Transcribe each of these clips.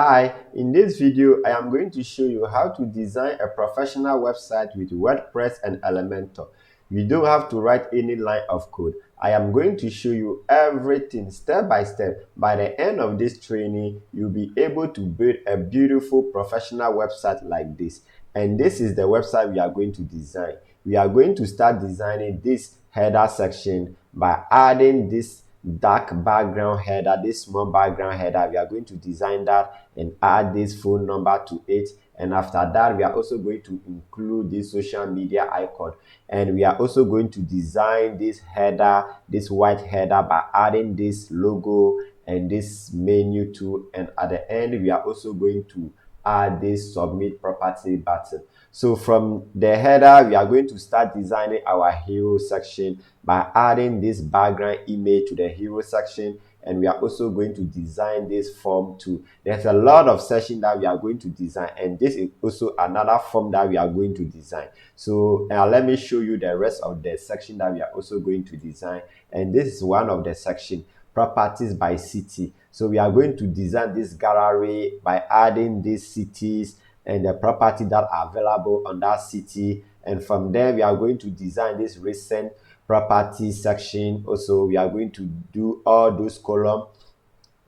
Hi, in this video, I am going to show you how to design a professional website with WordPress and Elementor. You don't have to write any line of code. I am going to show you everything step by step. By the end of this training, you'll be able to build a beautiful professional website like this. And this is the website we are going to design. We are going to start designing this header section by adding this dark background header, this small background header. We are going to design that and add this phone number to it. And after that, we are also going to include this social media icon. And we are also going to design this header, this white header, by adding this logo and this menu tool. And at the end, we are also going to add this submit property button. So from the header, we are going to start designing our hero section by adding this background image to the hero section. And we are also going to design this form too. There's a lot of section that we are going to design, and this is also another form that we are going to design. So let me show you the rest of the section that we are also going to design. And this is one of the section, properties by city. So we are going to design this gallery by adding these cities and the property that are available on that city. And from there, we are going to design this recent property section. Also, we are going to do all those columns.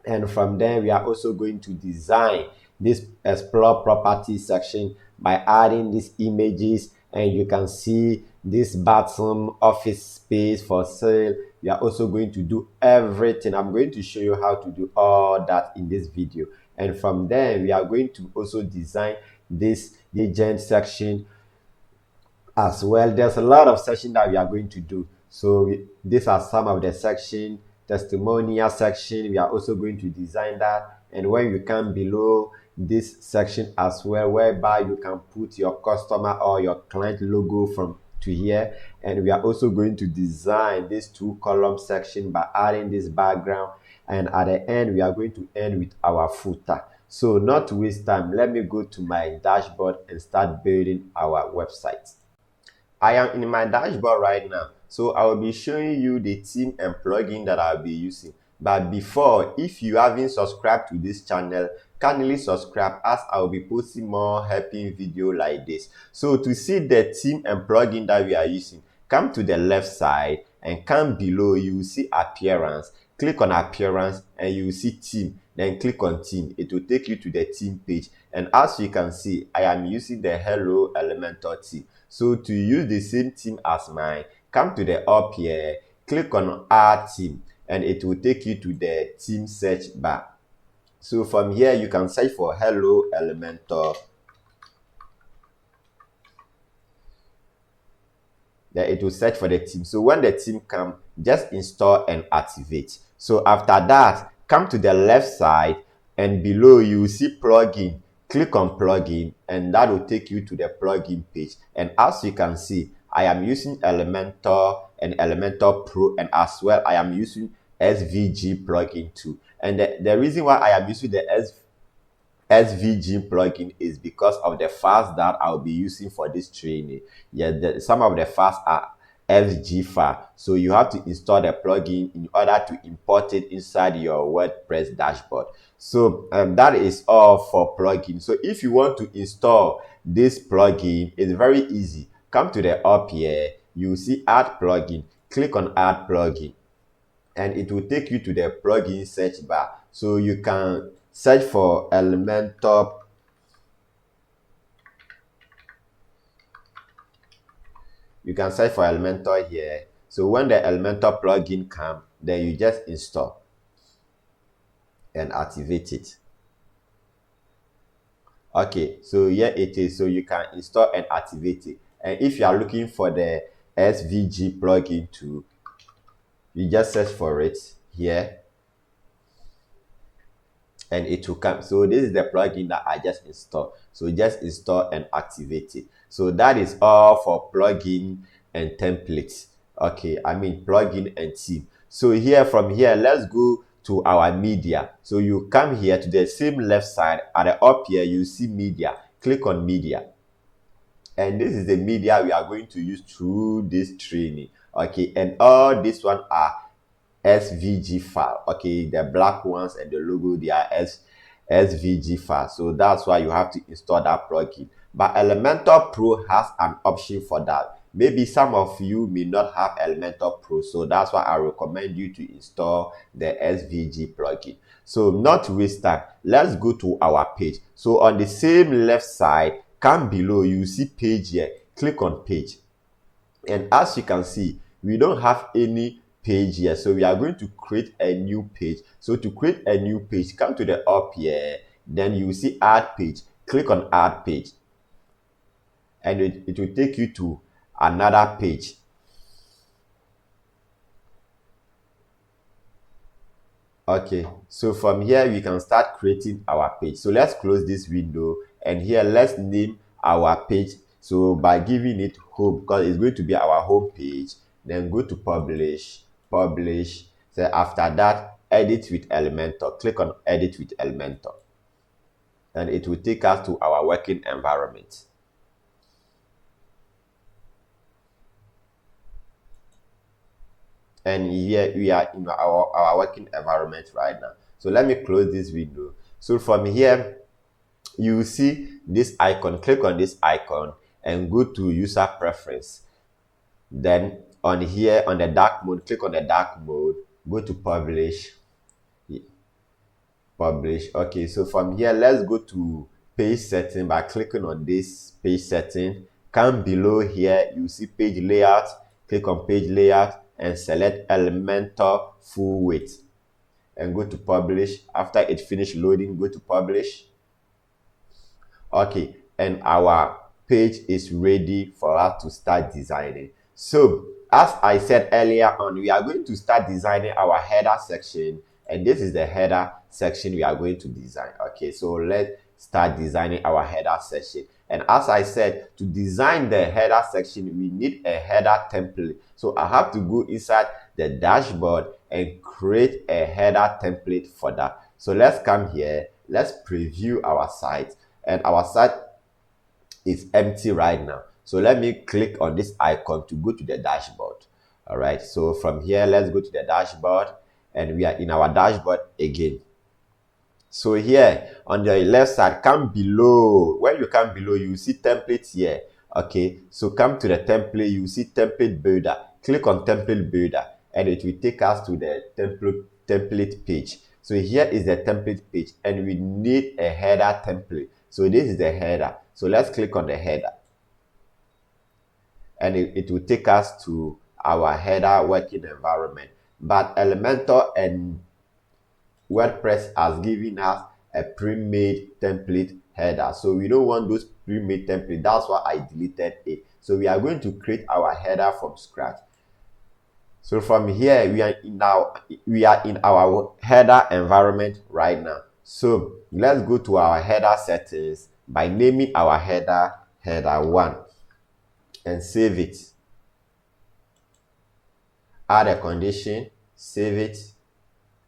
And from there, we are also going to design this explore property section by adding these images. And you can see this button, office space for sale. We are also going to do everything. I'm going to show you how to do all that in this video. And from there, we are going to also design this agent section as well. There's a lot of section that we are going to do. So these are some of the section. Testimonial section, we are also going to design that. And when you come below this section as well, whereby you can put your customer or your client logo from to here. And we are also going to design this 2-column section by adding this background. And at the end, we are going to end with our footer. So not to waste time, let me go to my dashboard and start building our website. I am in my dashboard right now. So I will be showing you the theme and plugin that I'll be using. But before, if you haven't subscribed to this channel, kindly subscribe, as I will be posting more helping video like this. So to see the theme and plugin that we are using, come to the left side and come below. You will see appearance. Click on appearance and you will see theme. Then click on theme. It will take you to the theme page. And as you can see, I am using the Hello Elementor theme. So to use the same theme as mine, come to the up here, click on add theme, and it will take you to the theme search bar. So from here, you can search for Hello Elementor. Then it will search for the theme. So when the theme comes, just install and activate. So after that, come to the left side and below you will see plugin. Click on plugin and that will take you to the plugin page. And as you can see, I am using Elementor and Elementor Pro, and as well I am using SVG plugin too. And the reason why I am using the SVG plugin is because of the files that I'll be using for this training. Yeah, some of the files are SVG file, so you have to install the plugin in order to import it inside your WordPress dashboard. So that is all for plugin. So if you want to install this plugin, it's very easy. Come to the up here, you see add plugin, click on add plugin, and it will take you to the plugin search bar. So you can search for Elementor. You can search for Elementor here. So when the Elementor plugin comes, then you just install and activate it. Okay, so here it is. So you can install and activate it. And if you are looking for the SVG plugin too, you just search for it here and it will come. So this is the plugin that I just installed. So just install and activate it. So that is all for plugin and templates. Okay, I mean plugin and theme. So here, from here, let's go to our media. So you come here to the same left side. At the up here, you see media. Click on media. And this is the media we are going to use through this training. Okay, and all this one are SVG file. Okay, the black ones and the logo, they are SVG file. So that's why you have to install that plugin. But Elementor Pro has an option for that. Maybe some of you may not have Elementor Pro, so that's why I recommend you to install the SVG plugin. So not to waste time, let's go to our page. So on the same left side, come below, you see page here. Click on page. And as you can see, we don't have any page here, so we are going to create a new page. So to create a new page, come to the up here, then you see add page. Click on add page, and it will take you to another page. Okay, so from here we can start creating our page. So let's close this window, and here let's name our page. So by giving it home, because it's going to be our home page, then go to publish. So after that, edit with Elementor. Click on edit with Elementor, and it will take us to our working environment. And here we are in our working environment right now. So let me close this window. So from here, you see this icon. Click on this icon and go to user preference. Then on here, on the dark mode, click on the dark mode, go to publish. Okay, so from here, let's go to page setting by clicking on this page setting. Come below here, you see page layout. Click on page layout and select Elementor full width and go to publish. After it finished loading, go to publish. Okay, and our page is ready for us to start designing. So as I said earlier on, we are going to start designing our header section, and this is the header section we are going to design. Okay, so let's start designing our header section. And as I said, to design the header section, we need a header template. So I have to go inside the dashboard and create a header template for that. So let's come here, let's preview our site, and our site is empty right now. So let me click on this icon to go to the dashboard. All right, so from here, let's go to the dashboard, and we are in our dashboard again. So here on the left side, come below. When you come below, you see templates here. Okay, so come to the template, you see template builder. Click on template builder, and it will take us to the template page. So here is the template page, and we need a header template. So this is the header. So let's click on the header, and it will take us to our header working environment. But Elementor and WordPress has given us a pre-made template header, so we don't want those pre-made templates. That's why I deleted it. So we are going to create our header from scratch. So from here, we are in our header environment right now. So let's go to our header settings by naming our header header1 and save it. Add a condition, save it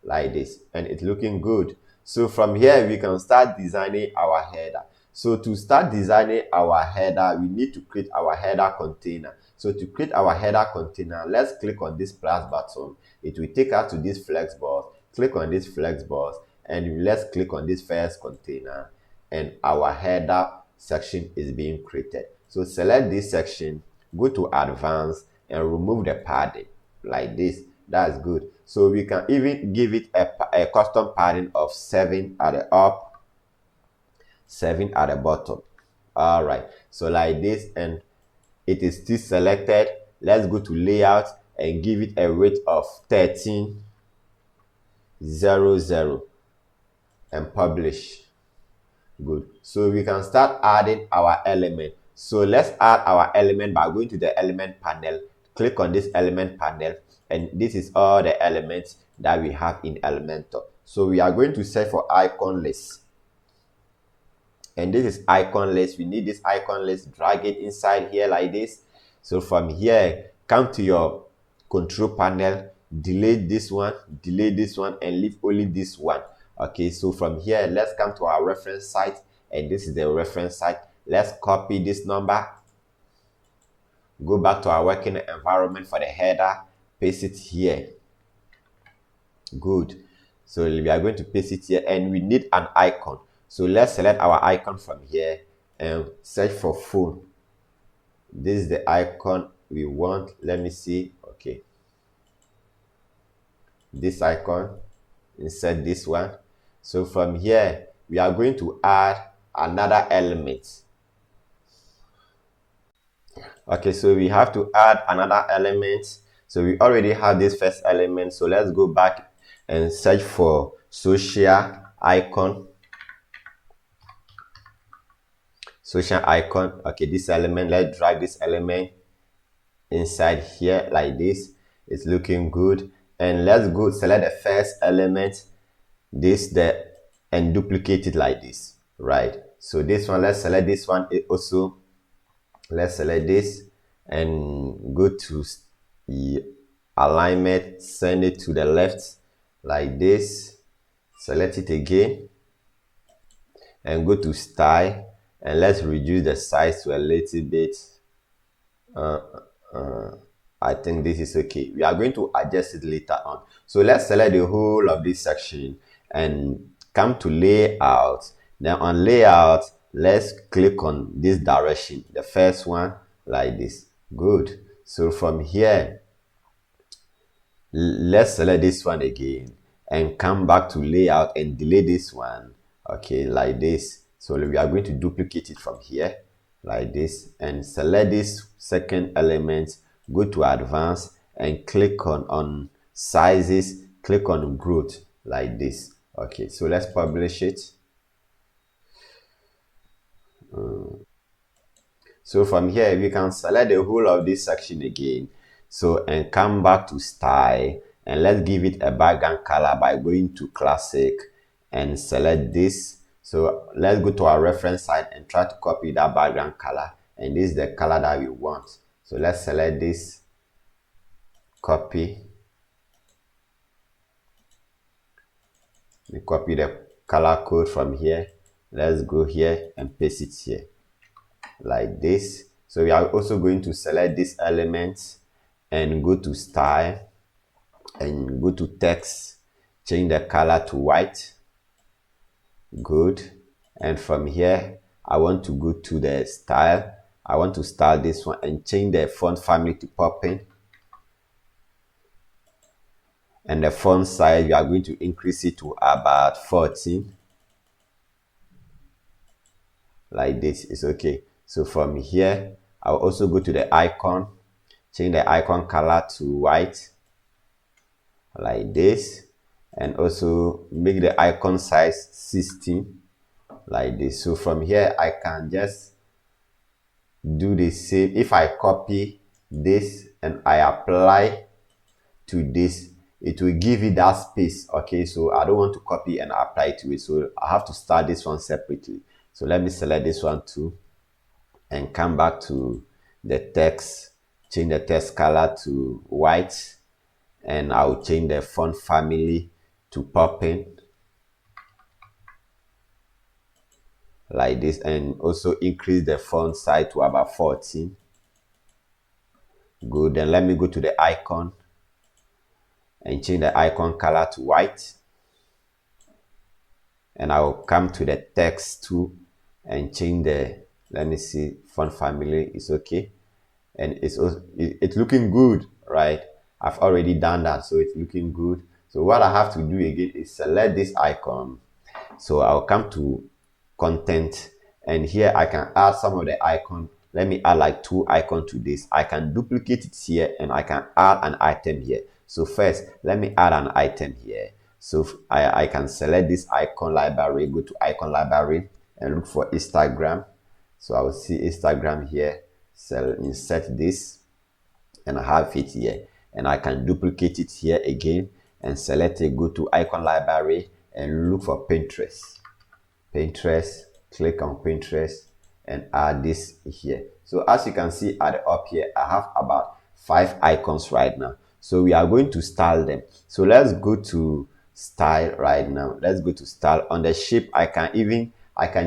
like this, and it's looking good. So from here, we can start designing our header. So to start designing our header, we need to create our header container. So to create our header container, let's click on this plus button. It will take us to this flex box. Click on this flex box, and let's click on this first container, and our header section is being created. So select this section, go to advanced, and remove the padding like this. That's good. So we can even give it a custom padding of 7 at the up, 7 at the bottom. All right, so like this, and it is still selected. Let's go to layout and give it a weight of 1300 and publish. Good. So we can start adding our element. So let's add our element by going to the element panel. Click on this element panel, and this is all the elements that we have in Elementor. So we are going to search for icon list, and this is icon list. We need this icon list. Drag it inside here like this. So from here, come to your control panel, delete this one, and leave only this one. Okay, so from here, let's come to our reference site, and this is the reference site. Let's copy this number, go back to our working environment for the header, paste it here. Good. So we are going to paste it here, and we need an icon. So let's select our icon from here and search for phone. This is the icon we want. Let me see. Okay, this icon, insert this one. So from here we are going to add another element. Okay, so we have to add another element. So we already have this first element, so let's go back and search for social icon. Okay, this element, let's drag this element inside here like this. It's looking good. And let's go select the first element, and duplicate it like this, right? So this one, let's select this one also. Let's select this and go to the alignment, send it to the left like this. Select it again and go to style, and let's reduce the size to a little bit. I think this is okay. We are going to adjust it later on. So let's select the whole of this section and come to layout. Then on layout, let's click on this direction, the first one like this. Good. So from here, let's select this one again and come back to layout and delete this one. Okay, like this. So we are going to duplicate it from here like this and select this second element, go to advanced and click on sizes, click on growth like this. Okay, so let's publish it. So from here we can select the whole of this section again, so and come back to style, and let's give it a background color by going to classic and select this. So let's go to our reference site and try to copy that background color, and this is the color that we want. So let's select this, copy, we copy the color code from here. Let's go here and paste it here like this. So we are also going to select this element and go to style and go to text, change the color to white. Good. And from here I want to go to the style. I want to style this one and change the font family to popping, and the font size we are going to increase it to about 14 like this. Is okay. So from here I'll also go to the icon, change the icon color to white like this, and also make the icon size 16 like this. So from here I can just do the same. If I copy this and I apply to this, it will give it that space. Okay, so I don't want to copy and apply to it, so I have to start this one separately. So let me select this one too and come back to the text, change the text color to white, and I'll change the font family to popping like this, and also increase the font size to about 14. Good. Then let me go to the icon and change the icon color to white, and I will come to the text too and change the, let me see, font family is okay, and it's looking good, right? I've already done that, so it's looking good. So what I have to do again is select this icon. So I'll come to content, and here I can add some of the icon. Let me add like 2 icons to this. I can duplicate it here and I can add an item here. So first let me add an item here. So I can select this icon library, go to icon library and look for Instagram. So I will see Instagram here, so insert this and I have it here, and I can duplicate it here again and select it, go to icon library and look for Pinterest. Click on Pinterest and add this here. So as you can see at the up here, I have about 5 icons right now. So we are going to style them. So let's go to style right now. Let's go to style. On the shape, I can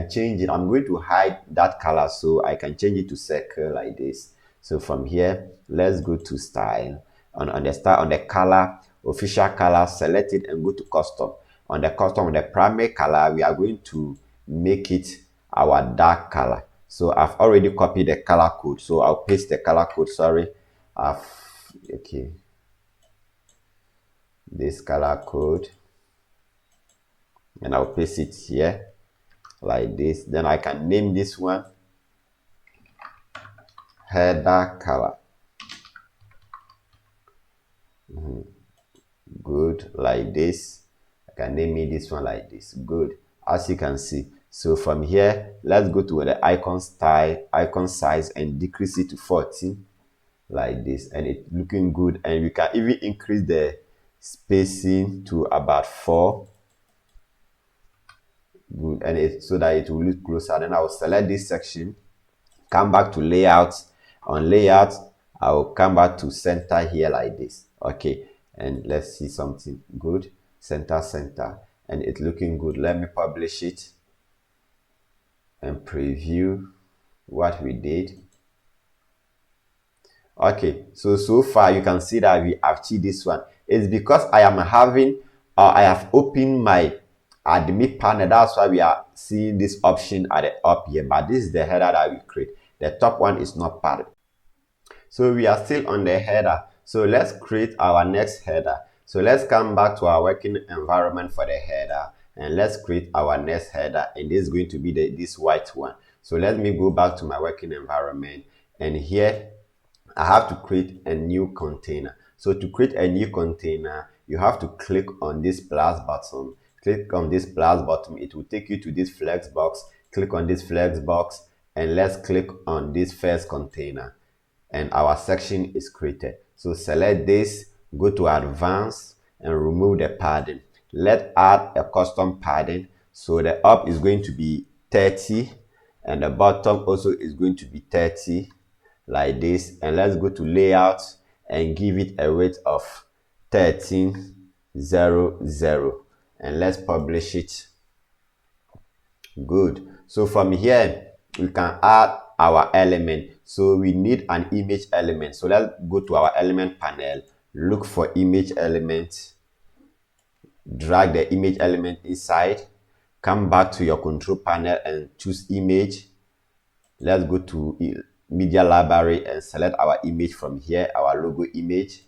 change it. I'm going to hide that color, so I can change it to circle like this. So from here, let's go to style. On the style, on the color, official color, select it and go to custom. on the custom, the primary color, we are going to make it our dark color. So I've already copied the color code, so I'll paste the color code. Sorry, okay, this color code, and I'll paste it here like this. Then I can name this one header color. Good, like this. I can name it this one like this. Good, as you can see. So from here, let's go to the icon style, icon size, and decrease it to 14 like this, and it's looking good. And we can even increase the spacing to about 4. Good, and it so that it will look closer. Then I will select this section, come back to layout. On layout, I will come back to center here like this. Okay, and let's see something good. Center, and it's looking good. Let me publish it and preview what we did. Okay, so far you can see that we have achieved this one. It's because I am having I have opened my admin panel. That's why we are seeing this option at the up here, but this is the header that we create. The top one is not part. So we are still on the header. So let's create our next header. So let's come back to our working environment for the header, and let's create our next header, and this is going to be this white one. So let me go back to my working environment, and here I have to create a new container. So to create a new container, you have to click on this plus button. Click on this plus button. It will take you to this flex box. Click on this flex box, and let's click on this first container, and our section is created. So select this, go to advanced, and remove the padding. Let's add a custom padding. So the up is going to be 30, and the bottom also is going to be 30 like this. And let's go to layout and give it a weight of 1300, and let's publish it. Good. So from here we can add our element. So we need an image element. So let's go to our element panel, look for image element, drag the image element inside, come back to your control panel and choose image. Let's go to media library and select our image from here, our logo image,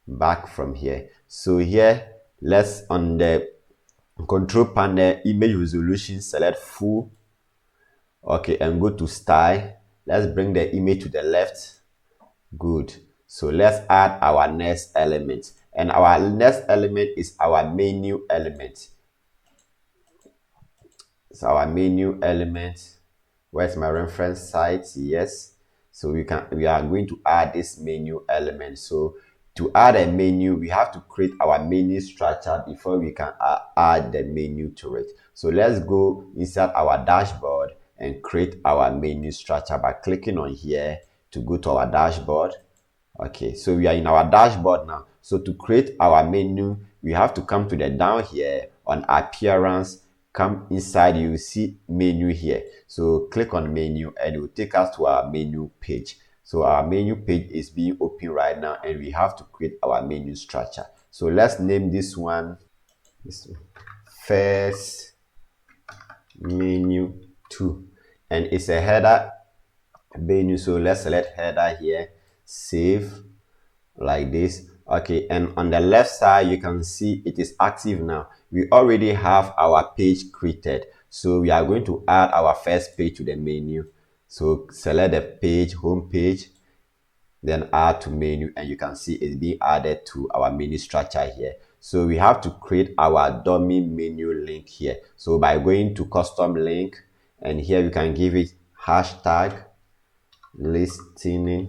back from here. So here, let's on the control panel, image resolution, select full. Okay, and go to style. Let's bring the image to the left. Good. So let's add our next element, and our next element is our menu element. So our menu element, where's my reference site? Yes. So we are going to add this menu element. So to add a menu, we have to create our menu structure before we can add the menu to it. So let's go inside our dashboard and create our menu structure by clicking on here to go to our dashboard. Okay, so we are in our dashboard now. So to create our menu, we have to come to the down here on appearance, come inside, you will see menu here. So click on menu and it will take us to our menu page. So our menu page is being open right now, and we have to create our menu structure. So let's name this one first menu 2, and it's a header menu. So let's select header here, save like this. Okay, and on the left side you can see it is active now. We already have our page created, so we are going to add our first page to the menu. So select the page, home page, then add to menu, and you can see it's being added to our menu structure here. So we have to create our dummy menu link here. So by going to custom link, and here we can give it hashtag listening,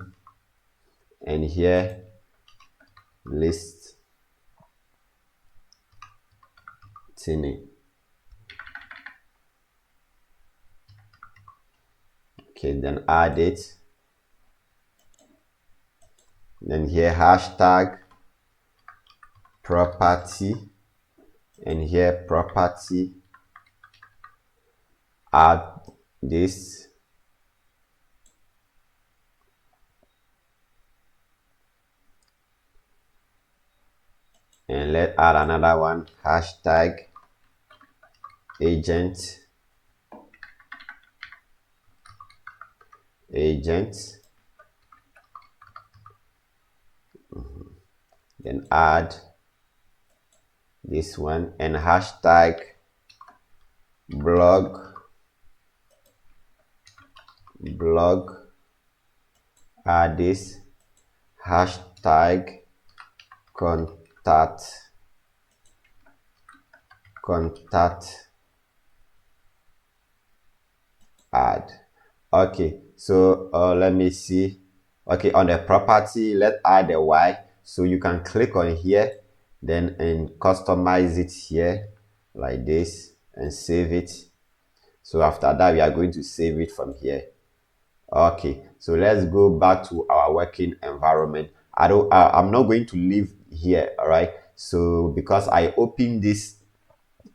and here listening. Okay, then add it. Then here hashtag property, and here property, add this. And let's add another one, hashtag agent, then add this one and hashtag blog, add this hashtag contact, add. Okay, so let me see. Okay, on the property, let's add a Y. So you can click on here, then and customize it here like this and save it. So after that, we are going to save it from here. Okay, so let's go back to our working environment. I'm not going to leave here, all right? So because I opened this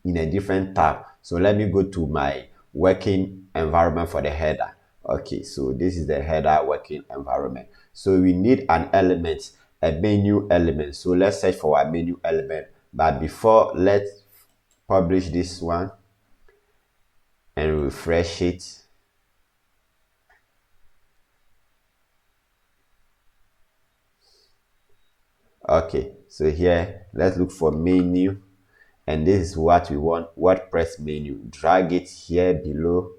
in a different tab, so let me go to my working environment for the header. Okay, so this is the header working environment. So we need an element, a menu element. So let's search for our menu element. But before, let's publish this one and refresh it. Okay, so here let's look for menu, and this is what we want, WordPress menu. Drag it here below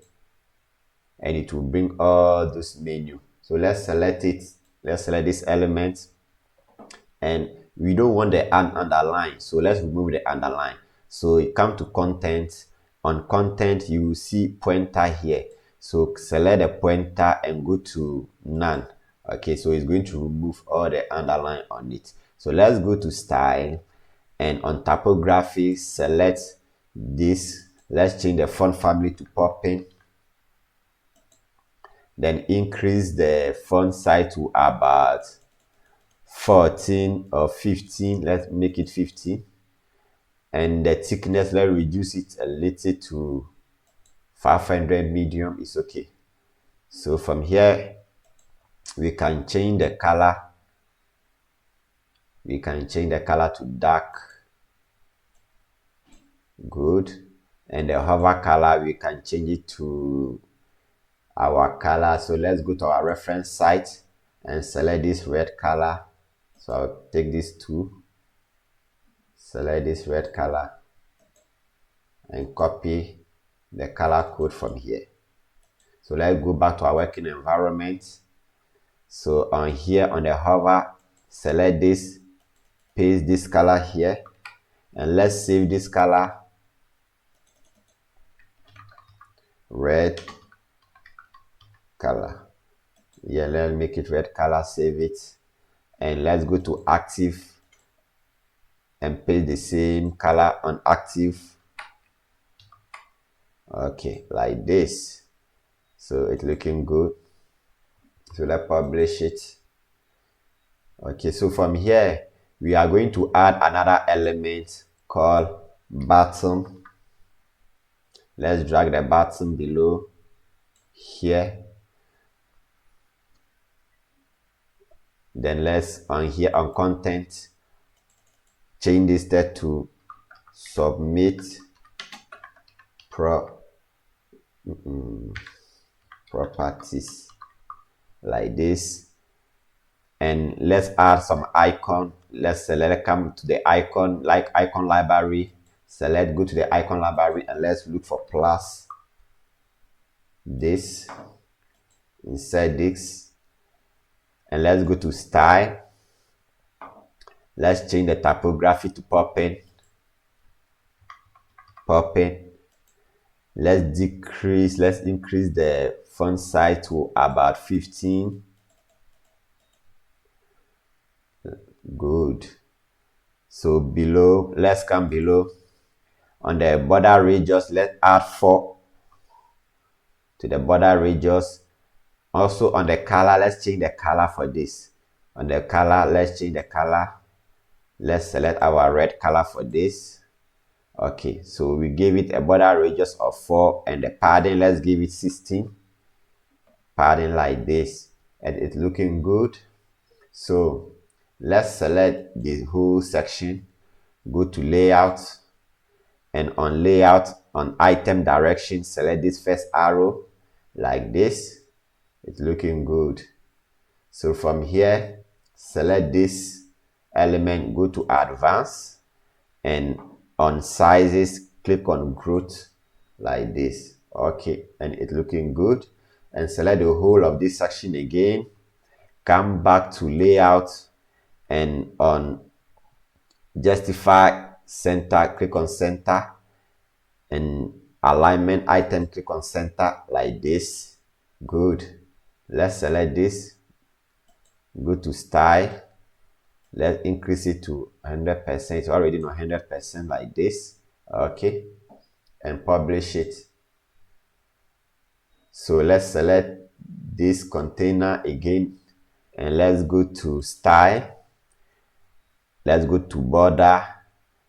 and it will bring all this menu. So let's select it. Let's select this element, and we don't want the underline, so let's remove the underline. So you come to content. On content, you will see pointer here, so select the pointer and go to none. Okay, so it's going to remove all the underline on it. So let's go to style, and on typography, select this. Let's change the font family to popping, then increase the font size to about 14 or 15. Let's make it 15, and the thickness, let's reduce it a little to 500 medium. Is okay. So from here we can change the color. We can change the color to dark. Good. And the hover color, we can change it to our color. So let's go to our reference site and select this red color. So I'll take this two, select this red color and copy the color code from here. So let's go back to our working environment. So on here, on the hover, select this, paste this color here, and let's save this color, red color. Yeah, let's make it red color, save it, and let's go to active and paste the same color on active. Okay, like this. So it's looking good. So let's publish it. Okay, so from here we are going to add another element called button. Let's drag the button below here. Then let's on here on content, change this text to submit properties like this, and let's add some icon. Let's come to the icon, like icon library. Select, go to the icon library, and let's look for plus this, insert this, and let's go to style. Let's change the typography to popping. Let's increase the font size to about 15. Good. So below, let's come below on the border radius. Let's add 4 to the border radius. Also on the color, let's change the color for this. On the color, let's change the color. Let's select our red color for this. Okay, so we gave it a border radius of 4, and the padding, let's give it 16. Padding like this, and it's looking good. So let's select the whole section, go to layout, and on layout, on item direction, select this first arrow like this. It's looking good. So from here, select this element, go to advanced, and on sizes, click on growth like this. Okay, and it's looking good. And select the whole of this section again. Come back to layout, and on justify center, click on center, and alignment item, click on center like this. Good. Let's select this, go to style, let's increase it to 100%. It's already not 100% like this. Okay, and publish it. So let's select this container again, and let's go to style, let's go to border,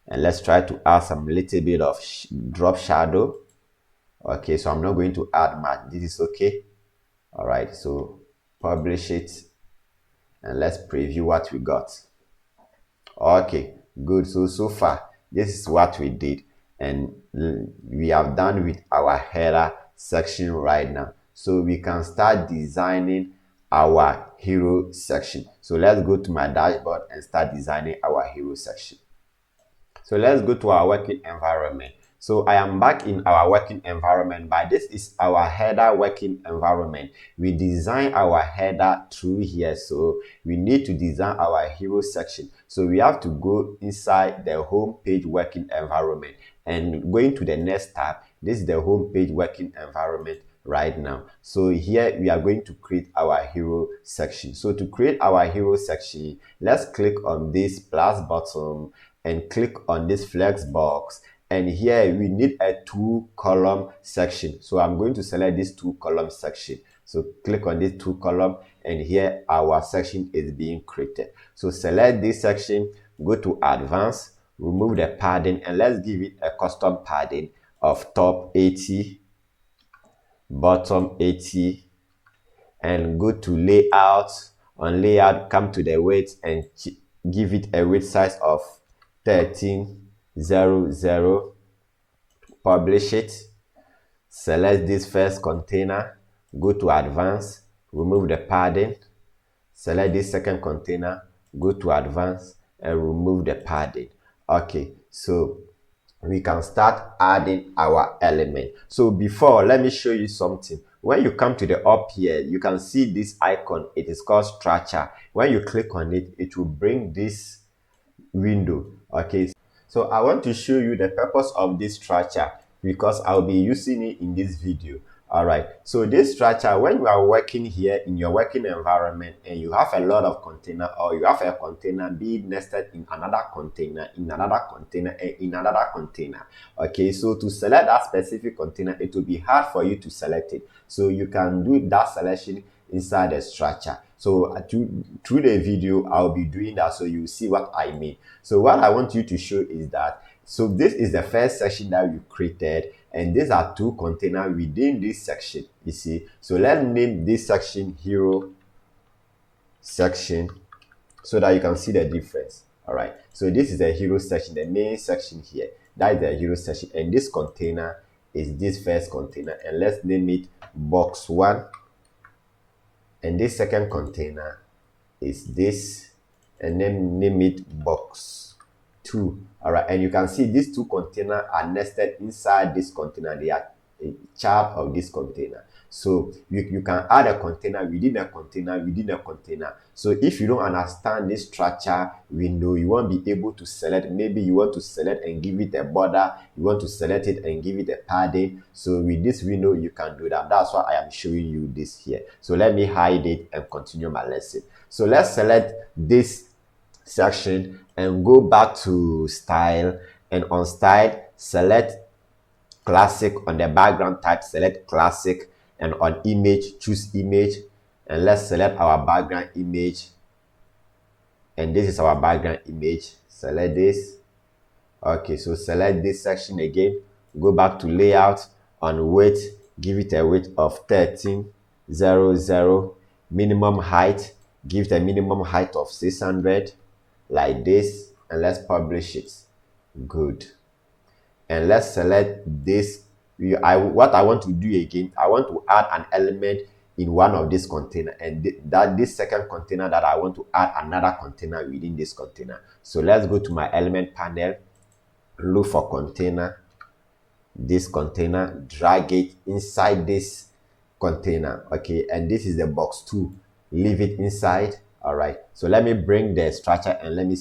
and let's try to add some little bit of drop shadow. Okay, so I'm not going to add much. This is okay. All right, so publish it, and let's preview what we got. Okay, good. So far this is what we did, and we have done with our header section right now. So we can start designing our hero section. So let's go to my dashboard and start designing our hero section. So let's go to our working environment. So I am back in our working environment, but this is our header working environment. We design our header through here, so we need to design our hero section. So we have to go inside the home page working environment, and going to the next tab. This is the home page working environment right now. So here we are going to create our hero section. So to create our hero section, let's click on this plus button and click on this flex box, and here we need a 2-column section. So I'm going to select this 2-column section. So click on this 2-column, and here our section is being created. So select this section, go to advanced, remove the padding, and let's give it a custom padding of top 80, bottom 80, and go to layout. On layout, come to the weight and give it a weight size of 1300. Publish it. Select this first container, go to advanced, remove the padding. Select this second container, go to advanced, and remove the padding. Okay, so we can start adding our element. So before, let me show you something. When you come to the up here, you can see this icon. It is called structure. When you click on it, it will bring this window. Okay, so I want to show you the purpose of this structure, because I'll be using it in this video. All right, so this structure, when you are working here in your working environment and you have a lot of container, or you have a container being nested in another container, in another container, and in another container. Okay, so to select that specific container, it will be hard for you to select it. So you can do that selection inside the structure. So through the video, I'll be doing that, so you see what I mean. So what I want you to show is that, so this is the first section that we created, and these are 2 containers within this section, you see. So let's name this section hero section, so that you can see the difference. All right, so this is the hero section, the main section here. That is the hero section, and this container is this first container, and let's name it box 1. And this second container is this, and then name it box 2. All right, and you can see these 2 containers are nested inside this container. They are a chart of this container. So you can add a container within a container within a container. So if you don't understand this structure window, you won't be able to select. Maybe you want to select and give it a border, you want to select it and give it a padding. So with this window, you can do that. That's why I am showing you this here. So let me hide it and continue my lesson. So let's select this section and go back to style, and on style, select classic. On the background type, select classic, and on image, choose image, and let's select our background image, and this is our background image. Select this. Okay, so select this section again, go back to layout. On weight, give it a weight of 1300. Minimum height, give it a minimum height of 600 like this, and let's publish it. Good. and let's select this. What I want to do again, I want to add an element in one of this container, and this second container that I want to add another container within this container. So let's go to my element panel, look for container, this container, drag it inside this container. Okay, and this is the box 2, leave it inside. All right, so let me bring the structure and let me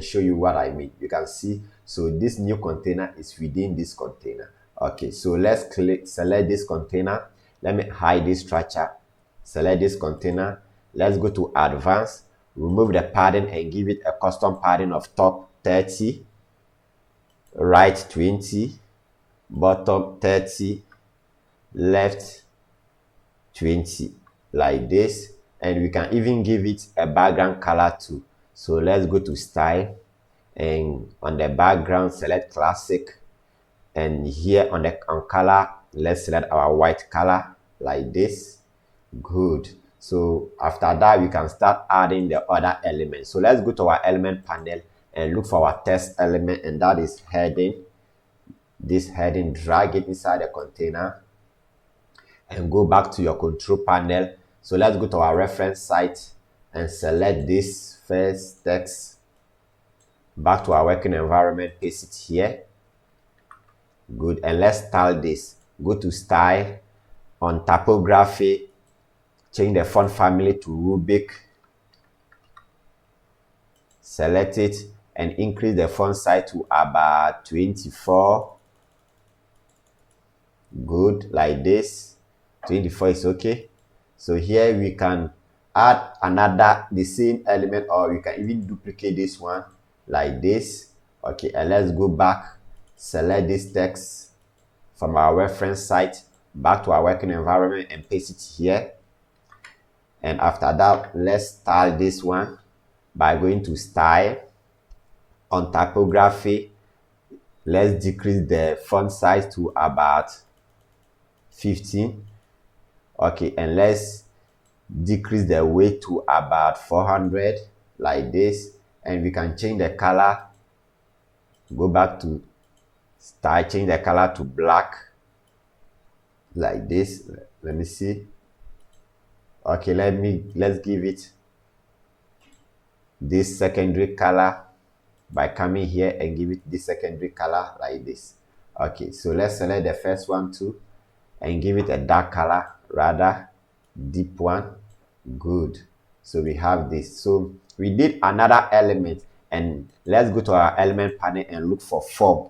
show you what I mean. You can see, so this new container is within this container. Okay, so let's select this container. Let me hide this structure, select this container. Let's go to advanced, remove the padding and give it a custom padding of top 30, right 20, bottom 30, left 20, like this. And we can even give it a background color too. So let's go to style, and on the background select classic, and here on color let's select our white color, like this. Good. So after that we can start adding the other elements. So let's go to our element panel and look for our text element, and that is heading. This heading, drag it inside the container and go back to your control panel. So let's go to our reference site and select this first text, back to our working environment, paste it here. Good. And let's style this. Go to style, on typography, change the font family to Rubik, select it and increase the font size to about 24. Good, like this. 24 is okay. So here we can add the same element, or we can even duplicate this one, like this. Okay, and let's go back, select this text from our reference site, back to our working environment and paste it here. And after that, let's style this one by going to style, on typography, let's decrease the font size to about 15. Okay, and let's decrease the weight to about 400, like this. And we can change the color, go back to style, change the color to black, like this. Let me see. Okay, let's give it this secondary color by coming here and give it this secondary color, like this. Okay, so let's select the first one too and give it a dark color, rather deep one. Good. So we have this. So we did another element, and let's go to our element panel and look for form.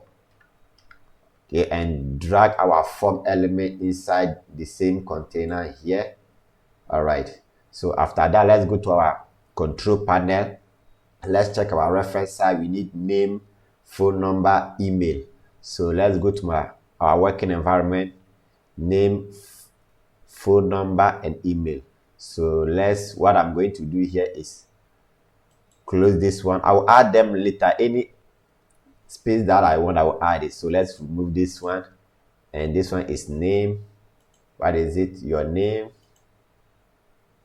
Okay, and drag our form element inside the same container here. All right, so after that, let's go to our control panel. Let's check our reference side. We need name, phone number, email. So let's go to our working environment, name, phone number and email. So what I'm going to do here is close this one. I'll add them later. Any space that I want, I will add it. So let's remove this one, and this one is name. What is it? Your name.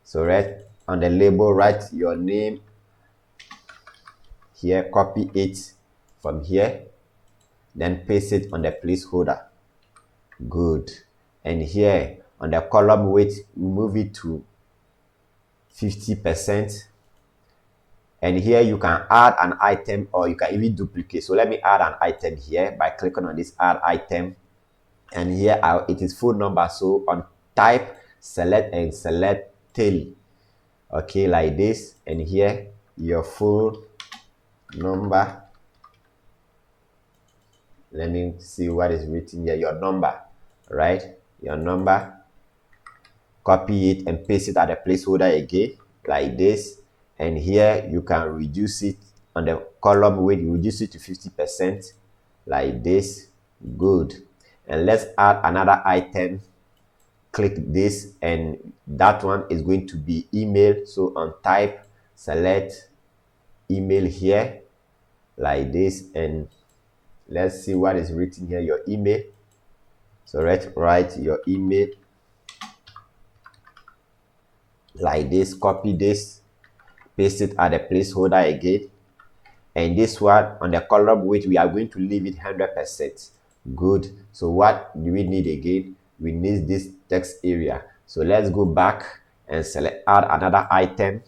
So right on the label, write your name here, copy it from here, then paste it on the placeholder. Good. And here on the column weight, move it to 50%. And here you can add an item, or you can even duplicate. So let me add an item here by clicking on this add item. And here it is phone number. So on type, select tail. Okay, like this. And here your phone number. Let me see what is written here. Your number, right? Your number. Copy it and paste it at the placeholder again, like this. And here you can reduce it on the column weight, reduce it to 50%, like this. Good. And let's add another item. Click this, and that one is going to be email. So on type, select email here, like this. And let's see what is written here. Your email. So write your email, like this. Copy this, paste it at the placeholder again. And this one on the column weight, we are going to leave it 100%. Good. So what do we need again? We need this text area. So let's go back and add another item,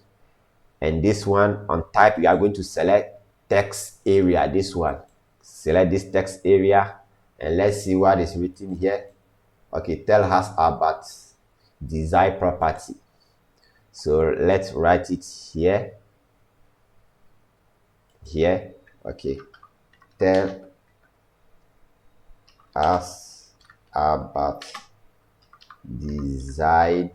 and this one on type we are going to select text area. This one, select this text area, and let's see what is written here. Okay, tell us about design property. So let's write it here. Okay, tell us about design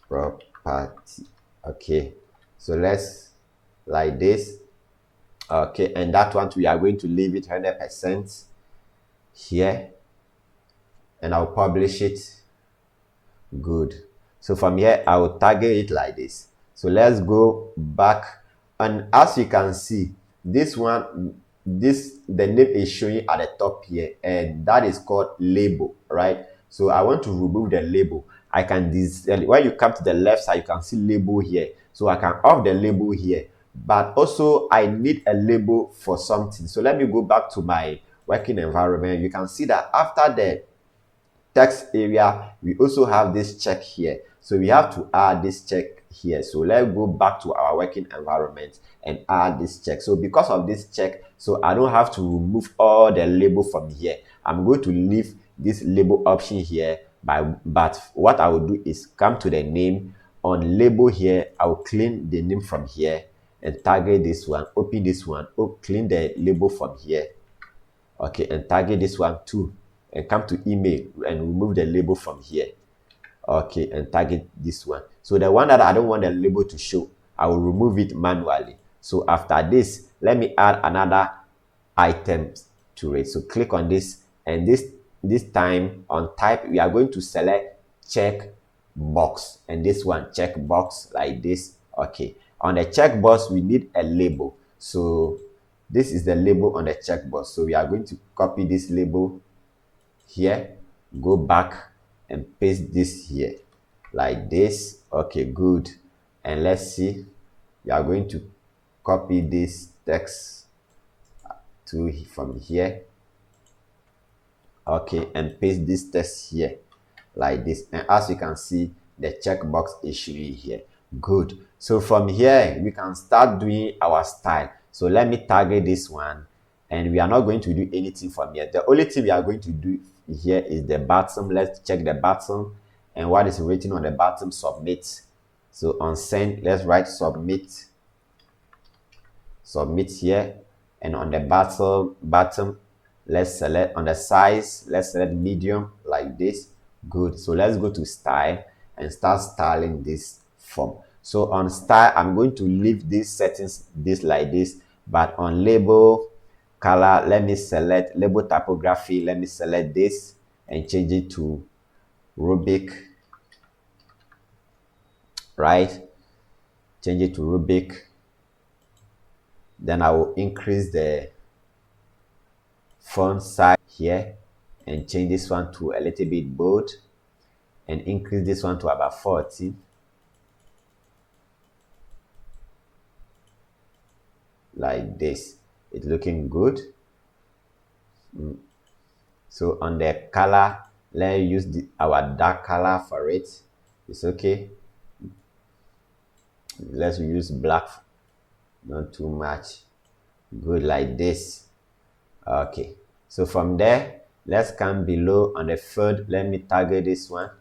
property. Okay, so let's like this. Okay, and that one we are going to leave it 100% here, and I'll publish it. Good. So from here I will target it like this. So let's go back, and as you can see, this one, the name is showing at the top here, and that is called label, right? So I want to remove the label. I can when you come to the left side, you can see label here. So I can off the label here, but also I need a label for something. So let me go back to my working environment. You can see that after the text area we also have this check here, so we have to add this check here. So let's go back to our working environment and add this check. So because of this check, so I don't have to remove all the label from here. I'm going to leave this label option here, but what I will do is come to the name. On label here, I will clean the name from here and target this one, open this one, clean the label from here. Okay, and target this one too, and come to email and remove the label from here. Okay, and target this one. So the one that I don't want the label to show, I will remove it manually. So after this, let me add another item to it. So click on this, and this time on type we are going to select check box, and this one check box like this. Okay, on the check box we need a label. So this is the label on the checkbox. So we are going to copy this label here, go back and paste this here like this. Okay, good. And let's see, we are going to copy this text from here. Okay, and paste this text here like this. And as you can see, the checkbox is showing here. Good. So from here we can start doing our style. So let me target this one, and we are not going to do anything from here. The only thing we are going to do here is the bottom. Let's check the bottom, and what is written on the bottom, submit. So on send, let's write submit here, and on the bottom let's select, on the size let's select medium like this. Good. So let's go to style and start styling this form. So on style, I'm going to leave these settings like this, but on label color, let me select label typography. Let me select this and change it to rubric, right? Change it to rubric. Then I will increase the font size here and change this one to a little bit bold, and increase this one to about 40. Like this. It's looking good. So on the color, let's use our dark color for it. It's okay. Let's use black, not too much. Good, like this. Okay, so from there, let's come below on the field. Let me target this one.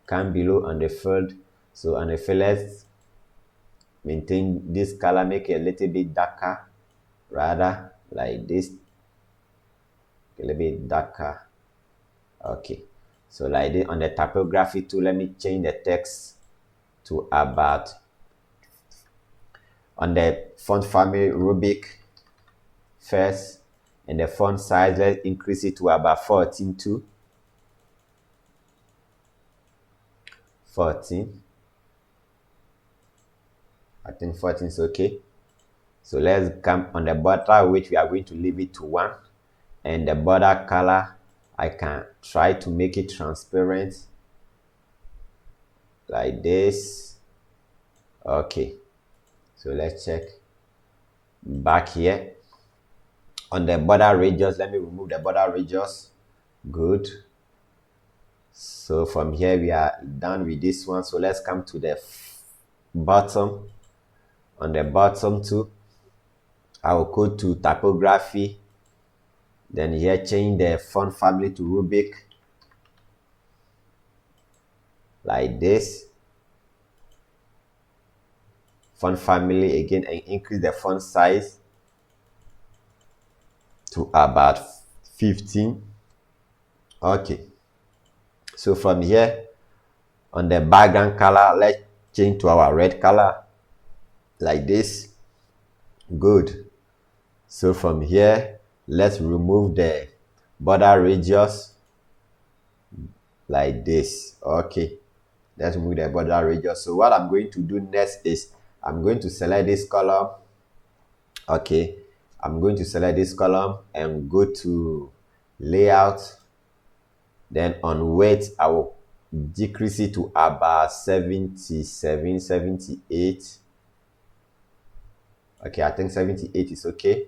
Come below on the field. So on the field, let's maintain this color, make it a little bit darker, rather like this, a little bit darker. Okay, so like this. On the typography too, let me change the text to about, on the font family, rubric first, and the font size, let's increase it to about 14 too. 14. I think 14 is okay. So let's come on the border, which we are going to leave it to 1, and the border color, I can try to make it transparent like this. Okay, so let's check back here. On the border radius, let me remove the border radius. Good. So from here we are done with this one. So let's come to the bottom. On the bottom too, I will go to typography. Then here change the font family to Rubik, like this. Font family again, and increase the font size to about 15. Okay. So from here, on the background color, let's change to our red color, like this. Good. So from here, let's remove the border radius, like this. Okay, let's remove the border radius. So what I'm going to do next is I'm going to select this column. Okay, I'm going to select this column and go to layout. Then on weight, I will decrease it to about 77, 78. Okay, I think 78 is okay.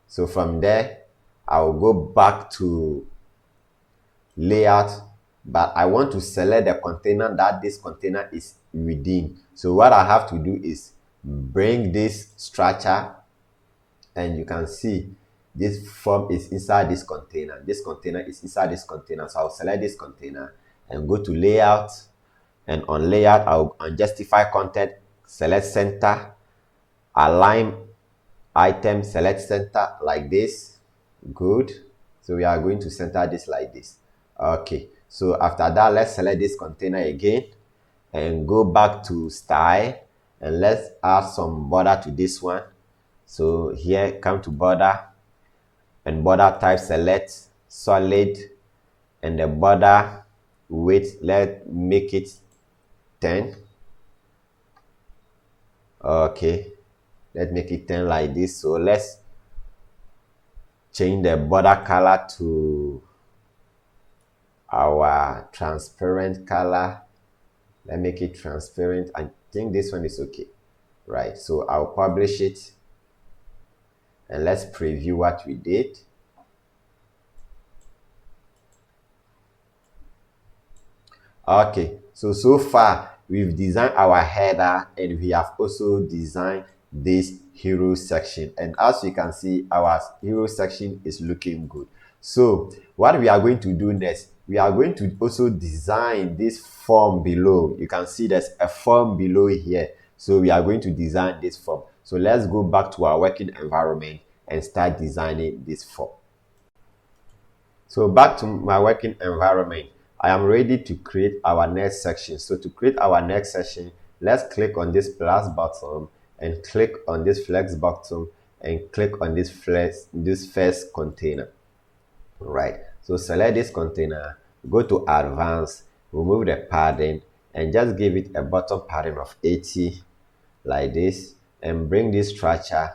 So from there, I will go back to layout, but I want to select the container that this container is within. So what I have to do is bring this structure, and you can see this form is inside this container. This container is inside this container. So I'll select this container and go to layout, and on layout, I'll unjustify content, select center, align item, select center, like this. Good. So we are going to center this like this. Okay, so after that, let's select this container again and go back to style, and let's add some border to this one. So here, come to border, and border type, select solid, and the border weight, let's make it 10. Okay, let's make it 10 like this. So let's change the border color to our transparent color. Let's make it transparent. I think this one is okay, right? So I'll publish it, and let's preview what we did. Okay, so far we've designed our header, and we have also designed this hero section, and as you can see, our hero section is looking good. So what we are going to do next, we are going to also design this form below. You can see there's a form below here, so we are going to design this form. So let's go back to our working environment and start designing this form. So back to my working environment, I am ready to create our next section. So to create our next section, let's click on this plus button and click on this flex button and click on this first container. Right. So select this container, go to advanced, remove the padding, and just give it a bottom padding of 80, like this, and bring this structure.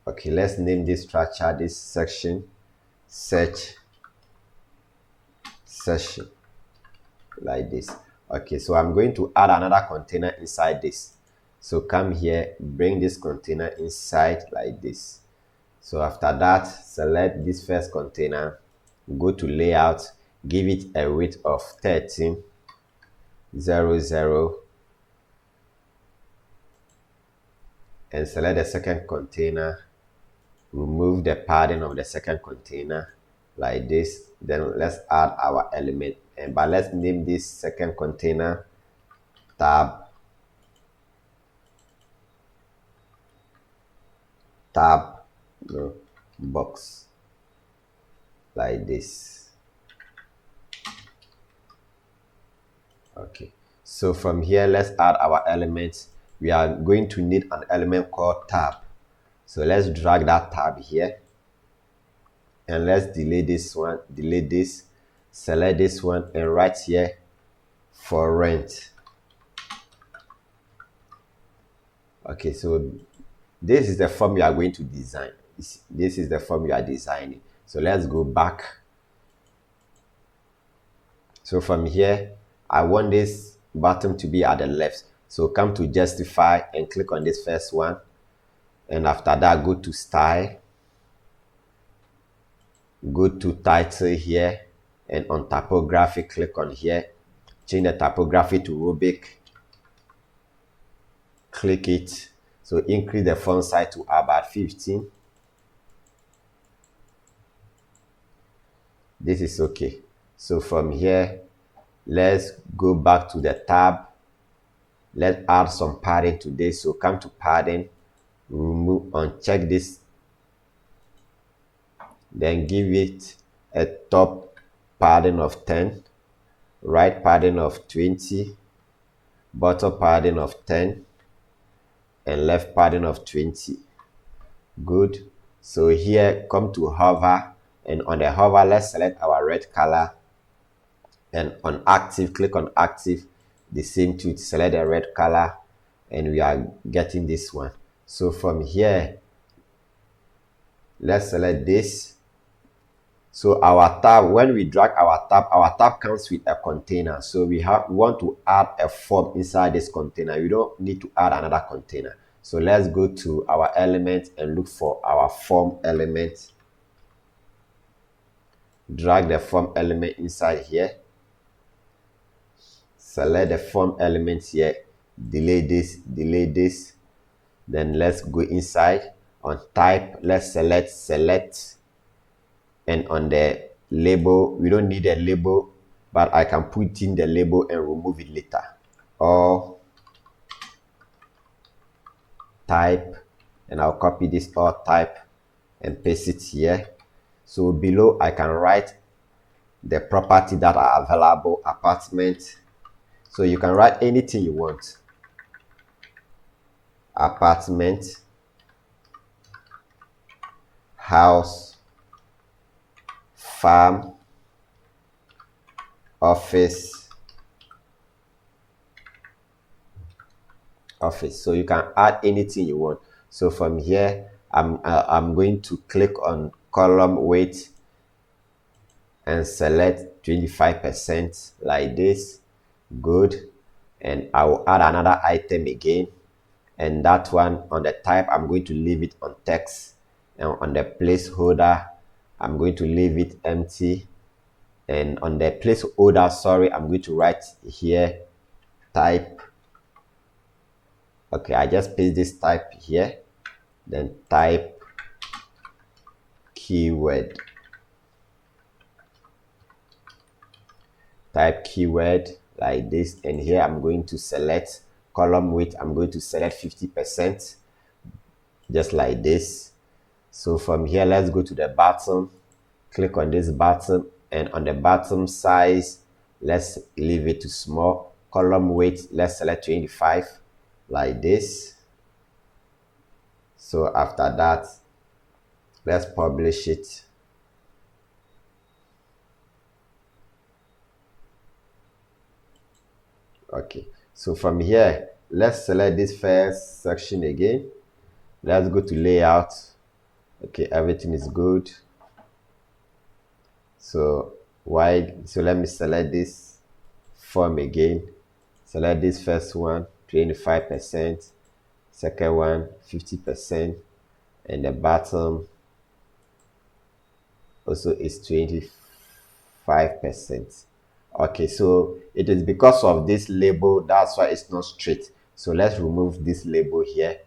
Okay, let's name this structure, this section, search session, like this. Okay, so I'm going to add another container inside this. So come here, bring this container inside like this. So after that, select this first container, go to layout, give it a width of 13, 00, and select the second container, remove the padding of the second container, like this. Then let's add our element, but let's name this second container tab box, like this. Okay, so from here, let's add our elements. We are going to need an element called tab. So let's drag that tab here, and let's delete this one, delete this, select this one, and right here for rent. Okay, so this is the form you are going to design. This is the form you are designing. So let's go back. So from here, I want this button to be at the left. So come to justify and click on this first one. And after that, go to style. go to title here, and on typography, click on here, change the typography to Rubik, click it. So increase the font size to about 15. This is okay. So from here, let's go back to the tab. Let's add some padding to this. So come to padding, remove, uncheck this, then give it a top padding of 10, right padding of 20, bottom padding of 10, and left padding of 20. Good. So here, come to hover, and on the hover, let's select our red color, and on active, click on active, the same to select the red color, and we are getting this one. So from here, let's select this. So our tab, when we drag our tab comes with a container. So we want to add a form inside this container. We don't need to add another container. So let's go to our element and look for our form element. Drag the form element inside here. Select the form element here. Delete this. Then let's go inside. On type, let's select. And on the label, we don't need a label, but I can put in the label and remove it later. Or type, and I'll copy this or type and paste it here. So below, I can write the property that are available, apartment. So you can write anything you want. Apartment, house, farm, office. So you can add anything you want. So from here, I'm going to click on column weight and select 25% like this. Good. And I will add another item again, and that one on the type, I'm going to leave it on text, and on the placeholder, I'm going to leave it empty, and on the placeholder, sorry, I'm going to write here type. Okay, I just paste this type here, then type keyword. Type keyword like this, and here I'm going to select column width. I'm going to select 50%, just like this. So from here, let's go to the bottom, click on this button, and on the bottom size, let's leave it to small. Column weight, let's select 25 like this. So after that, let's publish it. Okay, so from here, let's select this first section again. Let's go to layout. Okay, everything is good. So let me select this form again. Select this first one, 25%, second one, 50%, and the bottom also is 25%. Okay, so it is because of this label, that's why it's not straight. So let's remove this label here.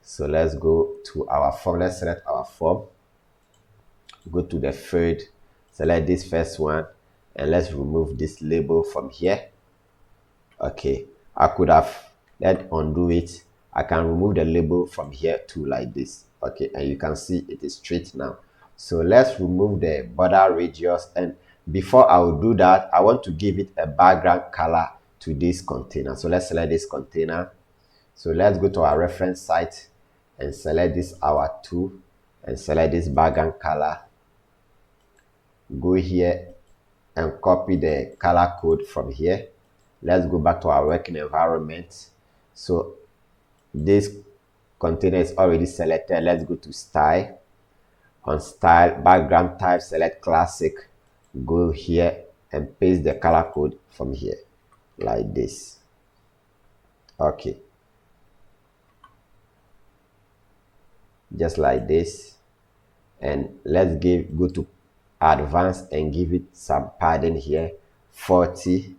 So let's go to our form. Let's select our form. Go to the third, select this first one, and let's remove this label from here. Okay, I could have, let's undo it. I can remove the label from here too, like this. Okay, and you can see it is straight now. So let's remove the border radius, and before I will do that, I want to give it a background color to this container. So let's select this container. So let's go to our reference site and select this our tool and select this background color. Go here and copy the color code from here. Let's go back to our working environment. So this container is already selected. Let's go to style. On style, background type, select classic. Go here and paste the color code from here like this. Okay, just like this. And let's go to advanced and give it some padding here, 40,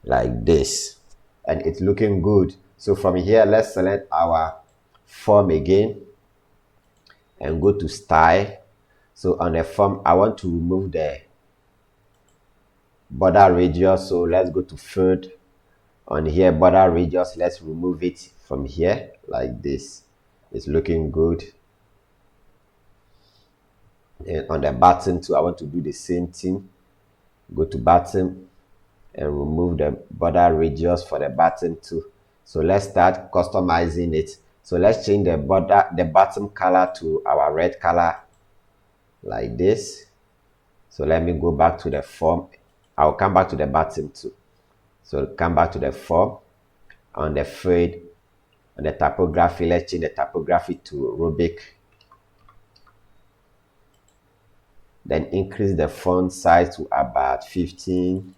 like this, and it's looking good. So from here, let's select our form again and go to style. So on the form, I want to remove the border radius, so let's go to field. On here, border radius, let's remove it from here like this. It's looking good. And on the button too, I want to do the same thing. Go to button and remove the border radius for the button too. So let's start customizing it. So let's change the bottom color to our red color like this. So let me go back to the form. I'll come back to the button too. So come back to the form. On the field, on the typography, let's change the typography to Arabic. Then increase the font size to about 15,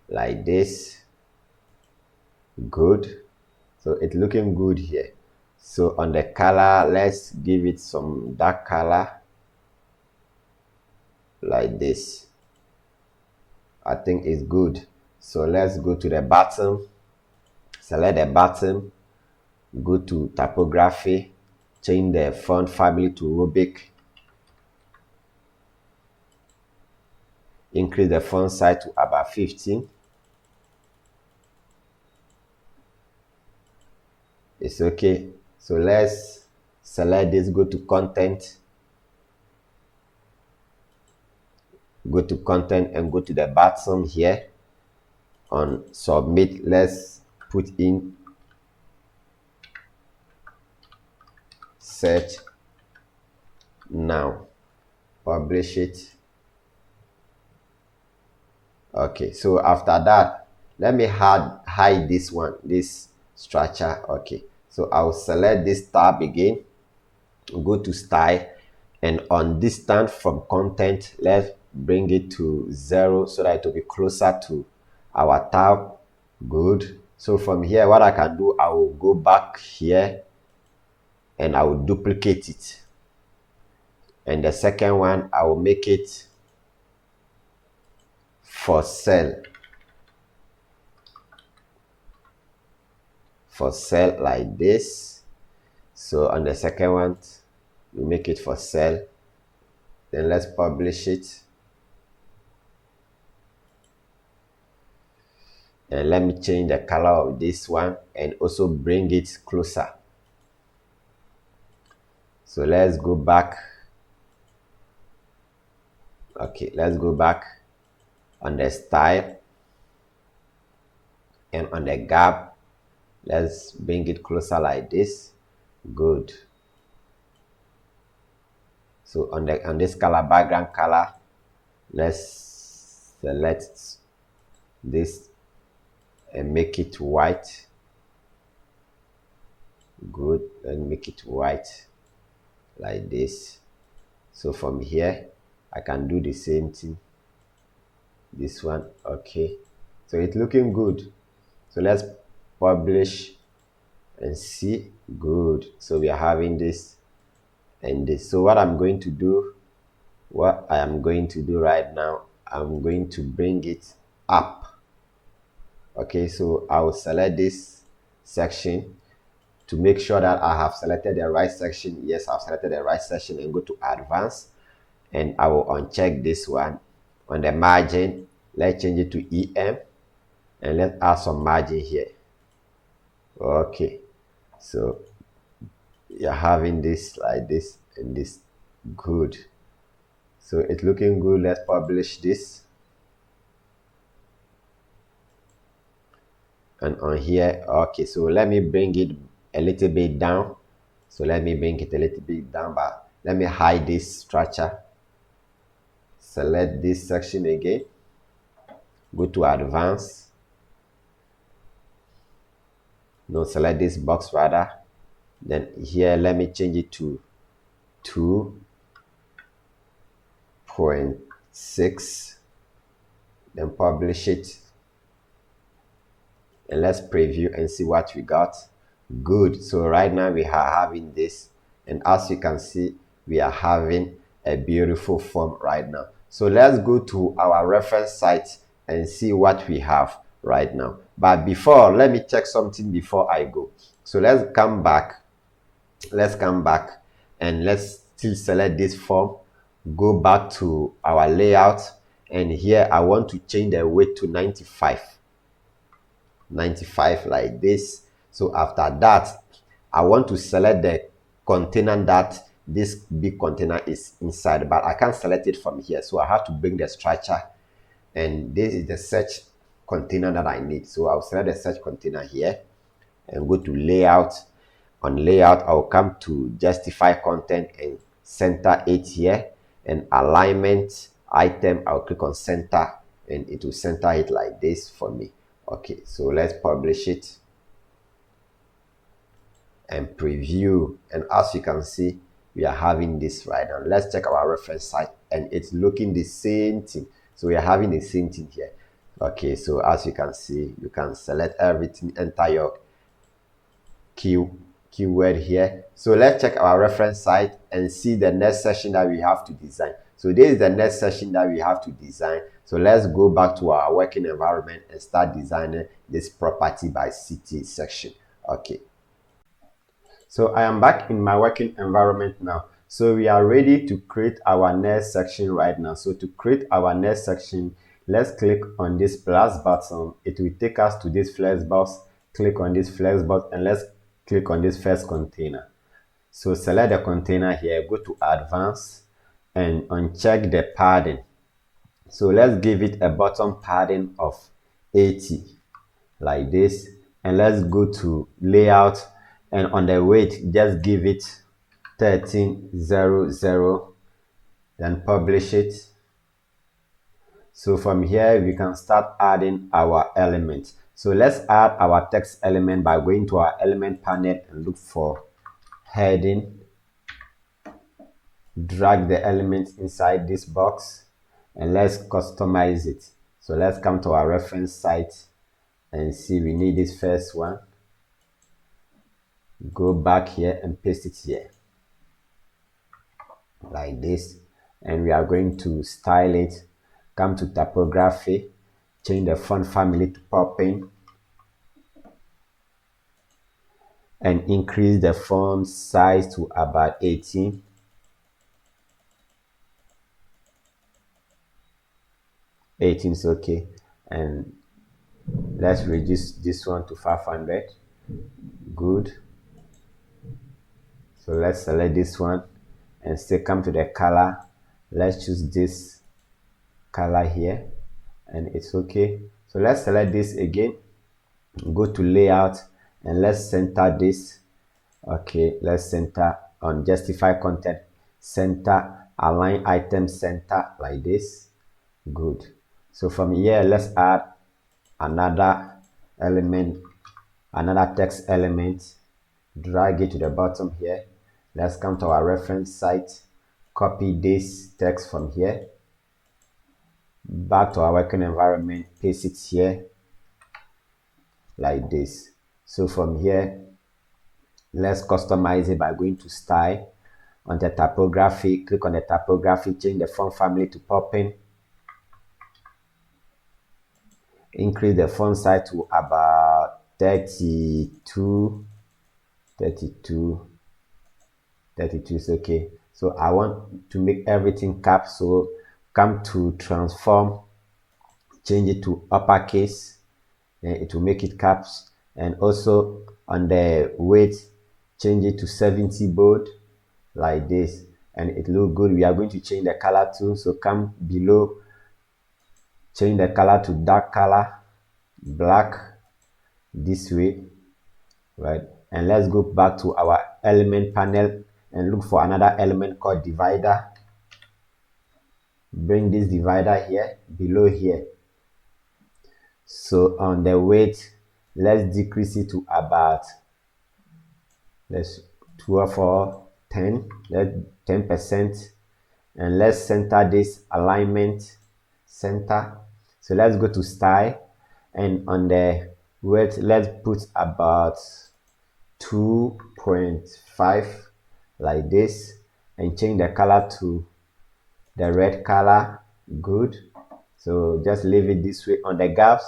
like this. Good. So it's looking good here. So on the color, let's give it some dark color like this. I think it's good. So let's go to the bottom, select the bottom, go to typography, change the font family to Arabic, increase the font size to about 15. It's okay. So let's select this, go to content, and go to the bottom here. On submit, let's put in search now, publish it. Okay, so after that, let me hide this one, this structure. Okay, so I'll select this tab again, go to style, and on distance from content, let's bring it to 0 so that it will be closer to our tab. Good. So from here, what I can do, I will go back here and I will duplicate it. And the second one, I will make it for sale. For sale like this. So on the second one, we make it for sale. Then let's publish it. And let me change the color of this one and also bring it closer. So let's go back. Okay, let's go back on the style and on the gap. Let's bring it closer like this. Good. So on this color, background color, let's select this and make it white. Good. And make it white like this. So from here, I can do the same thing. This one. Okay, so it's looking good. So let's publish and see. Good. So we are having this and this. So what I am going to do right now, I'm going to bring it up. Okay, so I will select this section to make sure that I have selected the right section. Yes, I've selected the right section, and go to advanced, and I will uncheck this one. On the margin, let's change it to EM, and let's add some margin here. Okay, so you're having this like this and this. Good. So it's looking good. Let's publish this. And on here, okay, so let me bring it a little bit down. So let me bring it a little bit down, but let me hide this structure. Select this section again. Go to advanced. No, select this box rather. Then here, let me change it to 2.6. Then publish it. And let's preview and see what we got. Good. So right now we are having this And as you can see, we are having a beautiful form right now. So let's go to our reference site and see what we have right now. But before, let me check something before I go. So let's come back and let's still select this form, go back to our layout, and here I want to change the weight to 95 like this. So after that, I want to select the container that this big container is inside, but I can't select it from here, so I have to bring the structure, and this is the search container that I need. So I'll select the search container here and go to layout. On layout, I'll come to justify content and center it here, and alignment item, I'll click on center and it will center it like this for me. Okay, so let's publish it and preview, and as you can see, we are having this right now. Let's check our reference site and it's looking the same thing. So we are having the same thing here. Okay, so as you can see, you can select everything, enter your keyword here. So let's check our reference site and see the next section that we have to design. So this is the next section that we have to design. So let's go back to our working environment and start designing this property by city section. Okay, so I am back in my working environment now. So we are ready to create our next section right now. So to create our next section, let's click on this plus button. It will take us to this flex box. Click on this flex box and let's click on this first container. So select the container here, go to advanced and uncheck the padding. So let's give it a bottom padding of 80 like this, and let's go to layout, and on the weight just give it 1300, then publish it. So from here we can start adding our elements. So let's add our text element by going to our element panel and look for heading. Drag the element inside this box and let's customize it. So let's come to our reference site and see, we need this first one. Go back here and paste it here like this, and we are going to style it. Come to typography, change the font family to popping, and increase the font size to about 18. Is okay, and let's reduce this one to 500. Good. So let's select this one and still come to the color. Let's choose this color here and it's okay. So let's select this again, go to layout and let's center this. Okay, let's center on justify content, center, align item center like this. Good. So from here, let's add another element, another text element, drag it to the bottom here. Let's come to our reference site, copy this text from here, back to our working environment, paste it here like this. So from here, let's customize it by going to style, on the typography, click on the typography, change the font family to popping, increase the font size to about 32 is okay. So I want to make everything caps, so come to transform, change it to uppercase, and it will make it caps. And also on the weight, change it to 70 bold like this, and it look good. We are going to change the color too, so come below, change the color to dark color, black, this way, right? And let's go back to our element panel and look for another element called divider. Bring this divider here, below here. So on the weight, let's decrease it to about, let's 12 or 10, let 10%, and let's center this alignment center. So let's go to style, and on the weight, let's put about 2.5 like this, and change the color to the red color. Good. So just leave it this way. On the gaps,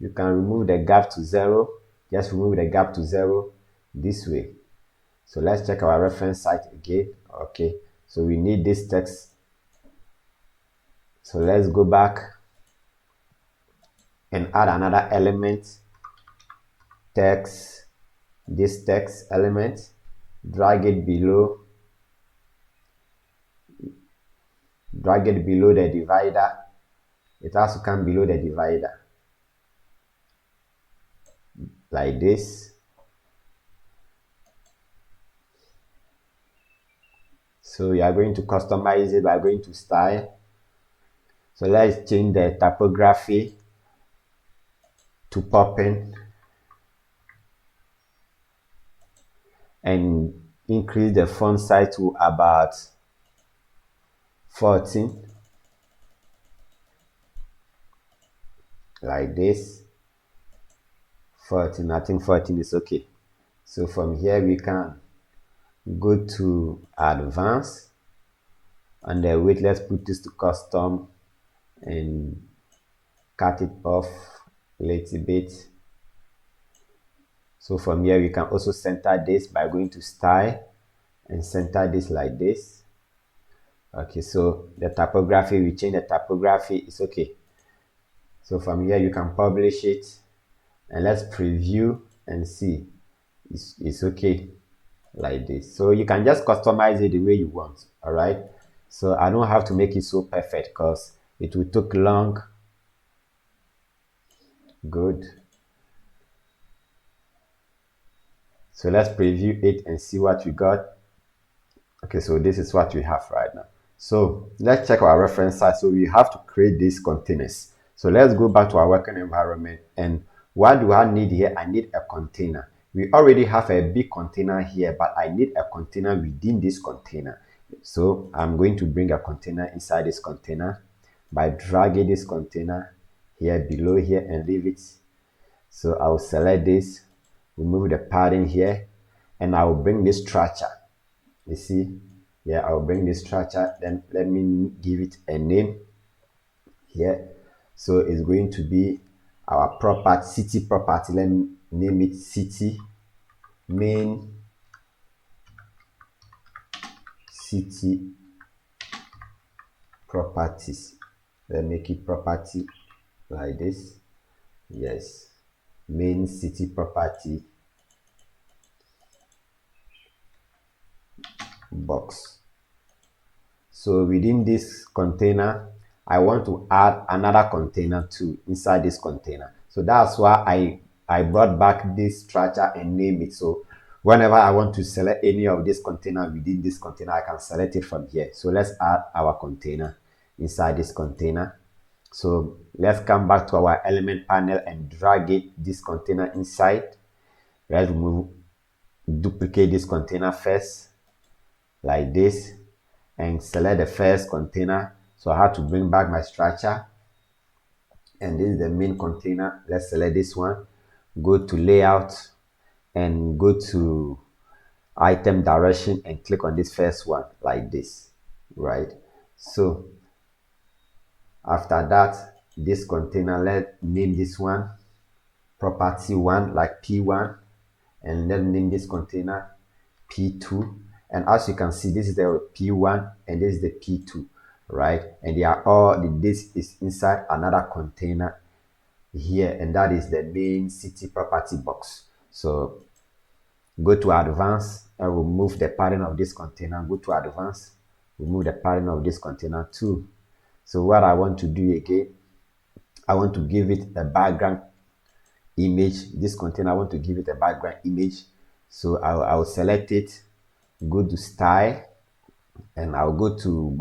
you can remove the gap to 0. Just remove the gap to 0 this way. So let's check our reference site again. Okay, so we need this text. So let's go back and add another element, text, this text element, drag it below the divider. It has to come below the divider like this. So we are going to customize it by going to style. So let's change the typography to popping and increase the font size to about 14, like this. 14, I think 14 is okay. So from here we can go to advanced, and the width, let's put this to custom and cut it off a little bit. So from here we can also center this by going to style and center this like this. Okay, so the typography, we change the typography, it's okay. So from here you can publish it, and let's preview and see. It's okay like this. So you can just customize it the way you want. All right, so I don't have to make it so perfect because it will take long. Good. So let's preview it and see what we got. Okay, so this is what we have right now. So let's check our reference site. So we have to create these containers. So let's go back to our working environment. And what do I need here? I need a container. We already have a big container here, but I need a container within this container. So I'm going to bring a container inside this container by dragging this container here below here and leave it. So I'll select this, remove the padding here, and I'll bring this structure. You see, yeah, I'll bring this structure. Then let me give it a name here. So it's going to be our property, city property. Let me name it city main city properties. Let's make it property like this. Yes, main city property box. So within this container, I want to add another container too inside this container. So that's why I brought back this structure and name it. So whenever I want to select any of this container within this container, I can select it from here. So let's add our container inside this container. So let's come back to our element panel and drag this container inside. Let's duplicate this container first like this and select the first container. So I have to bring back my structure, and this is the main container. Let's select this one, go to layout and go to item direction and click on this first one like this, right? So after that, this container, let's name this one property 1 like P1, and let's name this container P2. And as you can see, this is the P1 and this is the P2, right? And they are all, this is inside another container here, and that is the main city property box. So go to advanced and remove the pattern of this container. Go to advanced, remove the pattern of this container too. So what I want to do again, I want to give it a background image. This container, I want to give it a background image. So I'll select it, go to style, and I'll go to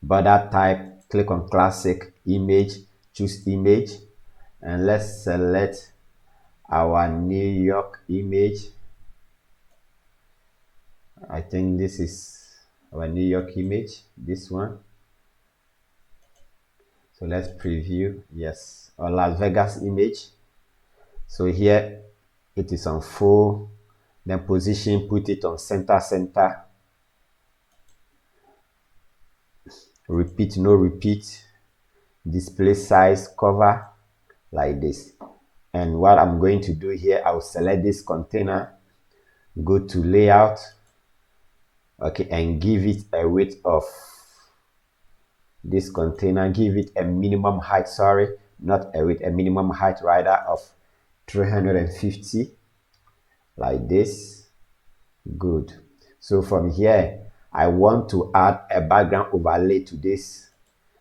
border type, click on classic image, choose image, and let's select our New York image. I think this is our New York image, this one. So let's preview. Yes, our Las Vegas image. So here it is on full, then position, put it on center. repeat, no repeat, display size, cover, like this. And what I'm going to do here, I will select this container, go to layout, okay, and give it a width of this container, give it a minimum height, sorry, not a width, a minimum height rather of 350, like this. Good. So from here, I want to add a background overlay to this.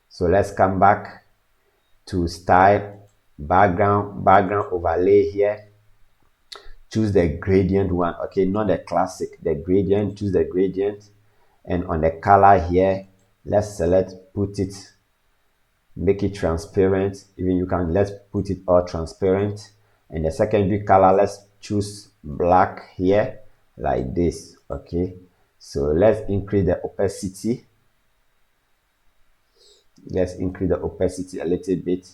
So let's come back to style, background overlay here. Choose the gradient one, okay, not the classic, the gradient. Choose the gradient, and on the color here, let's select, put it, make it transparent. Even you can, let's put it all transparent. And the secondary color, let's choose black here, like this. Okay, so let's increase the opacity. Let's increase the opacity a little bit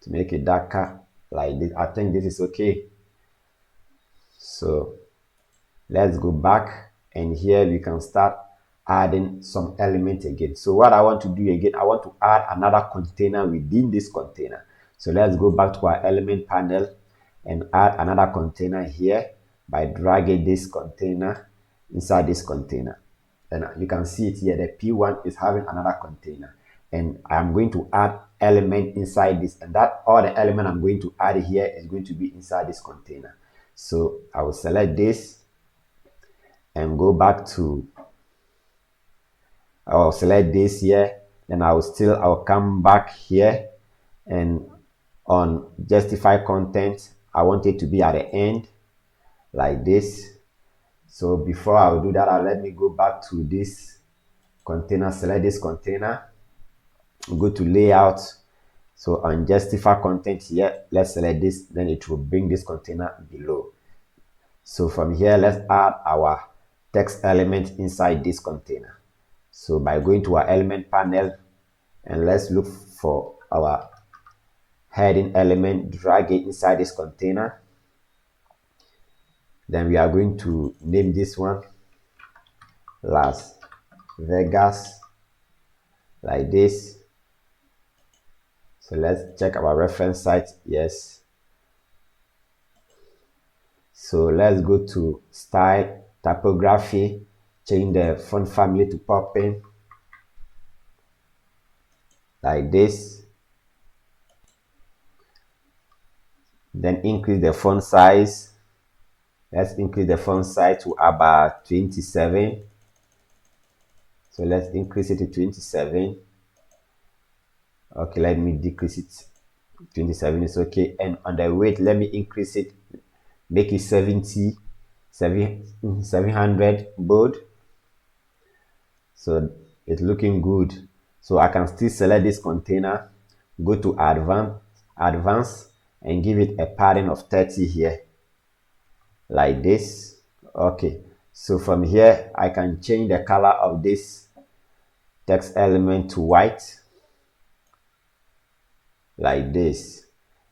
to make it darker, like this. I think this is okay. So let's go back, and here we can start adding some element again. So what I want to do again, I want to add another container within this container. So let's go back to our element panel and add another container here by dragging this container inside this container. And you can see it here, the P1 is having another container, and I'm going to add element inside this, and that all the element I'm going to add here is going to be inside this container. So I will select this and go back to, I'll select this here, then I'll come back here, and on justify content, I want it to be at the end, like this. So before I will do that, let me go back to this container, select this container, go to layout. So on justify content here, let's select this, then it will bring this container below. So from here, let's add our text element inside this container. So by going to our element panel, and let's look for our heading element, drag it inside this container. Then we are going to name this one Las Vegas, like this. So let's check our reference site. Yes. So let's go to style, typography, change the font family to popping, like this. Then increase the font size. Let's increase the font size to about 27. So let's increase it to 27. Okay, let me decrease it. 27 is okay. And on the weight, let me increase it, make it 700 bold. So it's looking good. So I can still select this container, go to advanced, and give it a padding of 30 here, like this. Okay, so from here I can change the color of this text element to white, like this.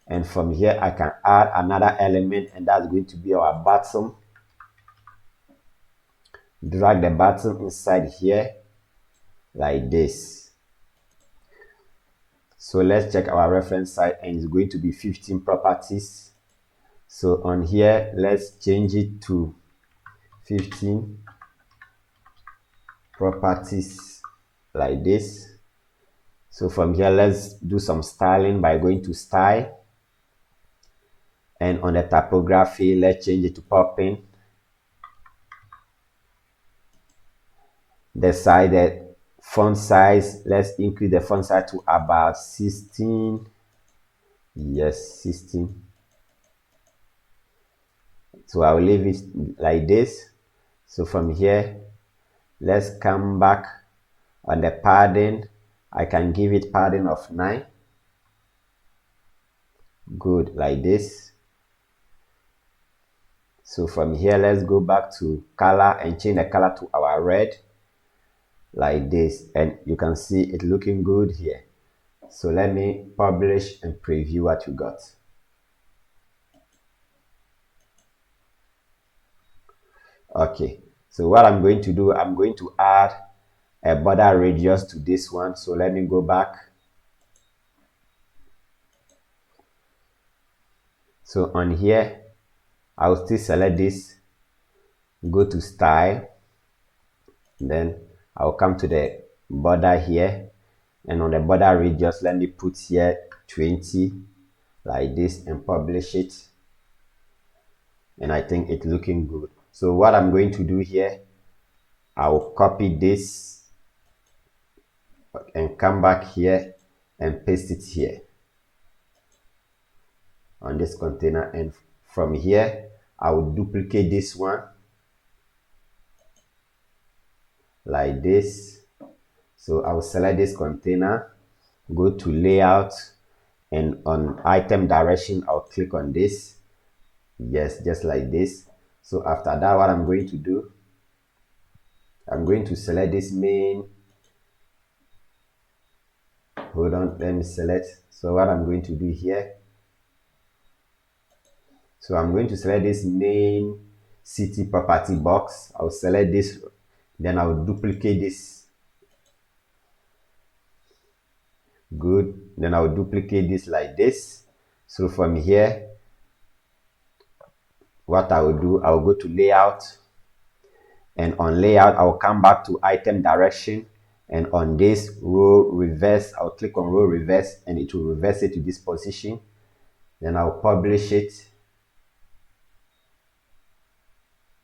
And from here I can add another element, and that's going to be our button. Drag the button inside here, like this. So let's check our reference site, and it's going to be 15 properties. So on here, let's change it to 15 properties, like this. So from here, let's do some styling by going to style, and on the typography, let's change it to popping. The font size, let's increase the font size to about 16. Yes, 16. So I will leave it like this. So from here, let's come back on the padding. I can give it padding of 9. Good, like this. So from here, let's go back to color and change the color to our red, like this. And you can see it looking good here. So let me publish and preview what you got. Okay, so what I'm going to do, I'm going to add a border radius to this one. So let me go back. So on here, I'll still select this, go to style, then I'll come to the border here, and on the border radius, let me put here 20 like this and publish it. And I think it's looking good. So what I'm going to do here, I'll copy this and come back here and paste it here on this container, and from here I will duplicate this one like this. So I will select this container, go to layout, and on item direction I'll click on this. Yes, just like this. So after that, what I'm going to do, I'm going to select this main. Hold on, let me select. So what I'm going to do here, so I'm going to select this main city property box. I'll select this, then I'll duplicate this. Good. Then I'll duplicate this like this. So from here, what I will do, I'll go to layout, and on layout I'll come back to item direction, and on this row reverse, I'll click on row reverse, and it will reverse it to this position. Then I'll publish it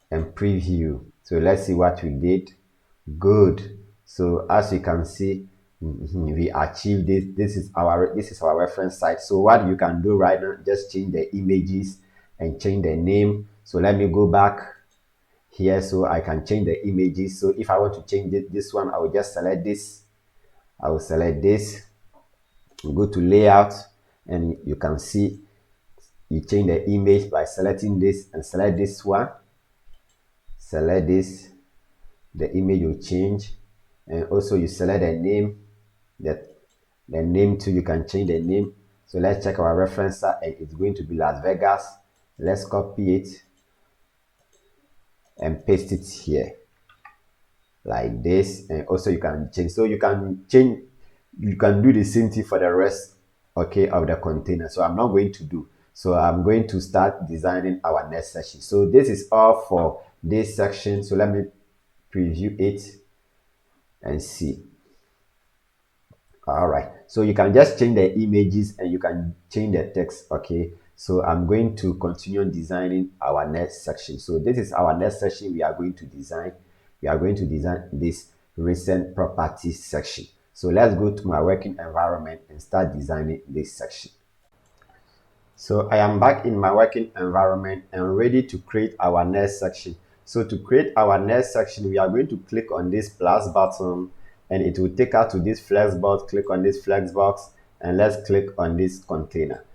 and preview. So let's see what we did. Good. So as you can see, we achieved this. This is our reference site. So what you can do right now, just change the images and change the name. So let me go back here so I can change the images. So if I want to change this one, I will just select this. I will select this, go to layout, and you can see you change the image by selecting this and select this one. Select this, the image will change, and also you select the name, the name too, you can change the name. So let's check our referencer, and it's going to be Las Vegas. Let's copy it and paste it here like this. And also you can change, so you can do the same thing for the rest, okay, of the container. So I'm not going to do, so I'm going to start designing our next section. So this is all for this section. So let me preview it and see. All right, so you can just change the images and you can change the text, okay. So I'm going to continue designing our next section. So this is our next section. We are going to design this recent properties section. So let's go to my working environment and start designing this section. So I am back in my working environment and ready to create our next section. So to create our next section, we are going to click on this plus button, and it will take us to this flex box. Click on this flex box, and let's click on this container,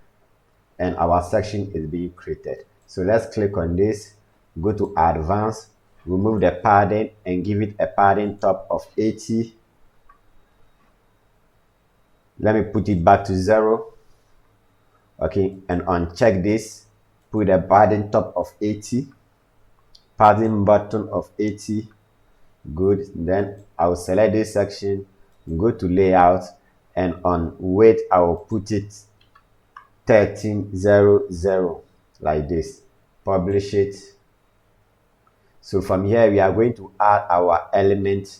and our section is being created. So let's click on this, go to advanced, remove the padding and give it a padding top of 80. Let me put it back to 0. Okay, and uncheck this, put a padding top of 80, padding bottom of 80. Good. Then I'll select this section, go to layout, and on weight I will put it 1300 like this. Publish it. So from here we are going to add our element,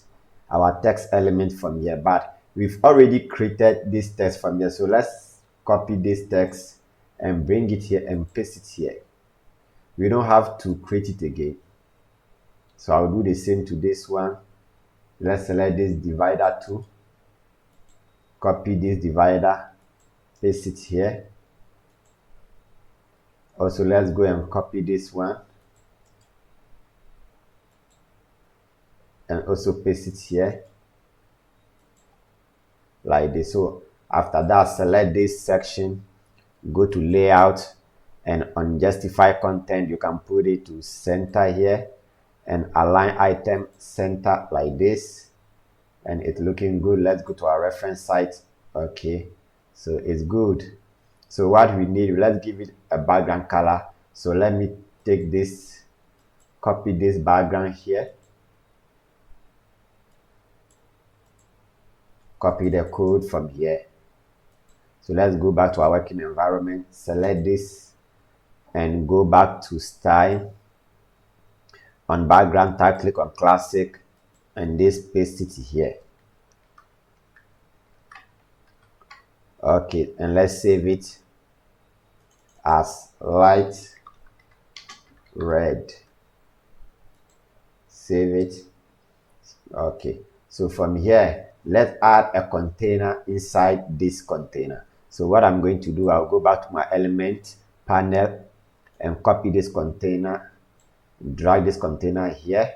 our text element from here, but we've already created this text from here. So let's copy this text and bring it here and paste it here. We don't have to create it again. So I'll do the same to this one. Let's select this divider too. Copy this divider, paste it here. Also, let's go and copy this one and also paste it here like this. So after that, select this section, go to layout, and on justify content you can put it to center here and align item center like this, and it's looking good. Let's go to our reference site. Okay, so it's good. So what we need, let's give it a background color. So let me take this, copy this background here, copy the code from here. So let's go back to our working environment, select this and go back to style. On background type, click on classic and this paste it here. Okay, and let's save it as light red. Save it. Okay, so from here let's add a container inside this container. So what I'm going to do, I'll go back to my element panel and copy this container, drag this container here,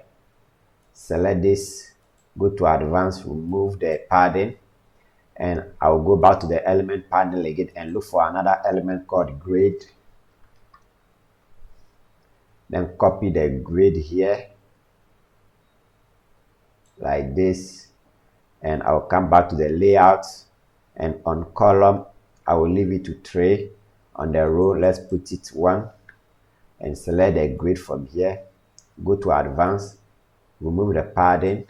select this, go to advanced, remove the padding, and I'll go back to the element panel again and look for another element called grade. Then copy the grade here like this, and I'll come back to the layout, and on column I will leave it to 3. On the row, let's put it 1 and select the grid from here. Go to advanced, remove the padding.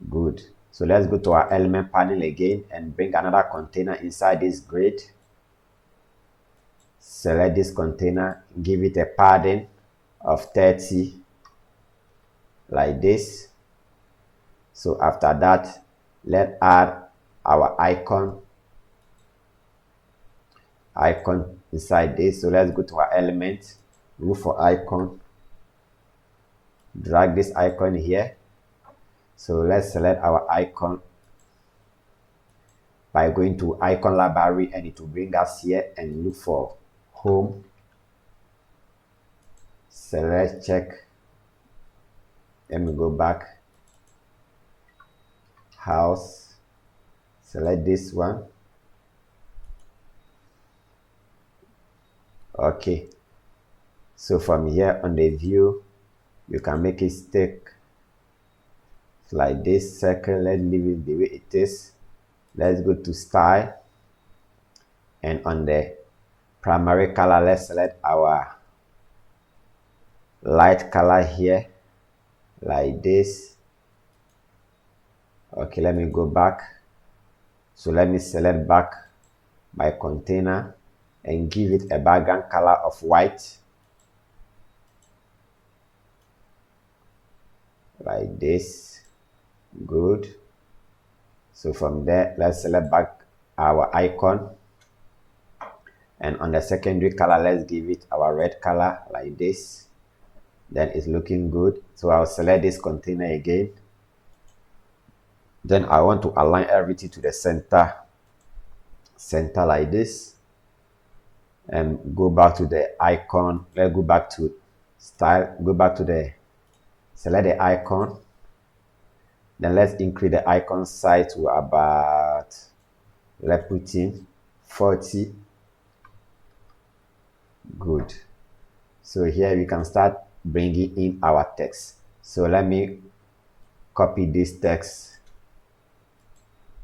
Good. So let's go to our element panel again and bring another container inside this grid. Select this container, give it a padding of 30 like this. So after that, let's add our icon inside this. So let's go to our element, look for icon, drag this icon here. So let's select our icon by going to icon library, and it will bring us here and look for home. Select, check. Let me go back. House. Select this one. Okay. So from here on the view, you can make it stick like this. Circle, let's leave it the way it is. Let's go to style, and on the primary color, let's select our light color here like this. Okay, let me go back. So let me select back my container and give it a background color of white like this. Good. So from there, let's select back our icon, and on the secondary color, let's give it our red color like this. Then it's looking good. So I'll select this container again. Then I want to align everything to the center like this, and go back to the icon. Let's go back to style, go back to the, select the icon. Then let's increase the icon size to about, let's put in 40. Good. So here we can start bringing in our text. So let me copy this text,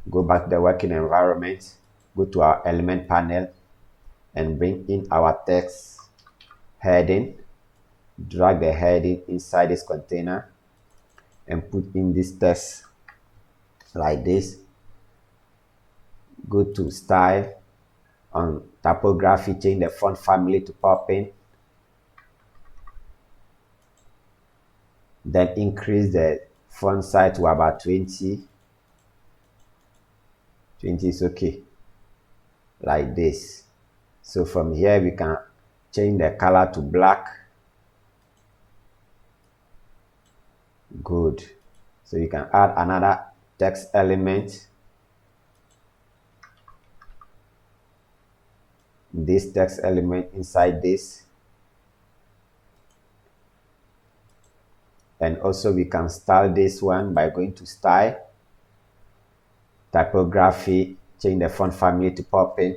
go back to the working environment, go to our element panel and bring in our text heading. Drag the heading inside this container and put in this text like this. Go to style, on typography, change the font family to popping. Then increase the font size to about 20. 20 is okay, like this. So from here we can change the color to black. Good. So you can add another text element. This text element inside this. And also we can style this one by going to style, typography, change the font family to popping,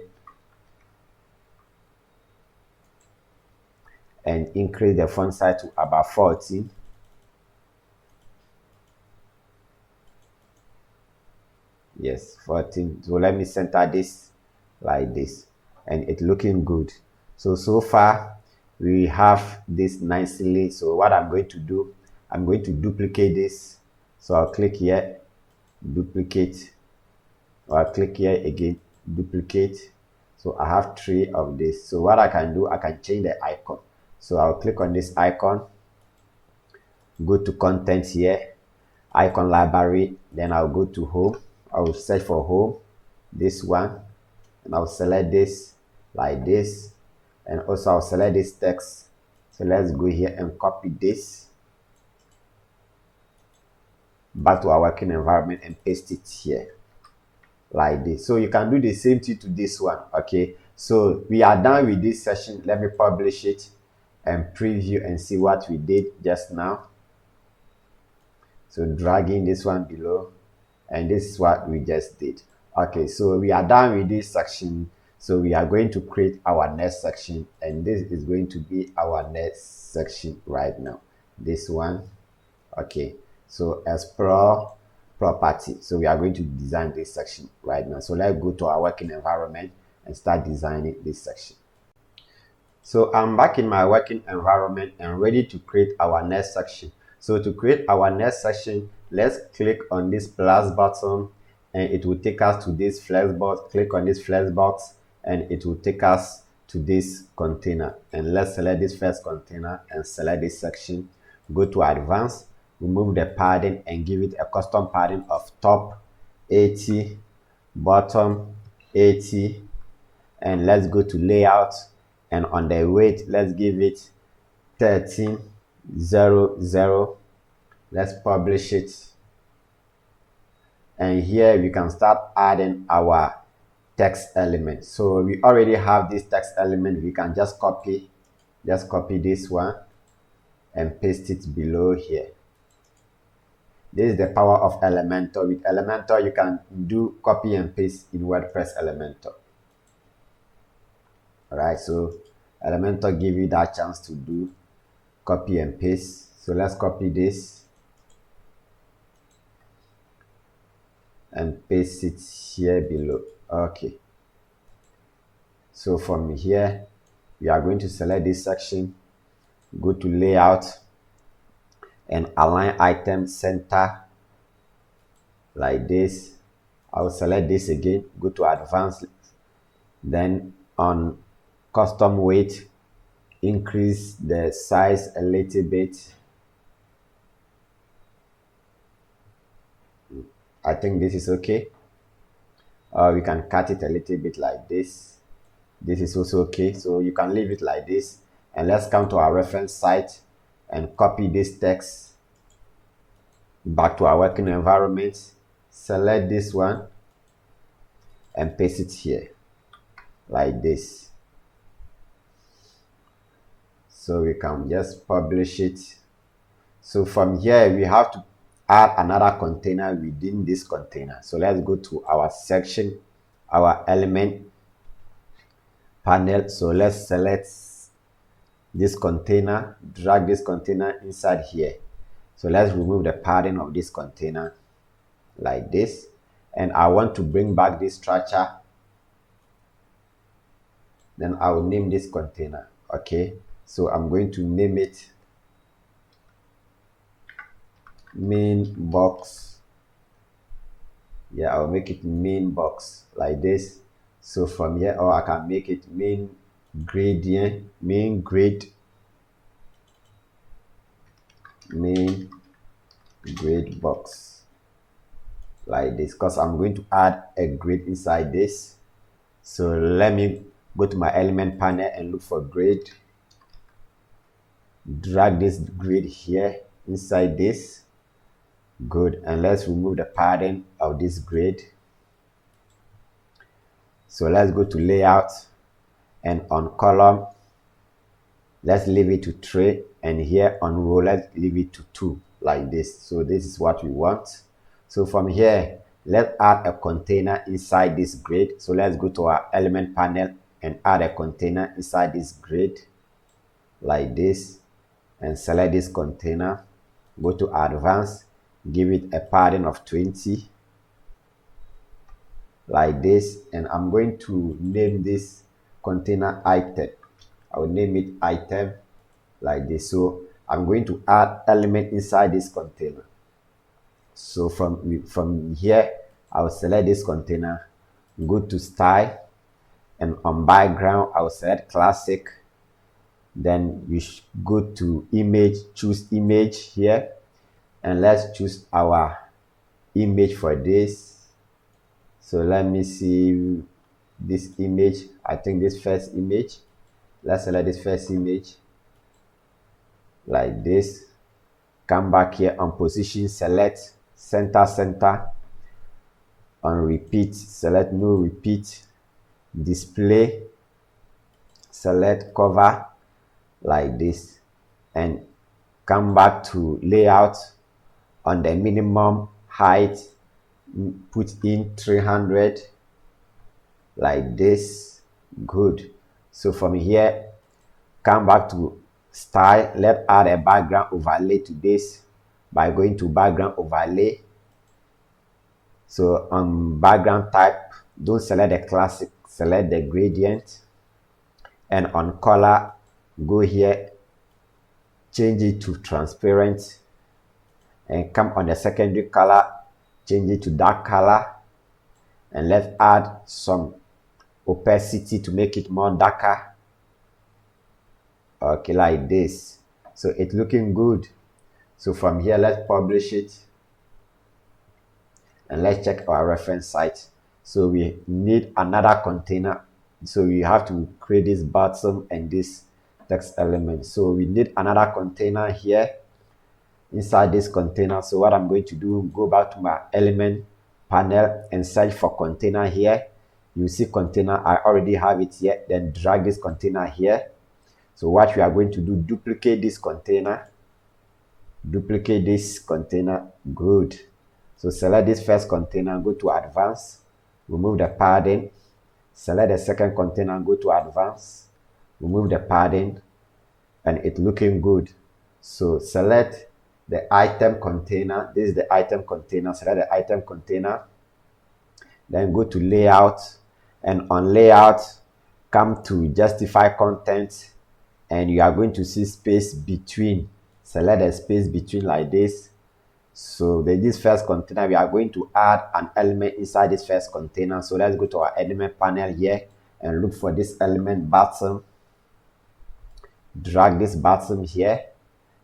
and increase the font size to about 14. Yes, 14. So let me center this like this, and it's looking good. So far we have this nicely. So what I'm going to do, I'm going to duplicate this. So I'll click here, duplicate, I'll click here again, duplicate. So I have 3 of this. So what I can do, I can change the icon. So I'll click on this icon, go to content here, icon library, then I'll go to home. I will search for home, this one, and I'll select this like this, and also I'll select this text. So let's go here and copy this back to our working environment and paste it here like this. So you can do the same thing to this one. Okay, so we are done with this session. Let me publish it and preview and see what we did just now. So dragging this one below, and this is what we just did. Okay, so we are done with this section. So we are going to create our next section, and this is going to be our next section right now, this one. Okay, so explore property. So we are going to design this section right now. So let's go to our working environment and start designing this section. So I'm back in my working environment and ready to create our next section. So to create our next section, let's click on this plus button and it will take us to this flex box. Click on this flex box and it will take us to this container. And let's select this first container and select this section. Go to advanced, remove the padding and give it a custom padding of top 80, bottom 80, and let's go to layout, and on the weight let's give it 1300. Let's publish it, and here we can start adding our text element. So we already have this text element. We can just copy this one and paste it below here. This is the power of Elementor. With Elementor you can do copy and paste in WordPress Elementor. Alright, so Elementor give you that chance to do copy and paste. So let's copy this and paste it here below. Okay, so from here we are going to select this section, go to layout and align item center like this. I'll select this again, go to advanced, then on custom weight, increase the size a little bit. I think this is okay. We can cut it a little bit like this. This is also okay, so you can leave it like this. And let's come to our reference site and copy this text back to our working environment. Select this one and paste it here like this. So we can just publish it. So from here we have to add another container within this container. So let's go to our section, our element panel. So let's select this container, drag this container inside here. So let's remove the padding of this container like this, and I want to bring back this structure. Then I will name this container. Okay, so I'm going to name it main box. Yeah, I'll make it main box like this. So from here, or I can make it main gradient, main grade box like this, because I'm going to add a grid inside this. So let me go to my element panel and look for grid, drag this grid here inside this. Good, and let's remove the padding of this grid. So let's go to layout, and on column let's leave it to 3, and here on row let's leave it to 2 like this. So this is what we want. So from here let's add a container inside this grid. So let's go to our element panel and add a container inside this grid like this, and select this container, go to advanced, give it a padding of 20 like this, and I'm going to name this container item. I will name it item like this. So I'm going to add element inside this container. So from here I'll select this container, go to style, and on background I'll select classic. Then you go to image, choose image here, and let's choose our image for this. So let me see this image. I think this first image. Let's select this first image like this. Come back here on position, select center. On repeat, select no repeat. Display, select cover like this, and come back to layout. On the minimum height, put in 300 like this. Good. So from here, come back to style. Let's add a background overlay to this by going to background overlay. So on background type, don't select the classic, select the gradient. And on color, go here, change it to transparent, and come on the secondary color, change it to dark color, and let's add some opacity to make it more darker. Okay, like this. So it's looking good. So from here, let's publish it, and let's check our reference site. So we need another container. So we have to create this button and this text element. So we need another container here inside this container. So what I'm going to do, go back to my element panel and search for container here. You see container, I already have it here. Then drag this container here. So what we are going to do, duplicate this container. Good. So select this first container, go to advanced, remove the padding. Select the second container, go to advanced, remove the padding, and it's looking good. So select the item container. This is the item container. Select the item container. Then go to layout, and on layout, come to justify content, and you are going to see space between. Select the space between like this. So this first container, we are going to add an element inside this first container. So let's go to our element panel here and look for this element button. Drag this button here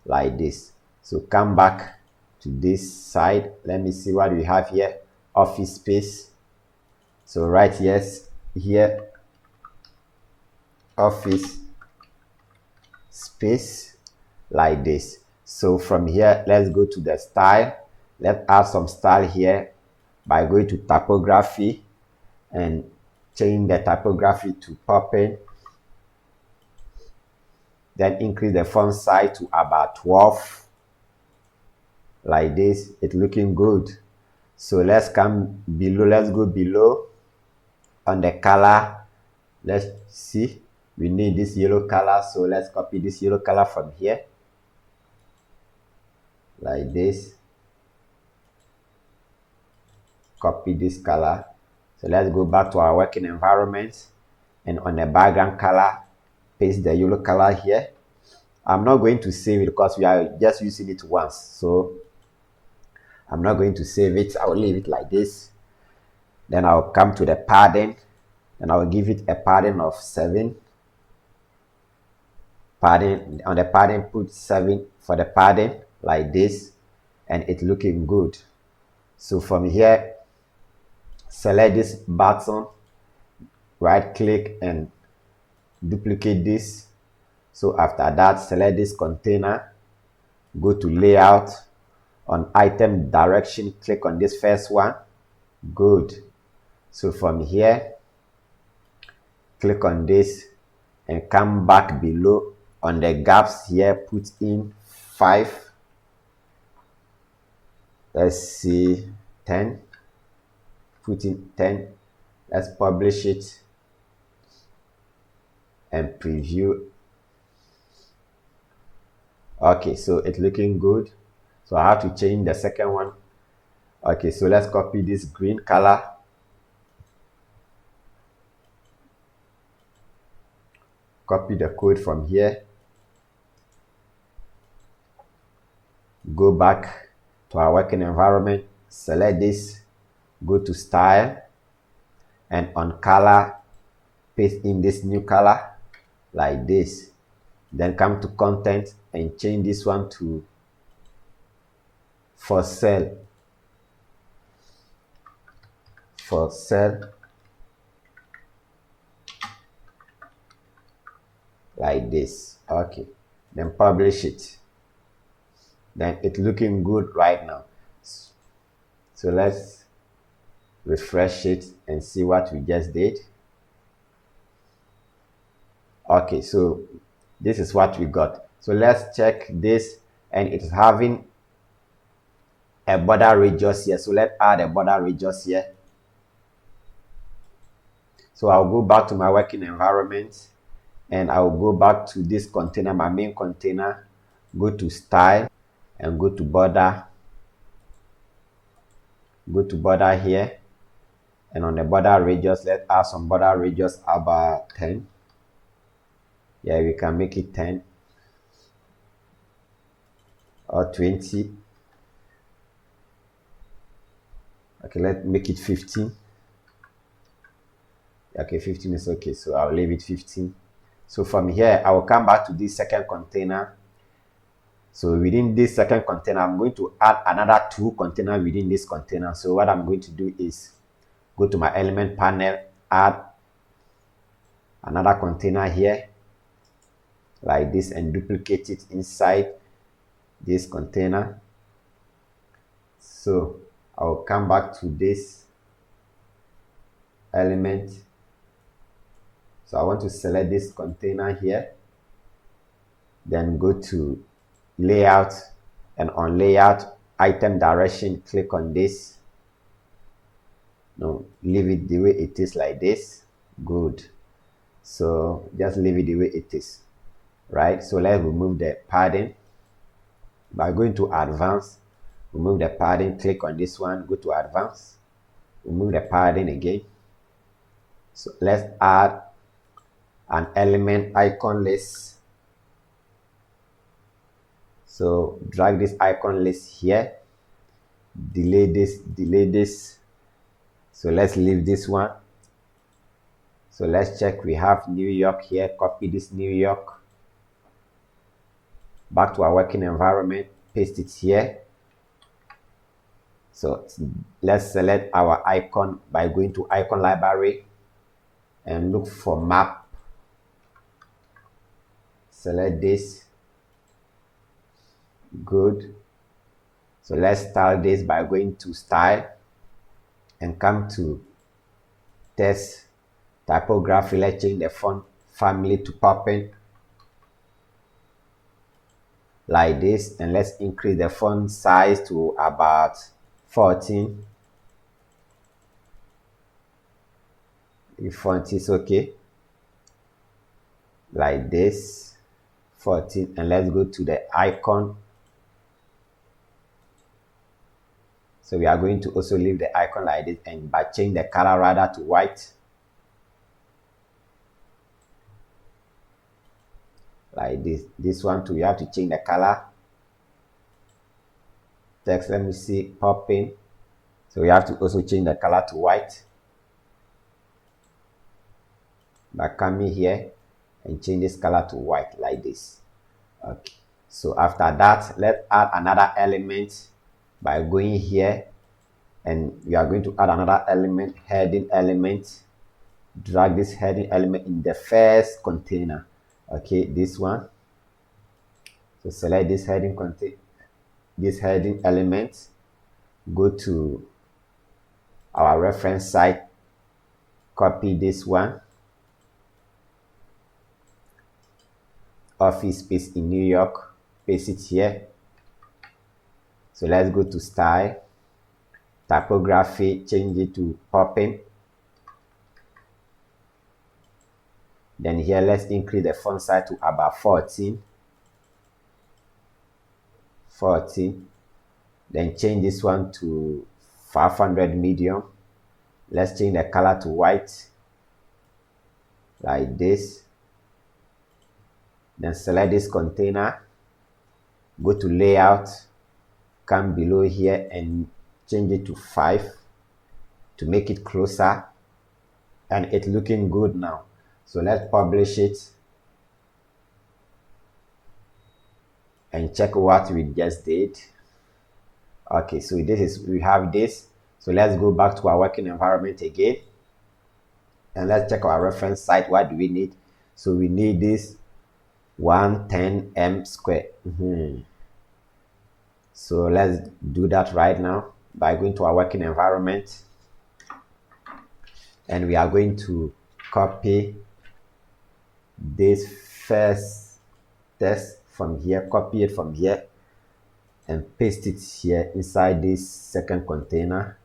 like this. So come back to this side. Let me see what we have here. Office space. So right here, office space like this. So from here, let's go to the style. Let's add some style here by going to typography and change the typography to popping. Then increase the font size to about 12 like this. It's looking good. So let's come below. Let's go below on the color. Let's see, we need this yellow color. So let's copy this yellow color from here like this. Copy this color. So let's go back to our working environment, and on the background color, paste the yellow color here. I'm not going to save it because we are just using it once, so I'm not going to save it. I will leave it like this. Then I'll come to the padding, and I will give it a padding of 7. Padding on the padding, put 7 for the padding like this, and it's looking good. So from here, select this button, right click and duplicate this. So after that, select this container, go to layout, on item direction, click on this first one. Good. So from here, click on this and come back below. On the gaps here, put in 5. Let's see, 10. Put in 10. Let's publish it and preview. Okay, so it's looking good. So I have to change the second one. Okay, so let's copy this green color. Copy the code from here. Go back to our working environment. Select this. go to style, and on color, paste in this new color like this. Then come to content and change this one to for sale. For sale. Like this. Okay. Then publish it. Then it's looking good right now. So let's refresh it and see what we just did. Okay, so this is what we got. So let's check this, and it's having a border radius here. So let's add a border radius here. So I'll go back to my working environment, and I'll go back to this container, my main container, go to style, and go to border. Go to border here, and on the border radius, let's add some border radius about 10. Yeah, we can make it 10 or 20. Okay, let's make it 15. Okay, 15 is okay, so I'll leave it 15. So from here, I will come back to this second container. So within this second container, I'm going to add another 2 containers within this container. So what I'm going to do is go to my element panel, add another container here like this, and duplicate it inside this container. So I'll come back to this element. So I want to select this container here, then go to layout, and on layout, item direction, click on this. No, leave it the way it is like this. Good. So just leave it the way it is, right? So let's remove the padding by going to advanced. Remove the padding, click on this one, go to advanced, remove the padding again. So let's add an element icon list. So drag this icon list here, delete this. So let's leave this one. So let's check, we have New York here, copy this New York, back to our working environment, paste it here. So let's select our icon by going to icon library and look for map. Select this. Good. So let's style this by going to style and come to text typography. Let's change the font family to popping like this, and let's increase the font size to about 14. The font is okay like this, 14. And let's go to the icon. So we are going to also leave the icon like this, and by change the color rather to white like this one too, you have to change the color. Text, let me see, popping. So we have to also change the color to white by coming here and change this color to white like this. Okay, so after that, let's add another element by going here, and we are going to add another element, heading element. Drag this heading element in the first container. Okay, this one. So select this heading element, go to our reference site, copy this one, office space in New York, paste it here. So let's go to style, typography, change it to popping. Then here, let's increase the font size to about 14. Then change this one to 500 medium. Let's change the color to white like this. Then select this container, go to layout, come below here and change it to 5. to make it closer, and it's looking good now. So let's publish it and check what we just did. Okay, so we have this. So let's go back to our working environment again, and let's check our reference site. What do we need? So we need this 110 square. So let's do that right now by going to our working environment, and we are going to copy this first text from here, copy it from here and paste it here inside this second container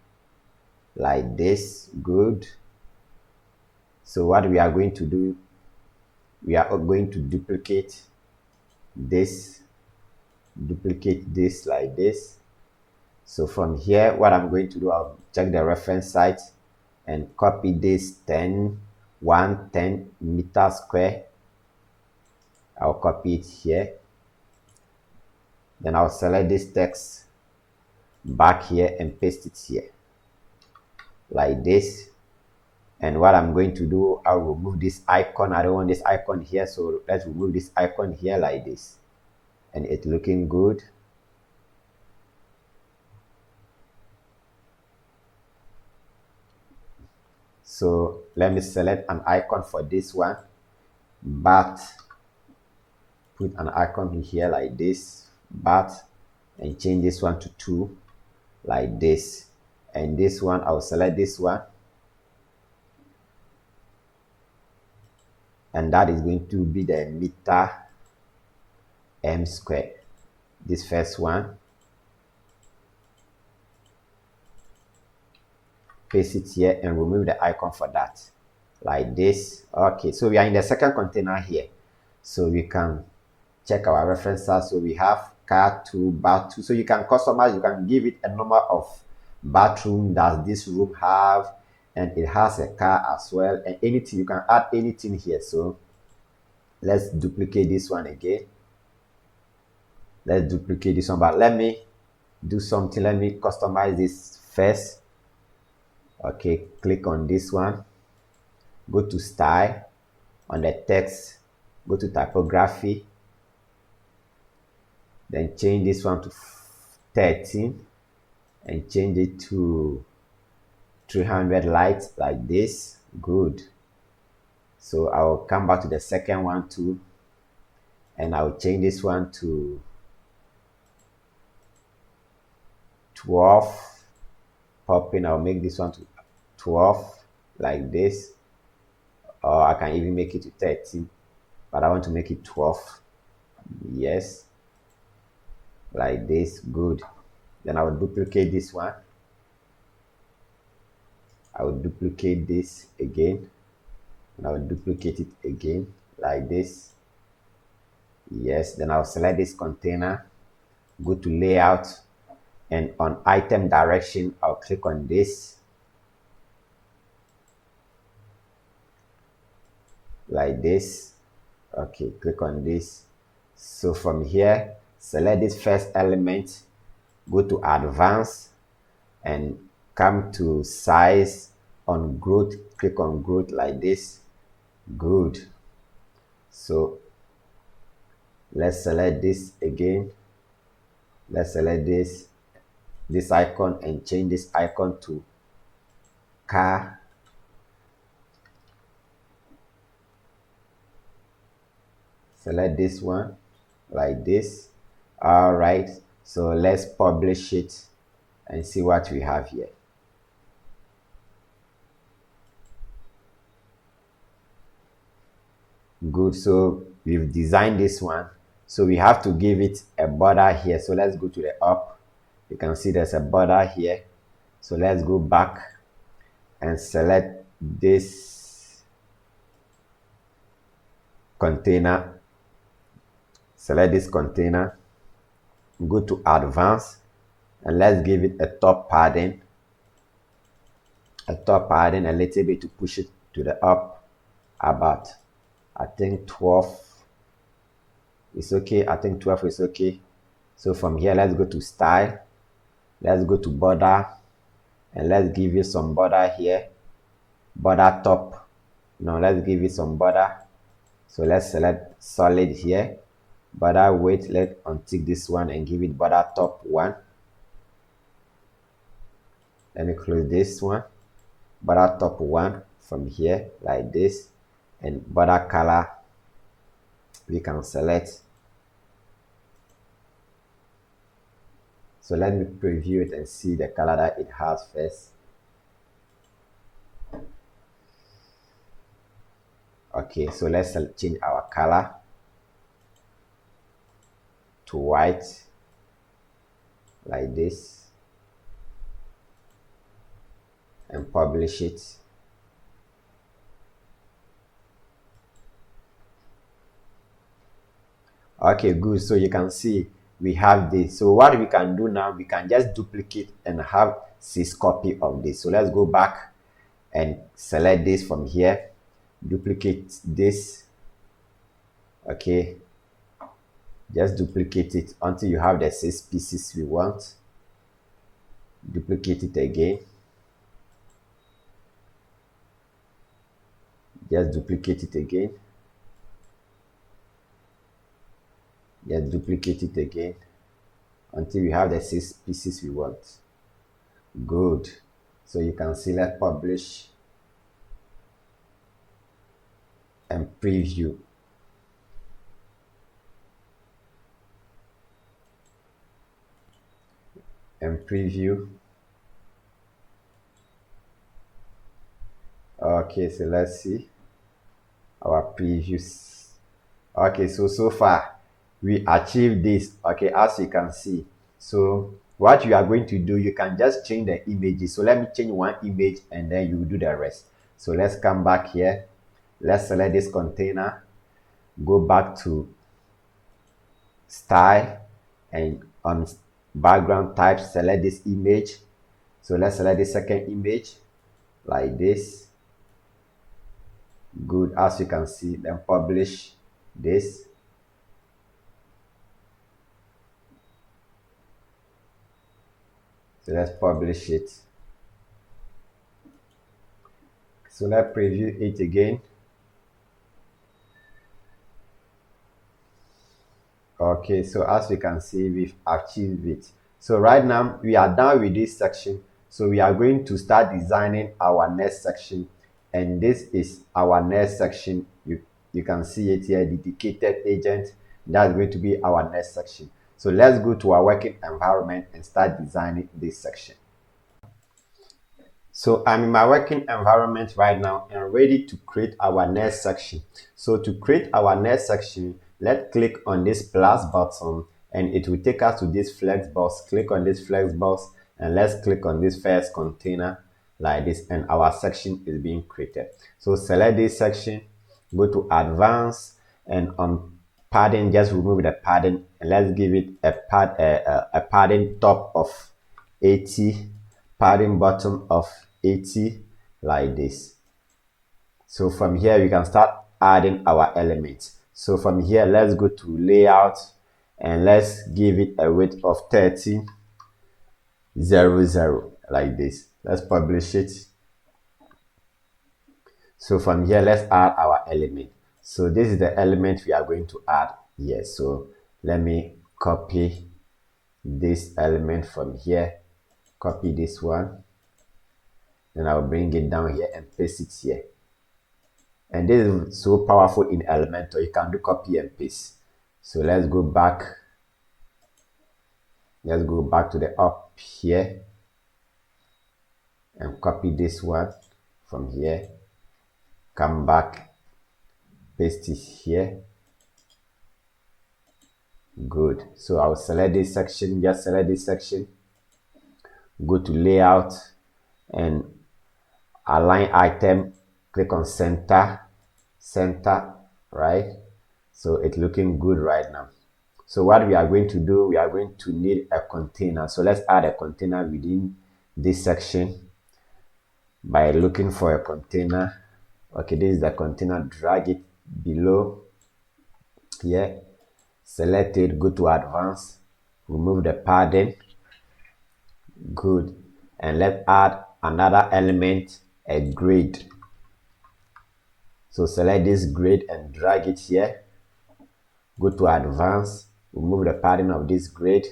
like this. Good. So what we are going to do, we are going to duplicate this like this. So from here, what I'm going to do, I'll check the reference site and copy this 110 meter square. I'll copy it here. Then I'll select this text back here and paste it here like this. And what I'm going to do, I'll remove this icon. I don't want this icon here, so let's remove this icon here like this. And it's looking good. So let me select an icon for this one, but put an icon here like this, but, and change this one to 2 like this. And this one, I'll select this one, and that is going to be the meter m square, this first one. Paste it here and remove the icon for that like this. Okay, so we are in the second container here, so we can check our references. So we have car 2, bath 2. So you can customize, you can give it a number of bathroom does this room have, and it has a car as well, and anything, you can add anything here. So let's duplicate this one again. Let's duplicate this one, but let me do something. Let me customize this first. Okay, click on this one, go to style, on the text, go to typography, then change this one to 13 and change it to 300 lights like this. Good. So I'll come back to the second one too, and I'll change this one to 12 popping. I'll make this one to 12 like this, or I can even make it to 13, but I want to make it 12. Yes, like this. Good. Then I will duplicate this one. I will duplicate this again, and I will duplicate it again like this. Yes, then I'll select this container, go to layout, and on item direction, I'll click on this like this. Okay, click on this. So from here, select this first element, go to advanced, and come to size. On growth, click on growth like this. Good. So let's select this again. Let's select this icon and change this icon to car. Select this one like this. All right, so let's publish it and see what we have here. Good. So we've designed this one, so we have to give it a border here. So let's go to the up. You can see there's a border here. So let's go back and select this container. Select this container, go to advanced, and let's give it a top padding. A little bit to push it to the up, about, I think 12 is okay. I think 12 is okay. So from here, let's go to style, let's go to border, and let's give it some border here, border top. Now let's give it some border. So let's select solid here, border width. Let's untick this one and give it border top 1. Let me close this one, border top 1 from here like this, and border color we can select. So let me preview it and see the color that it has first. Okay, so let's change our color to white like this and publish it. Okay, good. So you can see we have this. So what we can do now, we can just duplicate and have 6 copies of this. So let's go back and select this from here, duplicate this. Okay, just duplicate it until you have the 6 pieces we want. Duplicate it again. Just duplicate it again. Just duplicate it again until we have the 6 pieces we want. Good. So you can see, let's publish and preview. And preview. Okay, so let's see our previews. Okay, so far we achieved this. Okay, as you can see. So what you are going to do, you can just change the images. So let me change one image and then you do the rest. So let's come back here. Let's select this container, go back to style, and on background type select this image. So let's select the second image like this. Good, as you can see, then publish this. So let's publish it. So let's preview it again. Okay, so as you can see, we've achieved it. So right now we are done with this section. So we are going to start designing our next section, and this is our next section. You can see it here, dedicated agent. That's going to be our next section. So let's go to our working environment and start designing this section. So I'm in my working environment right now and ready to create our next section. So to create our next section, let's click on this plus button and it will take us to this flex box. Click on this flex box and let's click on this first container like this, and our section is being created. So select this section, go to advanced, and on padding, just remove the padding and let's give it a padding top of 80, padding bottom of 80 like this. So from here we can start adding our elements. So from here, let's go to layout and let's give it a width of 30, 00 like this. Let's publish it. So from here, let's add our element. So this is the element we are going to add here. So let me copy this element from here, copy this one, and I'll bring it down here and paste it here. And this is so powerful in Elementor, you can do copy and paste. So let's go back to the up here and copy this one from here, come back, paste it here. Good. So I'll select this section, just select this section, go to layout and align item, click on center, right? So it's looking good right now. So what we are going to do, we are going to need a container. So let's add a container within this section by looking for a container. Okay, this is the container, drag it below here, select it, go to advanced, remove the padding. Good. And let's add another element, a grid. So select this grid and drag it here. Go to advanced, remove the padding of this grid,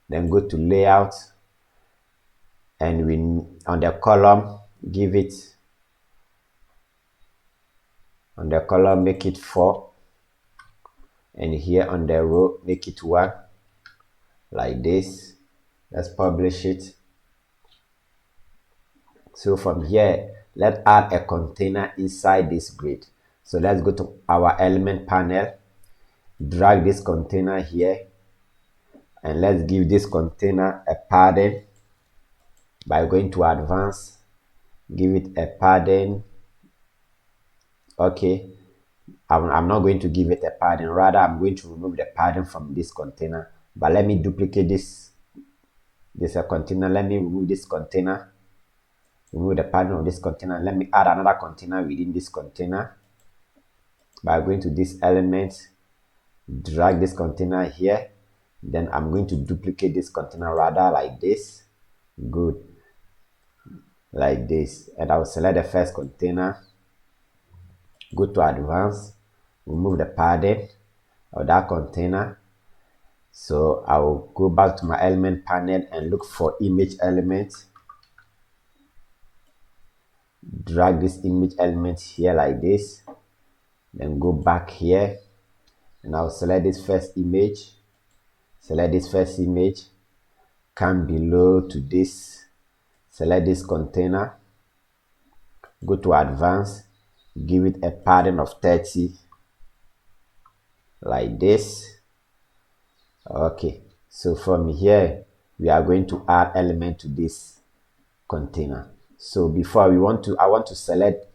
then go to layout, and we on the column give it, on the column make it 4, and here on the row make it 1, like this. Let's publish it. So from here, let's add a container inside this grid. So let's go to our element panel, drag this container here, and let's give this container a padding by going to advanced, give it a padding. Okay, I'm not going to give it a padding, rather I'm going to remove the padding from this container. But let me duplicate this a container. Let me remove this container, remove the padding of this container. Let me add another container within this container by going to this element, drag this container here. Then I'm going to duplicate this container, rather like this. Good, like this. And I'll select the first container, go to advanced, remove the padding of that container. So I will go back to my element panel and look for image element, drag this image element here like this, then go back here, and I'll select this first image, come below to this, select this container, go to advanced, give it a padding of 30, like this. Okay, so from here we are going to add element to this container. So before I want to select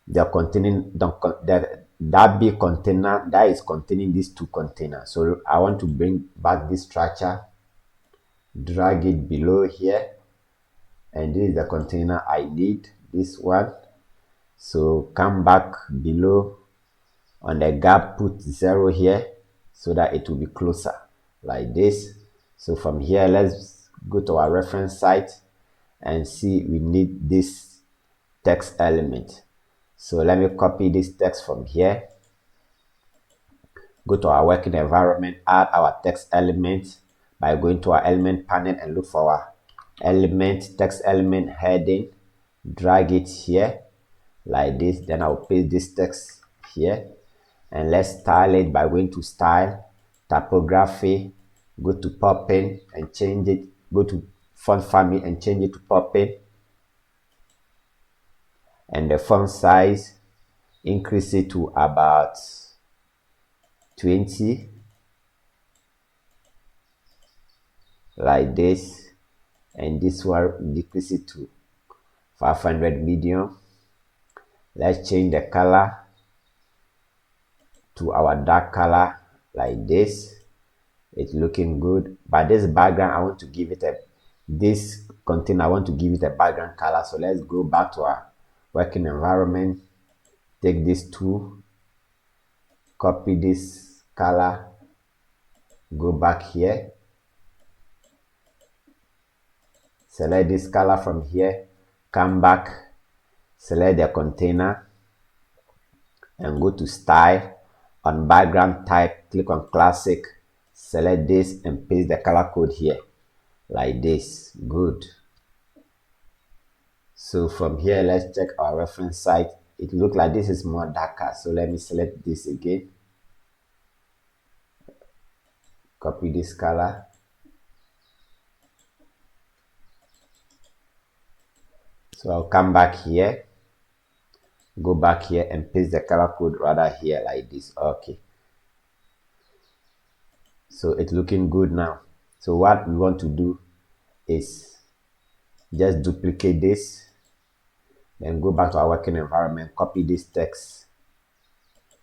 the containing that big container that is containing these 2 containers. So I want to bring back this structure, drag it below here, and this is the container I need, this one. So come back below on the gap, put 0 here so that it will be closer, like this. So from here, let's go to our reference site and see we need this text element. So let me copy this text from here, go to our working environment, add our text element by going to our element panel and look for our element, text element heading, drag it here like this. Then I'll paste this text here, and let's style it by going to style, typography, go to popping and change it, go to font family and change it to popping, and the font size increase it to about 20, like this, and this one decrease it to 500 medium. Let's change the color to our dark color, like this. It's looking good, but this background I want to give it this container I want to give it a background color. So let's go back to our working environment, take this tool, copy this color, go back here, select this color from here, come back, select the container and go to style. On background type, click on classic, select this and paste the color code here, like this. Good. So from here, let's check our reference site. It looks like this is more darker, so let me select this again, copy this color, so I'll come back here, go back here and paste the color code rather here, like this. Okay, so it's looking good now. So what we want to do is just duplicate this, then go back to our working environment, copy this text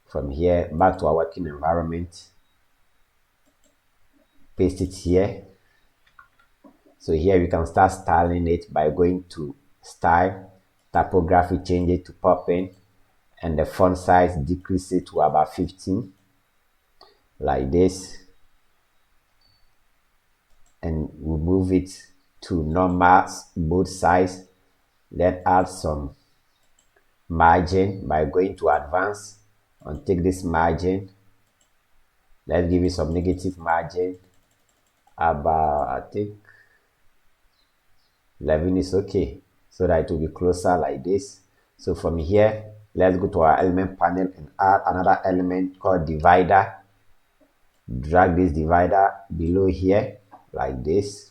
from here back to our working environment, paste it here. So here we can start styling it by going to style, typography, change it to popping, and the font size decrease it to about 15, like this, and we'll move it to normal bold size Let's add some margin by going to advanced and take this margin. Let's give it some negative margin. About, I think 11 is okay, so that it will be closer like this. So from here, let's go to our element panel and add another element called divider. Drag this divider below here like this,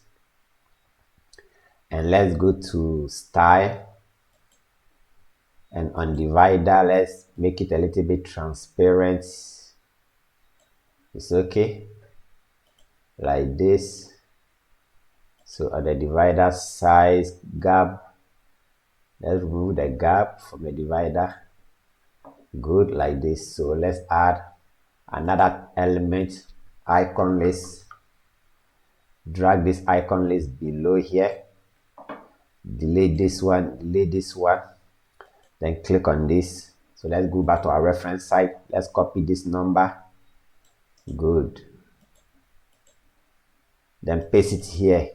and let's go to style, and on divider let's make it a little bit transparent. It's okay like this. So on the divider size gap, let's remove the gap from the divider. Good, like this. So let's add another element, icon list. Drag this icon list below here, delete this one, then click on this. So let's go back to our reference site. Let's copy this number. Good, then paste it here.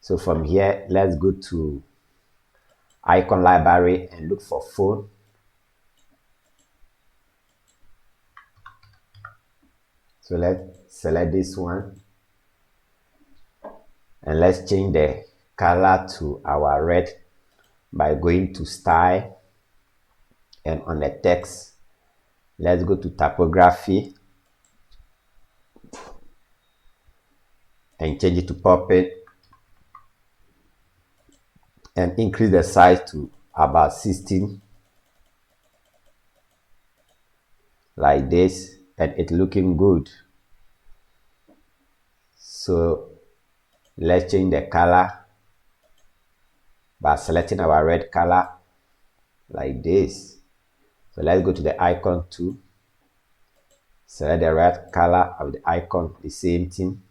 So from here, let's go to icon library and look for phone. So let's select this one, and let's change the color to our red by going to style, and on the text let's go to typography and change it to puppet, and increase the size to about 16 like this, and it's looking good. So let's change the color by selecting our red color like this. So let's go to the icon too, select the red color of the icon, the same thing.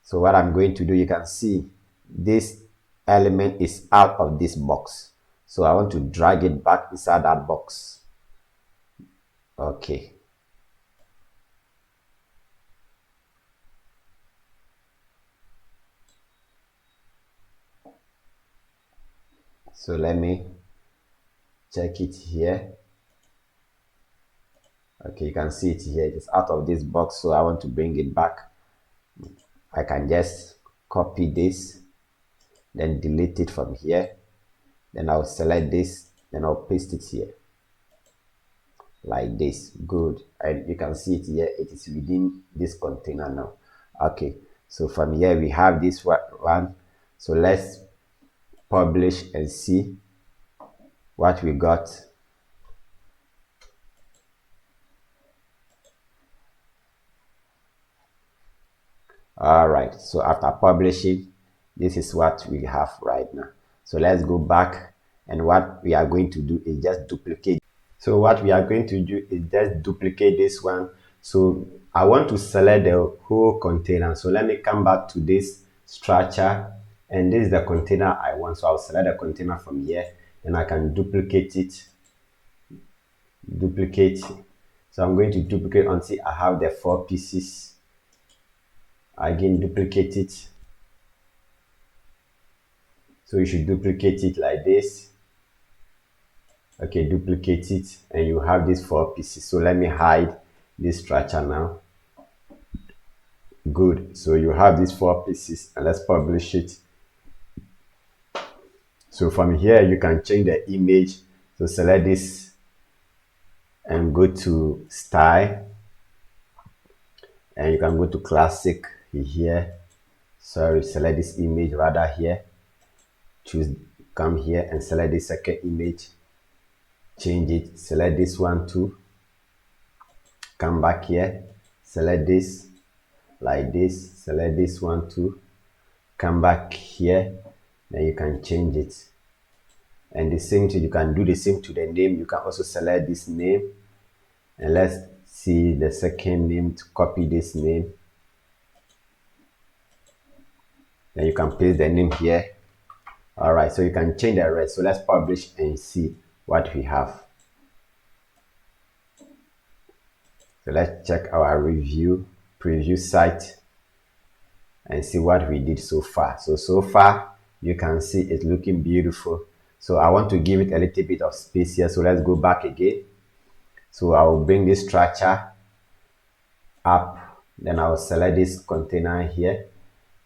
So what I'm going to do, you can see this element is out of this box, so I want to drag it back inside that box. Okay, so let me check it here. Okay, you can see it here, it is out of this box, so I want to bring it back. I can just copy this, then delete it from here, then I'll select this, then I'll paste it here like this. Good, and you can see it here, it is within this container now. Okay, so from here we have this one, so let's publish and see what we got. All right, so after publishing, this is what we have right now. So let's go back, and what we are going to do is just duplicate. So what we are going to do is just duplicate this one. So I want to select the whole container. So let me come back to this structure, and this is the container I want. So I'll select the container from here, and I can duplicate it. So I'm going to duplicate until I have the 4 pieces. Again, duplicate it. So you should duplicate it like this. Okay, duplicate it, and you have these 4 pieces. So let me hide this structure now. Good, so you have these 4 pieces, and let's publish it. So from here you can change the image. So select this and go to style, and you can go to classic here. Sorry, select this image rather here, choose, come here and select the second image, change it, select this one too, come back here, select this like this, select this one too, come back here, then you can change it. And the same thing, you can do the same to the name. You can also select this name, and let's see the second name, to copy this name, then you can paste the name here. All right, so you can change the rest. So let's publish and see what we have. So let's check our preview site. and see what we did so far. So far you can see it's looking beautiful. So I want to give it a little bit of space here, so let's go back again. So I will bring this structure up, then I will select this container here,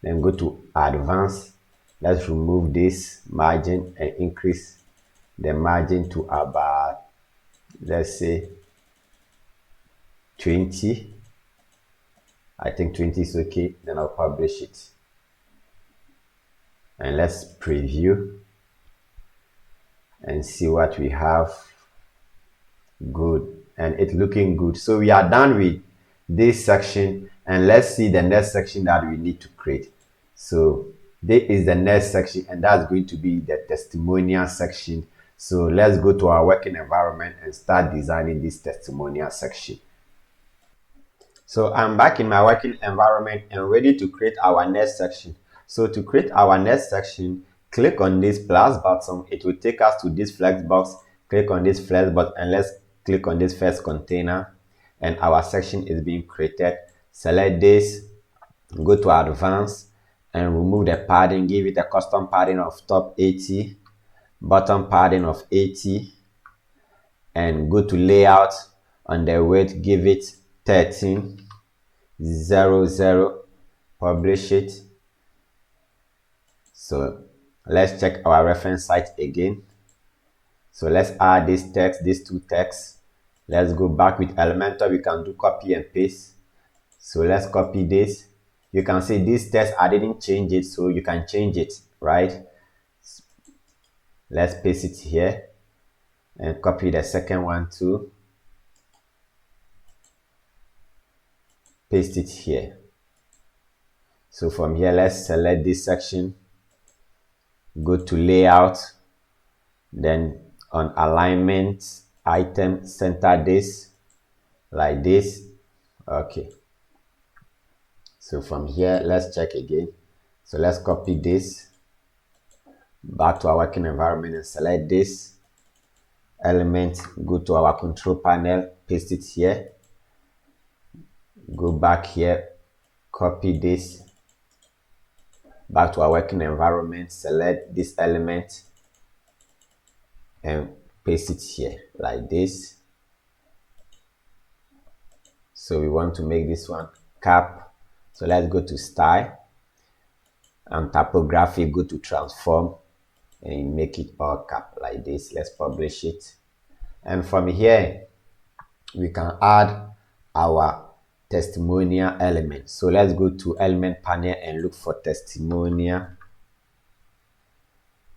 then go to advanced. Let's remove this margin and increase the margin to about, let's say 20. I think 20 is okay. Then I'll publish it, and let's preview and see what we have. Good, and it's looking good. So we are done with this section, and let's see the next section that we need to create. So this is the next section, and that's going to be the testimonial section. So let's go to our working environment and start designing this testimonial section. So I'm back in my working environment and ready to create our next section. So to create our next section, click on this plus button. It will take us to this flex box. Click on this flex button and let's click on this first container, and our section is being created. Select this, go to advanced and remove the padding. Give it a custom padding of top 80, bottom padding of 80, and go to layout. On the width, give it 1300, publish it. So let's check our reference site again. So let's add this text, these two texts. Let's go back with Elementor. We can do copy and paste. So let's copy this. You can see this text, I didn't change it, so you can change it, right? Let's paste it here and copy the second one too. Paste it here. So from here, let's select this section, go to layout, then on alignment item, center this like this. Okay, so from here let's check again. So let's copy this back to our working environment and select this element, go to our control panel, paste it here, go back here, copy this back to our working environment, select this element and paste it here like this. So we want to make this one cap. So let's go to style and typography, go to transform and make it all cap like this. Let's publish it, and from here we can add our testimonial element. So let's go to element panel and look for testimonial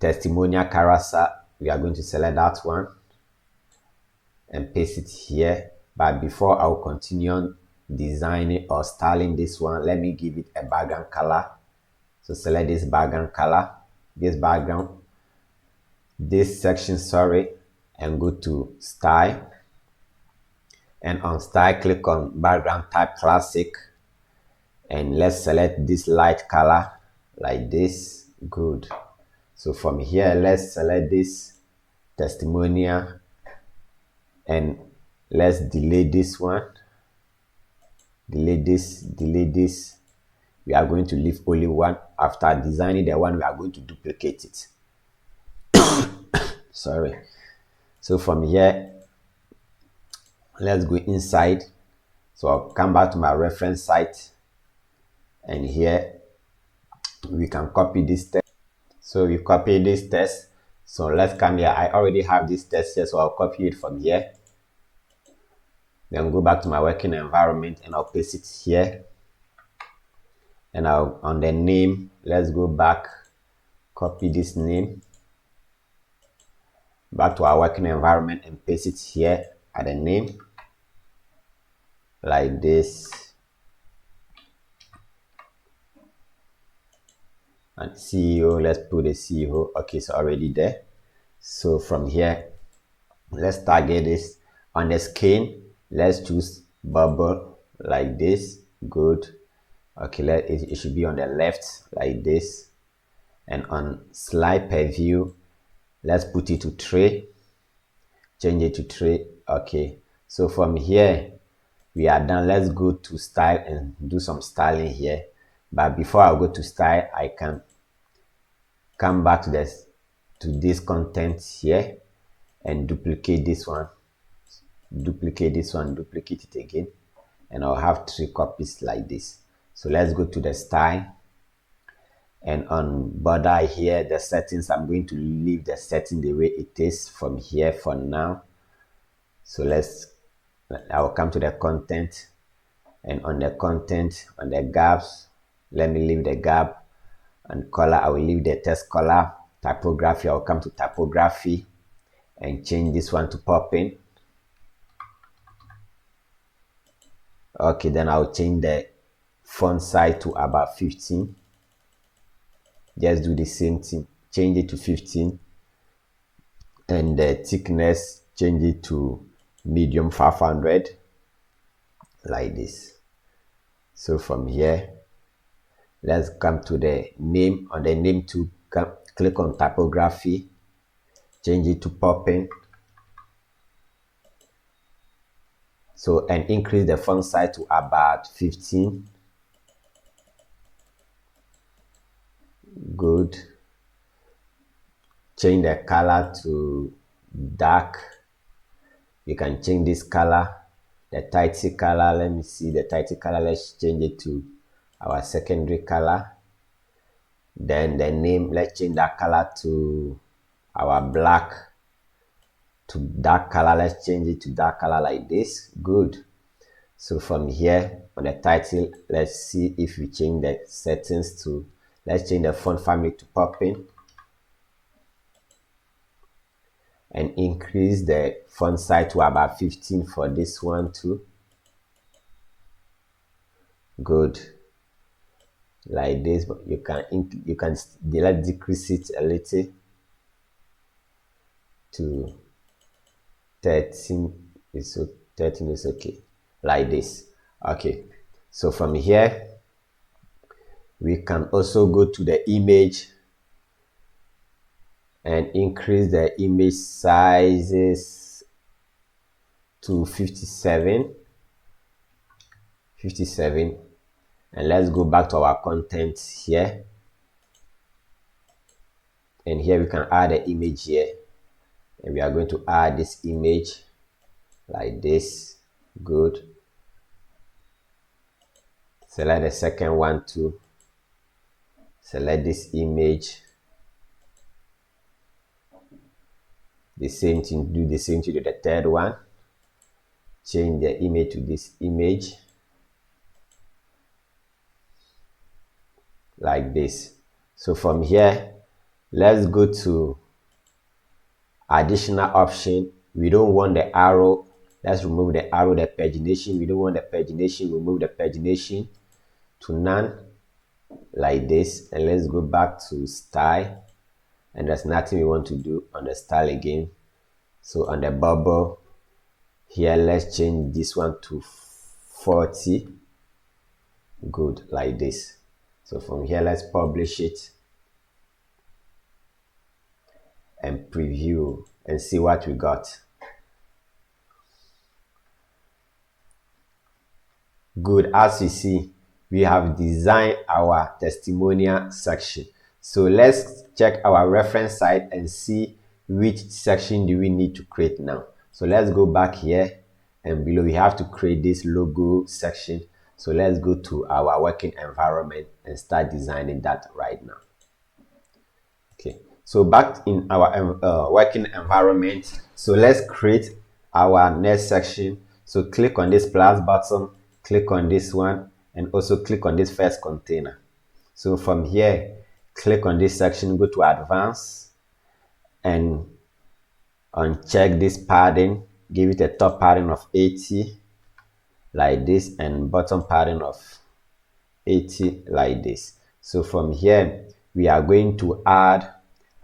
carousel. We are going to select that one and paste it here. But before I will continue on designing or styling this one, let me give it a background color. So select this background color, this section, and go to style, and on style click on background type classic, and let's select this light color like this. Good. So from here let's select this testimonial and let's delete this one, delete this. We are going to leave only one. After designing the one, we are going to duplicate it. So from here let's go inside. So I'll come back to my reference site, and here we can copy this text. So we copy this text. So let's come here. I already have this text here, so I'll copy it from here. Then go back to my working environment and I'll paste it here. And I'll on the name, let's go back, copy this name back to our working environment and paste it here at the name like this. And CEO, let's put the CEO. Okay, it's already there. So from here let's target this. On the skin, let's choose bubble like this. Good. Okay, it should be on the left like this. And on slide per view, let's put it to 3, change it to 3. Okay, so from here we are done. Let's go to style and do some styling here. But before I go to style, I can come back to this content here and duplicate this one, duplicate it again, and I'll have 3 copies like this. So let's go to the style, and on border here, the settings, I'm going to leave the setting the way it is from here for now. So I'll come to the content, and on the content, on the gaps, let me leave the gap, and color, I will leave the text color. Typography, I'll come to typography and change this one to popping. Okay, then I'll change the font size to about 15. Just do the same thing, change it to 15, and the thickness, change it to medium 500, like this. So from here, let's come to the name. On the name to click on typography, change it to popping. So, and increase the font size to about 15. Good. Change the color to dark. You can change this color, the title color. Let me see the title color. Let's change it to our secondary color. Then the name, let's change that color to our black, to dark color. Let's change it to dark color like this. Good. So from here on the title, let's see if we change the settings to, let's change the font family to popping, and increase the font size to about 15 for this one too. Good. Like this, but you can let's decrease it a little to 13. 13 is okay, like this. Okay, so from here we can also go to the image and increase the image sizes to 57, and let's go back to our content here, and here we can add an image here, and we are going to add this image like this. Good. Select the second one too, select this image, the same thing, do the same thing to the third one, change the image to this image like this. So from here, let's go to additional option. We don't want the arrow, let's remove the arrow, the pagination. We don't want the pagination, remove the pagination to none, like this. And let's go back to style, and there's nothing we want to do on the style again. So on the bubble here, let's change this one to 40. Good, like this. So from here, let's publish it and preview and see what we got. Good. As you see, we have designed our testimonial section. So let's check our reference site and see which section do we need to create now. So let's go back here, and below we have to create this logo section. So let's go to our working environment and start designing that right now. Okay, so back in our working environment, so let's create our next section. So click on this plus button, click on this one, and also click on this first container. So from here, click on this section, go to advanced, and uncheck this padding, give it a top padding of 80 like this, and bottom padding of 80 like this. So from here, we are going to add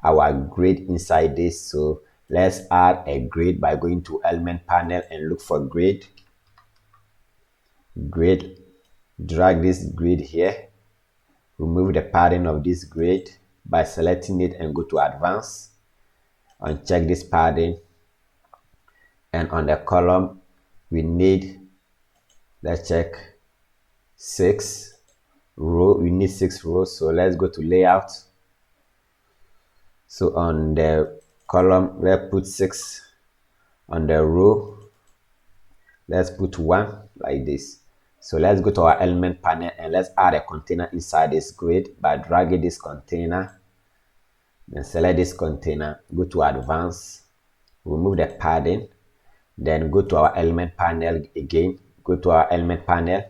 our grid inside this. So let's add a grid by going to element panel and look for grid. Drag this grid here, remove the padding of this grid by selecting it and go to advanced, uncheck this padding, and on the column we need, let's check 6, row. We need 6 rows, so let's go to layout. So on the column, let's put 6. On the row, let's put 1 like this. So let's go to our element panel and let's add a container inside this grid by dragging this container. Then select this container, go to advanced, remove the padding, then go to our element panel again. Go to our element panel,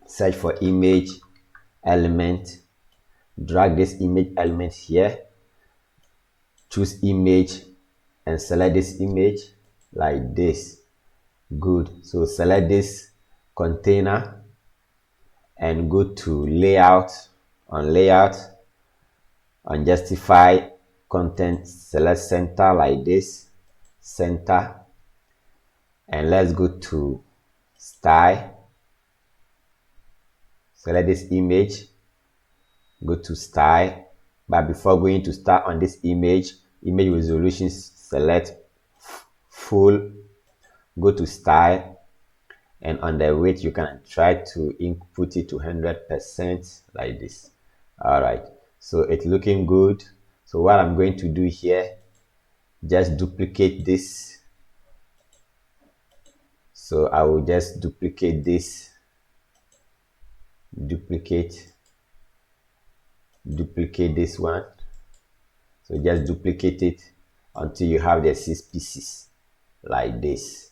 search for image element, drag this image element here, choose image and select this image like this. Good. So select this container and go to layout. On layout, on justify content, select center like this, center, and let's go to style. Select this image, go to style, but before going to start on this image resolution, select full, go to style, and on the weight you can try to input it to 100% like this. All right, so it's looking good. So what I'm going to do here, just duplicate this. So I will just duplicate this, duplicate this one. So just duplicate it until you have the 6 pieces like this.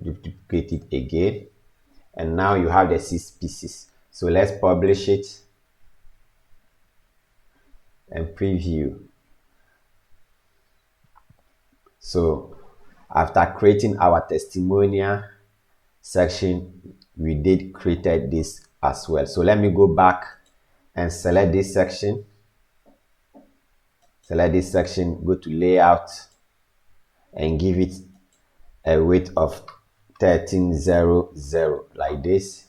Duplicate it again, and now you have the 6 pieces. So let's publish it and preview. So after creating our testimonial section, we did created this as well. So let me go back and select this section. Select this section, go to layout and give it a weight of 1300 like this.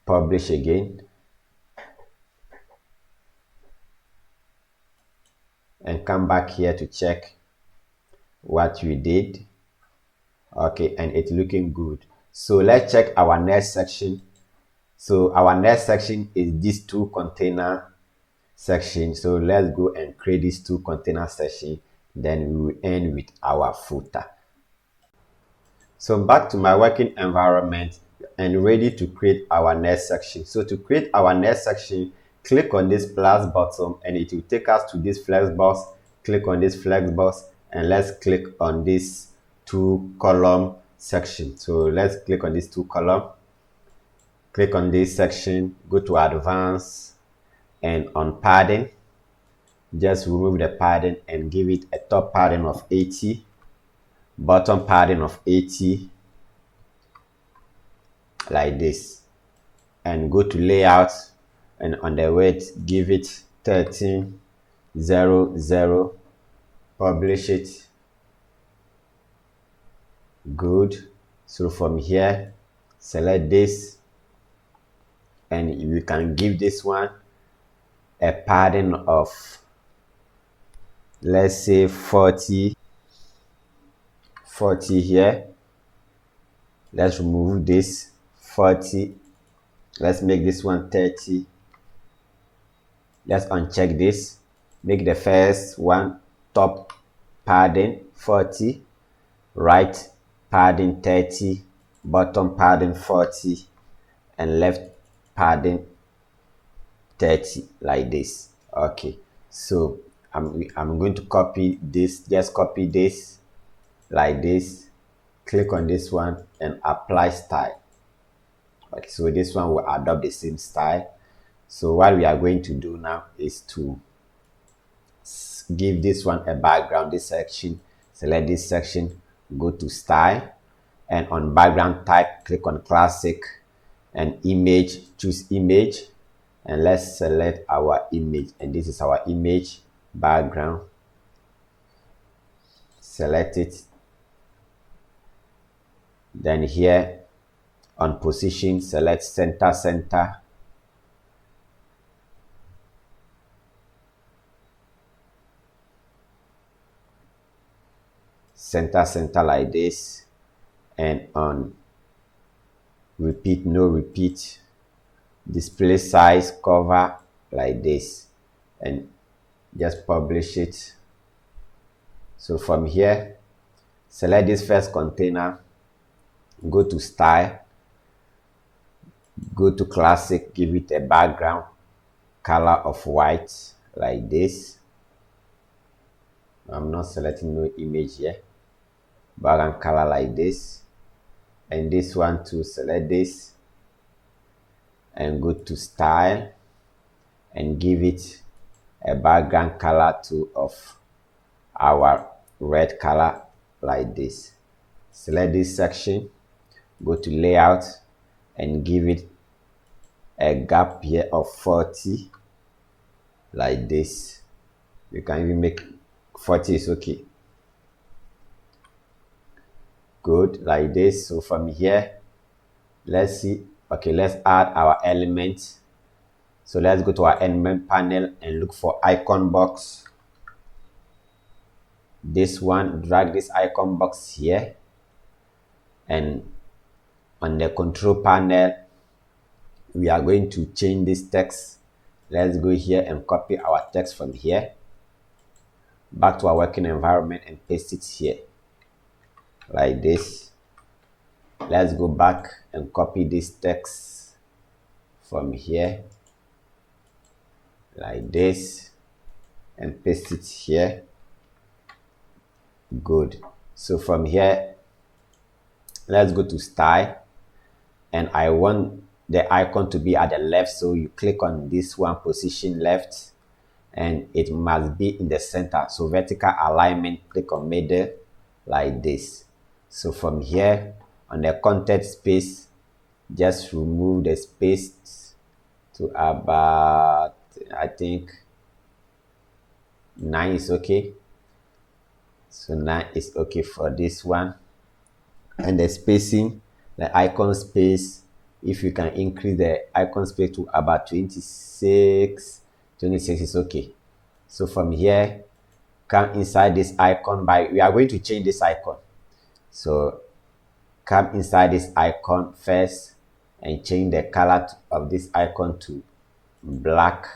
Publish again and come back here to check what we did. Okay, and it's looking good. So let's check our next section. So our next section is these 2 container section. So let's go and create these 2 container section, then we will end with our footer. So back to my working environment and ready to create our next section. So to create our next section, click on this plus button and it will take us to this flex box. Click on this flex box and let's click on this 2 column section. So let's click on this 2 column. Click on this section, go to advanced, and on padding, just remove the padding and give it a top padding of 80, bottom padding of 80 like this, and go to layout and on the weight give it 1300, publish it. Good. So from here select this and you can give this one a padding of, let's say 40 here. Let's remove this 40, let's make this one 30. Let's uncheck this, make the first one top padding 40, right padding 30, bottom padding 40, and left padding 30 like this. Okay, so I'm going to copy this, just copy this like this, click on this one and apply style. Okay, so this one will adopt the same style. So what we are going to do now is to give this one a background, this section. Select this section, go to style, and on background type click on classic, and image, choose image, and let's select our image, and this is our image background. Select it, then here on position select center, center like this, and on repeat, no repeat, display size, cover, like this, and just publish it. So from here, select this first container, go to style, go to classic, give it a background color of white, like this. I'm not selecting no image here. Background color like this, and this one to select this and go to style and give it a background color too of our red color, like this. Select this section, go to layout and give it a gap here of 40, like this. You can even make 40 is okay. Good, like this. So from here, let's see. Okay, let's add our element. So let's go to our element panel and look for icon box. This one, drag this icon box here, and on the control panel we are going to change this text. Let's go here and copy our text from here back to our working environment and paste it here, like this. Let's go back and copy this text from here, like this, and paste it here. Good. So from here, let's go to style, and I want the icon to be at the left, so you click on this one, position left, and it must be in the center. So vertical alignment, click on middle, like this. So from here, on the content space, just remove the space to about, I think 9 is okay. So 9 is okay for this one. And the spacing, the icon space, if you can increase the icon space to about 26 is okay. So from here, come inside this icon. We are going to change this icon. So come inside this icon first and change the color of this icon to black,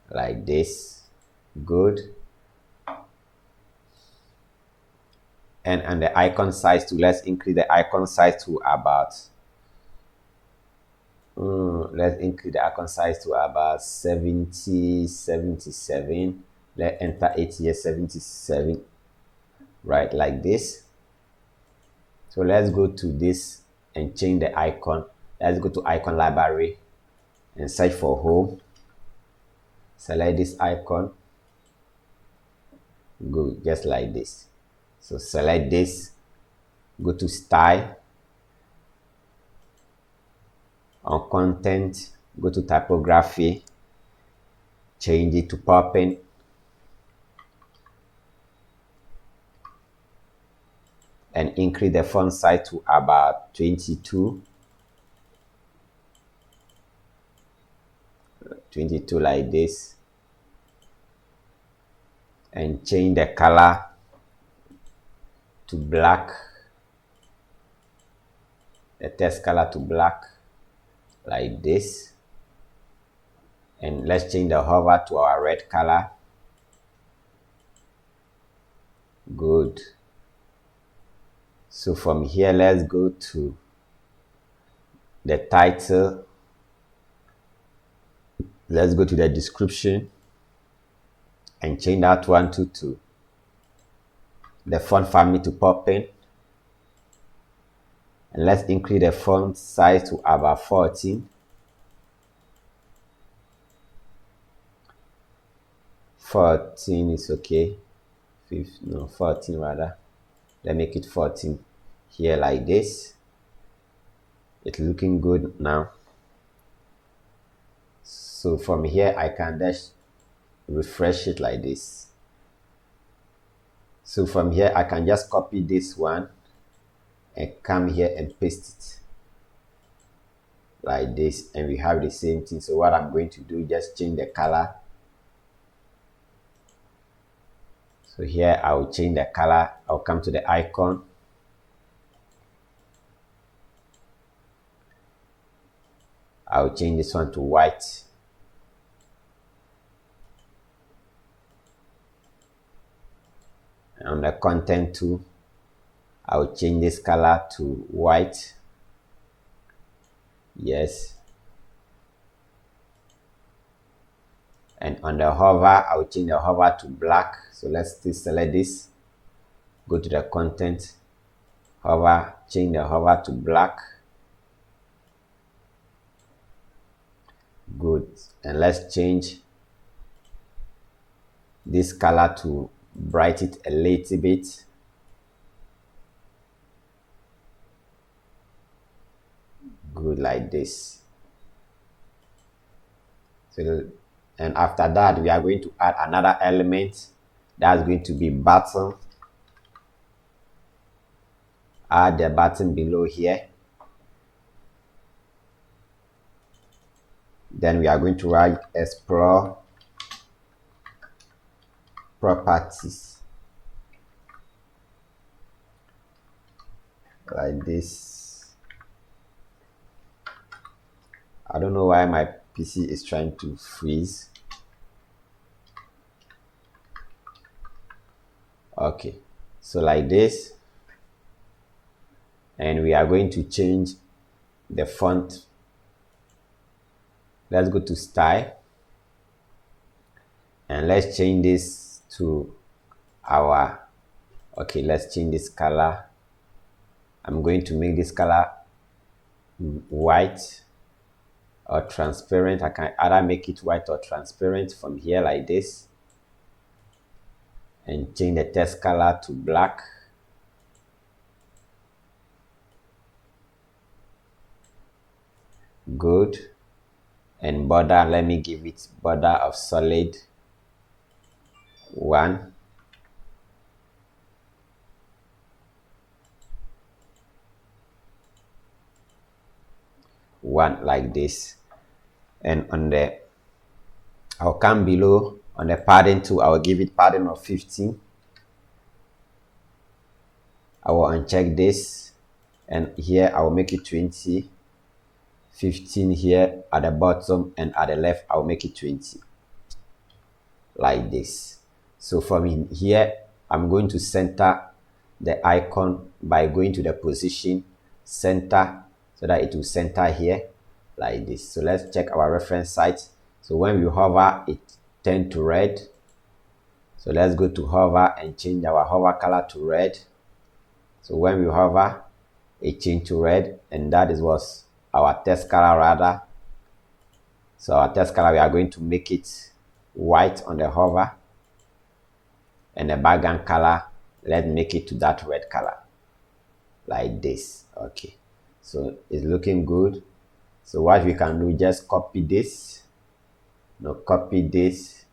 like this. Good. And the icon size too, let's increase the icon size to about let's increase the icon size to about 77. Let's enter it here, 77, right, like this. So let's go to this and change the icon. Let's go to icon library and search for home. Select this icon. Go just like this. So select this, go to style, on content, go to typography, change it to popping, and increase the font size to about 22, like this, and change the color to black, the text color to black, like this. And let's change the hover to our red color. Good. So from here, let's go to the title. Let's go to the description and change that one to the font family to popping. And let's increase the font size to about 14. 14 is okay. 14 rather. Let's make it 14 here, like this. It's looking good now. So from here, I can just refresh it like this. So from here, I can just copy this one and come here and paste it like this, and we have the same thing. So what I'm going to do, just change the color. So here I will change the color. I'll come to the icon, I'll change this one to white. And on the content too, I'll change this color to white. Yes. And on the hover, I'll change the hover to black. So let's still select this. Go to the content, hover, change the hover to black. Good. And let's change this color to brighten it a little bit. Good, like this. So, and after that, we are going to add another element that's going to be button. Add the button below here. Then we are going to write explore properties, like this. I don't know why my PC is trying to freeze. Okay, so like this. And we are going to change the font. Let's go to style. And let's change this to our, okay, let's change this color. I'm going to make this color white or transparent. I can either make it white or transparent from here like this. And change the text color to black. Good. And border, let me give it border of solid 1. Like this. And on the, I'll come below on the padding too. I will give it padding of 15. I will uncheck this, and here I will make it 20. 15 here at the bottom, and at the left I'll make it 20, like this. So from in here, I'm going to center the icon by going to the position center, so that it will center here like this. So let's check our reference site. So when we hover, it turns to red. So let's go to hover and change our hover color to red. So when we hover, it changed to red, and that is what our text color rather. So our text color, we are going to make it white on the hover, and the background color, let's make it to that red color, like this. Okay, so it's looking good. So what we can do, just copy this. Now copy this,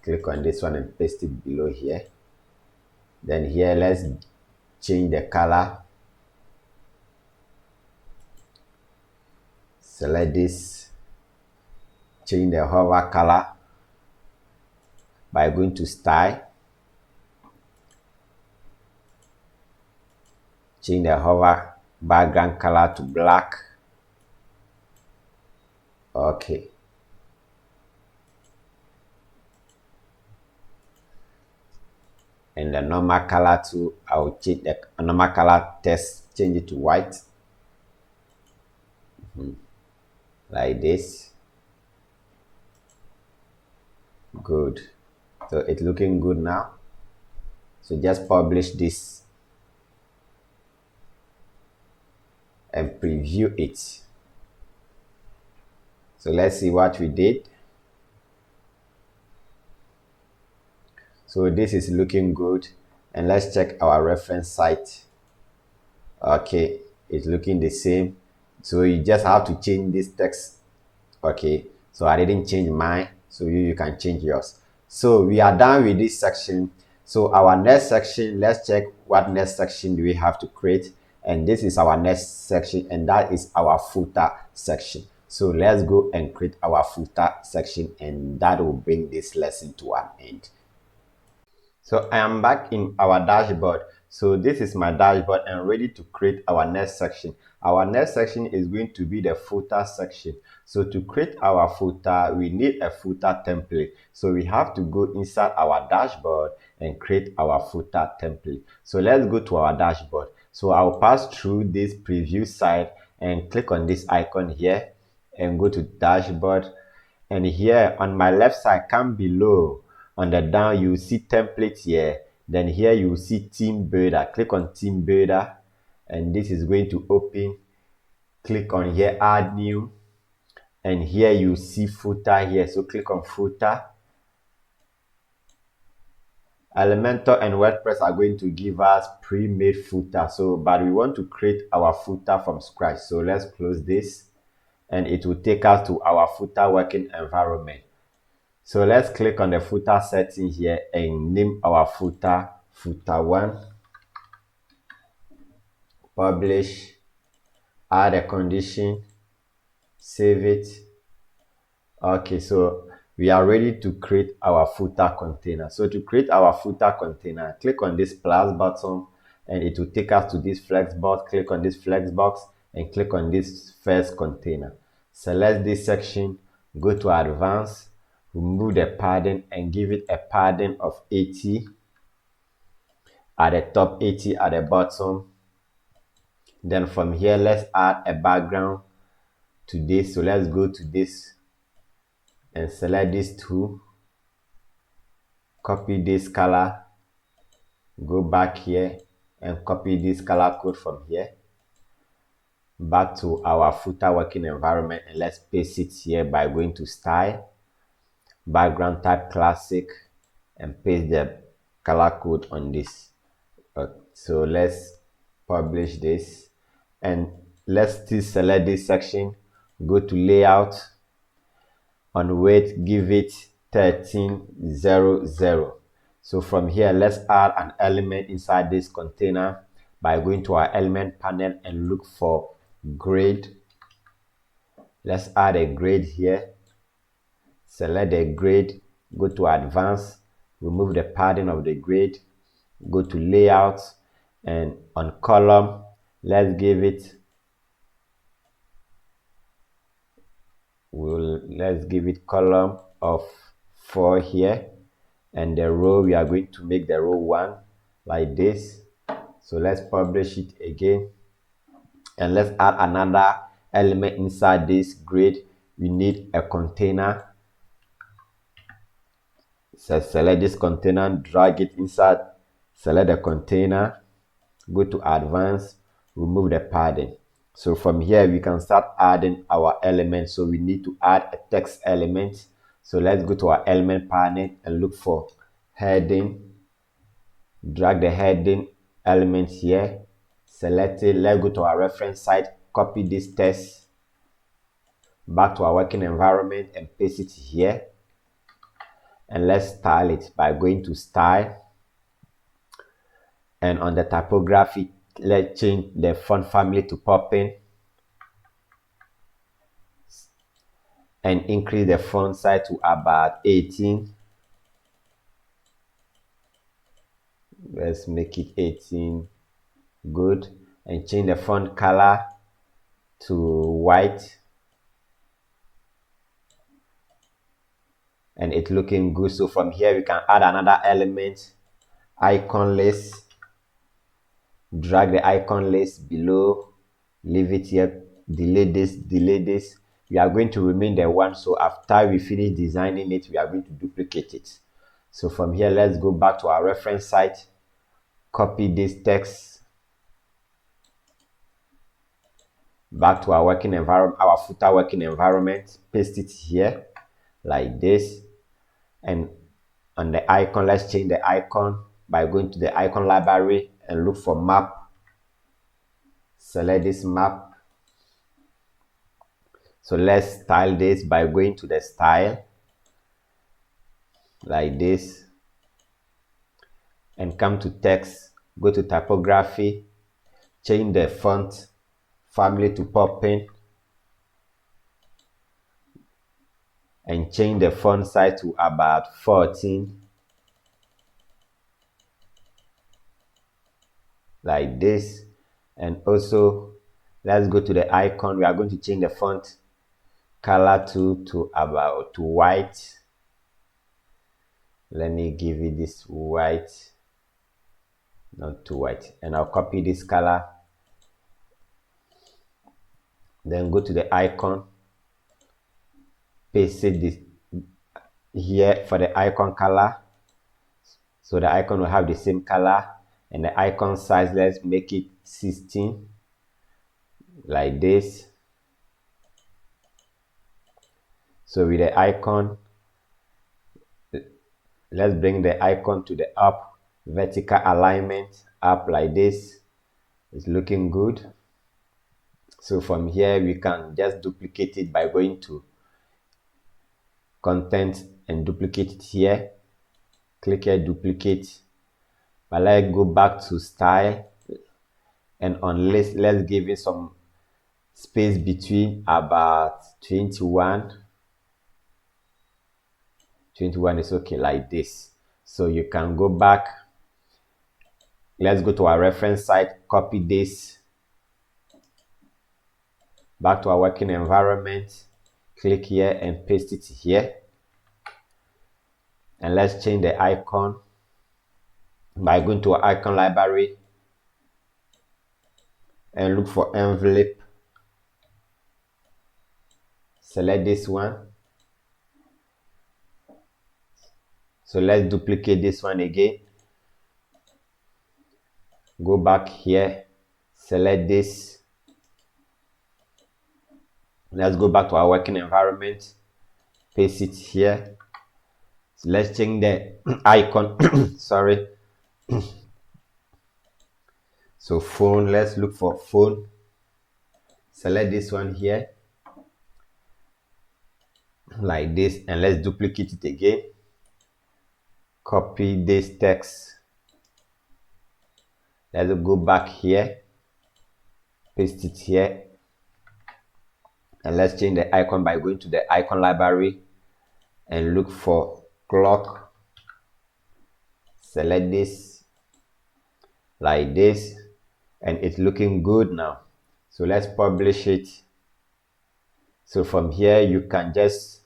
click on this one and paste it below here. Then here, let's change the color. Select this, change the hover color by going to style, change the hover background color to black. Okay, and the normal color too, I will change the normal color text, change it to white. Like this. Good. So it's looking good now. So just publish this and preview it. So let's see what we did. So this is looking good, and let's check our reference site. Okay, it's looking the same. So you just have to change this text. Okay, so I didn't change mine, so you can change yours. So we are done with this section. So our next section, let's check what next section do we have to create. And this is our next section, and that is our footer section. So let's go and create our footer section, and that will bring this lesson to an end. So I am back in our dashboard. So this is my dashboard and ready to create our next section. Our next section is going to be the footer section. So to create our footer, we need a footer template. So we have to go inside our dashboard and create our footer template. So let's go to our dashboard. So I'll pass through this preview site and click on this icon here and go to dashboard. And here on my left side, come below on the down, you see templates here. Then here you see team builder. Click on team builder and this is going to open. Click on here, add new, and here you see footer here. So click on footer. Elementor and WordPress are going to give us pre-made footer. But we want to create our footer from scratch. So let's close this and it will take us to our footer working environment. So let's click on the footer setting here and name our footer footer1. Publish, add a condition, save it. Okay, so we are ready to create our footer container. So to create our footer container, click on this plus button and it will take us to this flex box. Click on this flex box and click on this first container. Select this section, go to advanced, remove the padding and give it a padding of 80 at the top, 80 at the bottom. Then from here, let's add a background to this. So let's go to this and select these two, copy this color, go back here and copy this color code from here back to our footer working environment, and let's paste it here by going to style, background type classic, and paste the color code on this. So let's publish this and let's still select this section, go to layout, on weight give it 1300. So from here, let's add an element inside this container by going to our element panel and look for grade. Let's add a grade here. Select the grade, go to advanced, remove the padding of the grade, go to layout, and on column, let's give it column of 4 here, and the row we are going to make the row 1 like this. So let's publish it again and let's add another element inside this grid. We need a container. So select this container, drag it inside, select the container, go to advanced, remove the padding. So from here we can start adding our elements. So we need to add a text element. So let's go to our element panel and look for heading. Drag the heading element here, select it. Let's go to our reference site, copy this text back to our working environment and paste it here. And let's style it by going to style, and on the typography, let's change the font family to popping and increase the font size to about 18. Let's make it 18. Good. And change the font color to white, and it's looking good. So from here we can add another element, icon list. Drag the icon list below, leave it here, delete this. We are going to remain the one, so after we finish designing it, we are going to duplicate it. So from here, let's go back to our reference site, copy this text back to our working environment, our footer working environment, paste it here like this. And on the icon, let's change the icon by going to the icon library and look for map. Select this map. So let's style this by going to the style like this and come to text, go to typography, change the font family to popping and change the font size to about 14. like this. And also let's go to the icon. We are going to change the font color to about white. Let me give it this white, not too white, and I'll copy this color. Then go to the icon, paste it this here for the icon color, so the icon will have the same color. And the icon size, let's make it 16, like this. So with the icon, let's bring the icon to the up, vertical alignment up like this. It's looking good. So from here we can just duplicate it by going to content and duplicate it here. Click here, duplicate. But let's go back to style, and on list, let's give it some space between about 21 is okay, like this. So you can go back. Let's go to our reference site, copy this back to our working environment, click here and paste it here. And let's change the icon by going to our icon library and look for envelope. Select this one. So let's duplicate this one again. Go back here, select this. Let's go back to our working environment, paste it here. So let's change the icon. Sorry. So phone, let's look for phone. Select this one here, like this, and let's duplicate it again. Copy this text. Let's go back here, paste it here, and let's change the icon by going to the icon library and look for clock. Select this, like this, and it's looking good now. So let's publish it. So from here you can just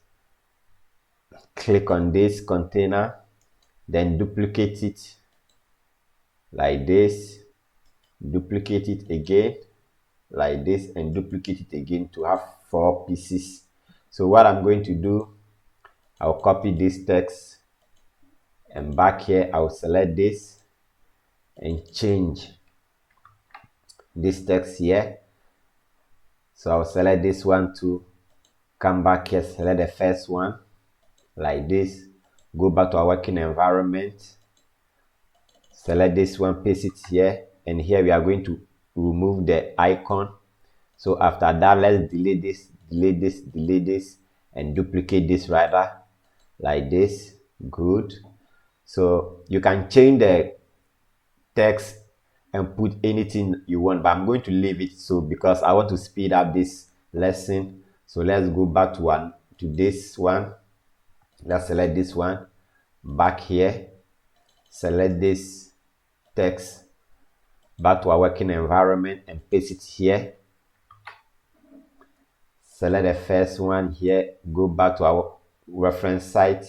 click on this container, then duplicate it like this, duplicate it again like this, and duplicate it again to have 4 pieces. So what I'm going to do, I'll copy this text, and back here I'll select this and change this text here. So I'll select this one to come back here, select the first one like this, go back to our working environment, select this one, paste it here, and here we are going to remove the icon. So after that, let's delete this, delete this, delete this, and duplicate this rather, like this. Good. So you can change the text and put anything you want, but I'm going to leave it so because I want to speed up this lesson. So let's go back to this one. Let's select this one, back here, select this text, back to our working environment, and paste it here. Select the first one here, go back to our reference site,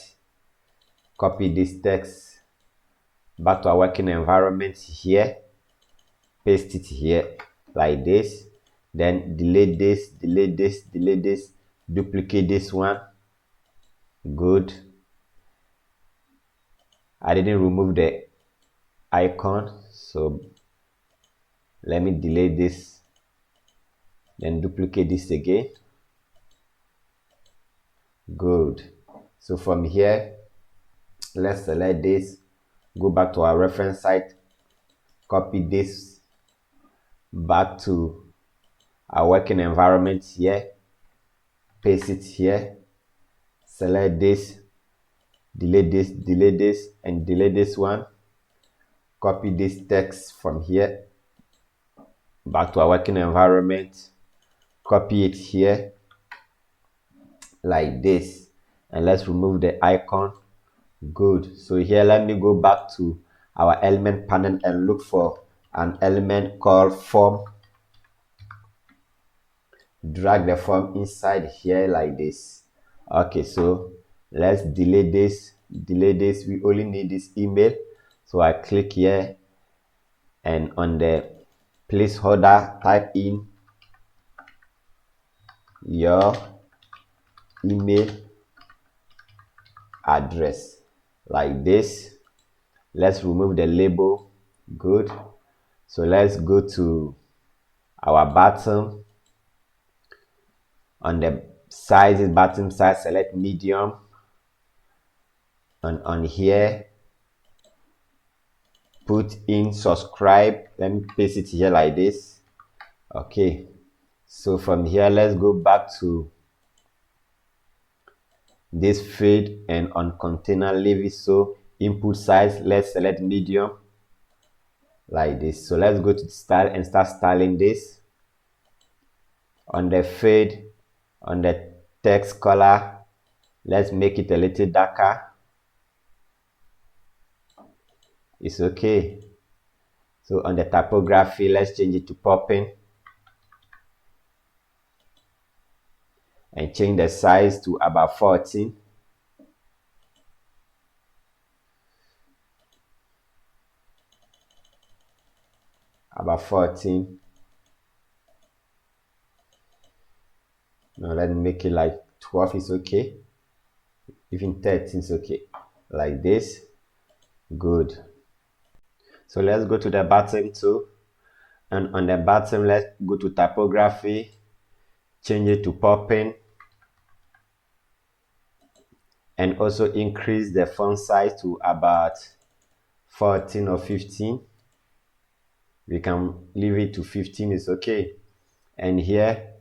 copy this text, back to our working environment here, paste it here like this, then delete this, delete this, delete this, duplicate this one. Good. I didn't remove the icon, so let me delete this, then duplicate this again. Good. So from here, let's select this, go back to our reference site, copy this back to our working environment here, paste it here, select this, delete this, and delete this one. Copy this text from here back to our working environment, copy it here like this, and let's remove the icon. Good. So here, let me go back to our element panel and look for an element called form. Drag the form inside here like this. Okay, so let's delete this. We only need this email. So I click here, and on the placeholder type in your email address like this. Let's remove the label. Good. So let's go to our bottom. On the sizes, bottom size, select medium, and on here put in subscribe. Let me paste it here like this. Okay, so from here let's go back to this field, and on container leave it so input size, let's select medium like this. So let's go to style and start styling this. On the field, on the text color, let's make it a little darker. It's okay. So on the typography, let's change it to popping and change the size to about 14. About 14. Now let's make it like 12 is okay. Even 13 is okay. Like this. Good. So let's go to the bottom too. And on the bottom, let's go to typography. Change it to popping. And also increase the font size to about 14 or 15. We can leave it to 15, is okay. And here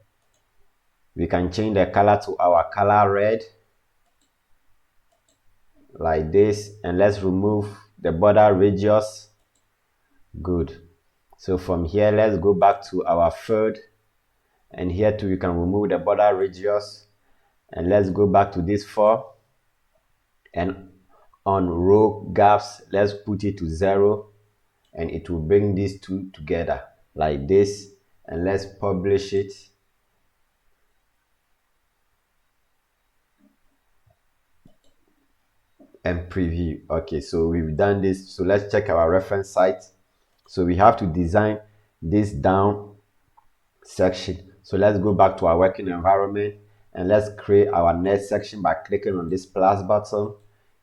we can change the color to our color red like this, and let's remove the border radius. Good. So from here, let's go back to our field, and here too we can remove the border radius, and let's go back to this form, and on row gaps let's put it to 0, and it will bring these two together like this. And let's publish it. And preview. Okay, so we've done this. So let's check our reference site. So we have to design this down section. So let's go back to our working environment, and let's create our next section by clicking on this plus button.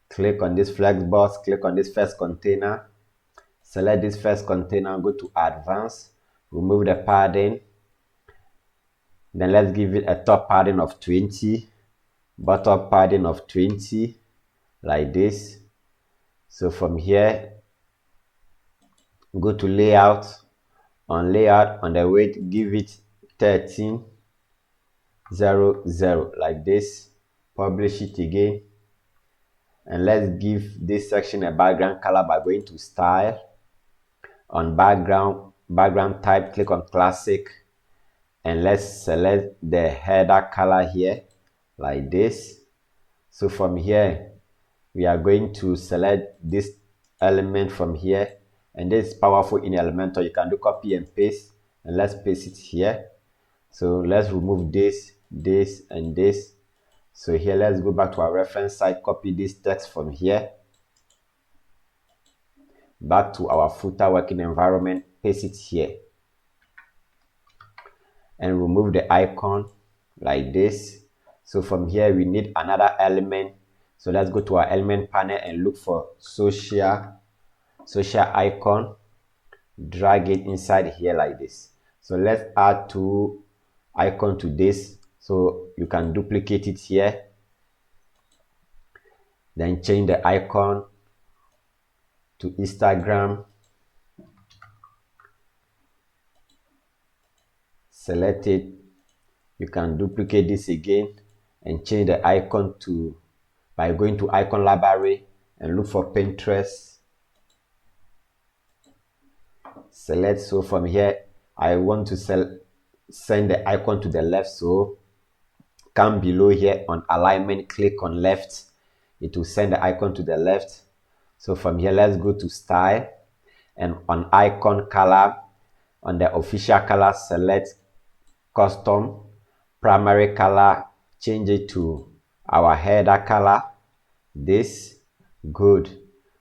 Click on this flex box, click on this first container, select this first container, go to advanced, remove the padding. Then let's give it a top padding of 20, bottom padding of 20, like this. So from here, go to layout. On layout, on the weight, give it 1300 like this. Publish it again, and let's give this section a background color by going to style. On background type, click on classic, and let's select the header color here like this. So from here we are going to select this element from here, and this is powerful in Elementor. You can do copy and paste, and let's paste it here. So let's remove this, and this. So here, let's go back to our reference site, copy this text from here back to our footer working environment, paste it here, and remove the icon like this. So from here we need another element. So let's go to our element panel and look for social icon. Drag it inside here like this. So let's add two icon to this. So you can duplicate it here, then change the icon to Instagram. Select it. You can duplicate this again and change the icon to, by going to icon library and look for Pinterest. Select. So from here I want to send the icon to the left, so come below here on alignment, click on left. It will send the icon to the left. So from here, let's go to style, And on icon color, on the official color, select custom primary color, change it to our header color. This good.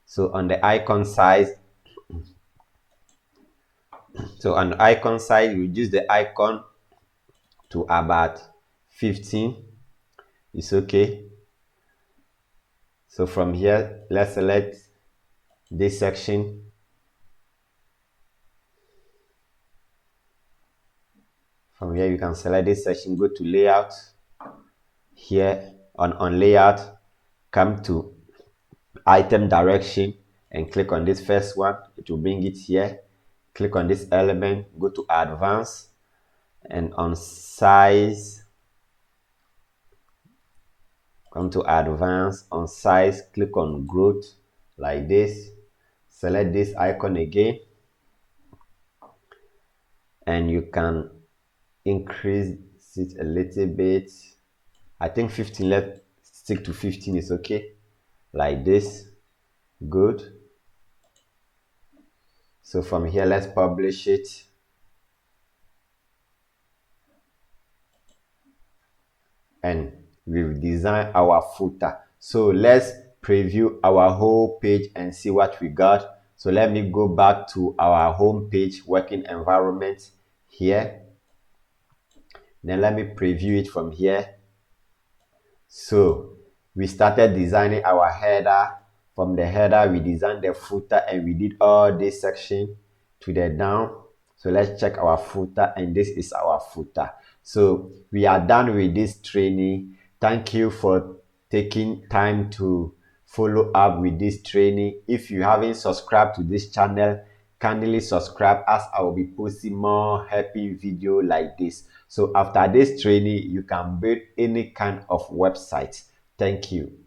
So on the icon size, reduce the icon to about 15. It's okay. So from here, let's select this section. From here, you can select this section, go to layout. Here on layout, come to item direction and click on this first one. It will bring it here. Click on this element, go to advanced, and on size, come to advanced. On size, click on growth like this. Select this icon again, and you can increase it a little bit. I think 15. Let's stick to 15 is okay, like this. Good. So from here, let's publish it. And we've designed our footer. So let's preview our whole page and see what we got. So let me go back to our home page working environment here. Then let me preview it from here. So we started designing our header. From the header, we designed the footer, and we did all this section to the down. So let's check our footer, and this is our footer. So we are done with this training. Thank you for taking time to follow up with this training. If you haven't subscribed to this channel, kindly subscribe, as I will be posting more happy video like this. So after this training, you can build any kind of website. Thank you.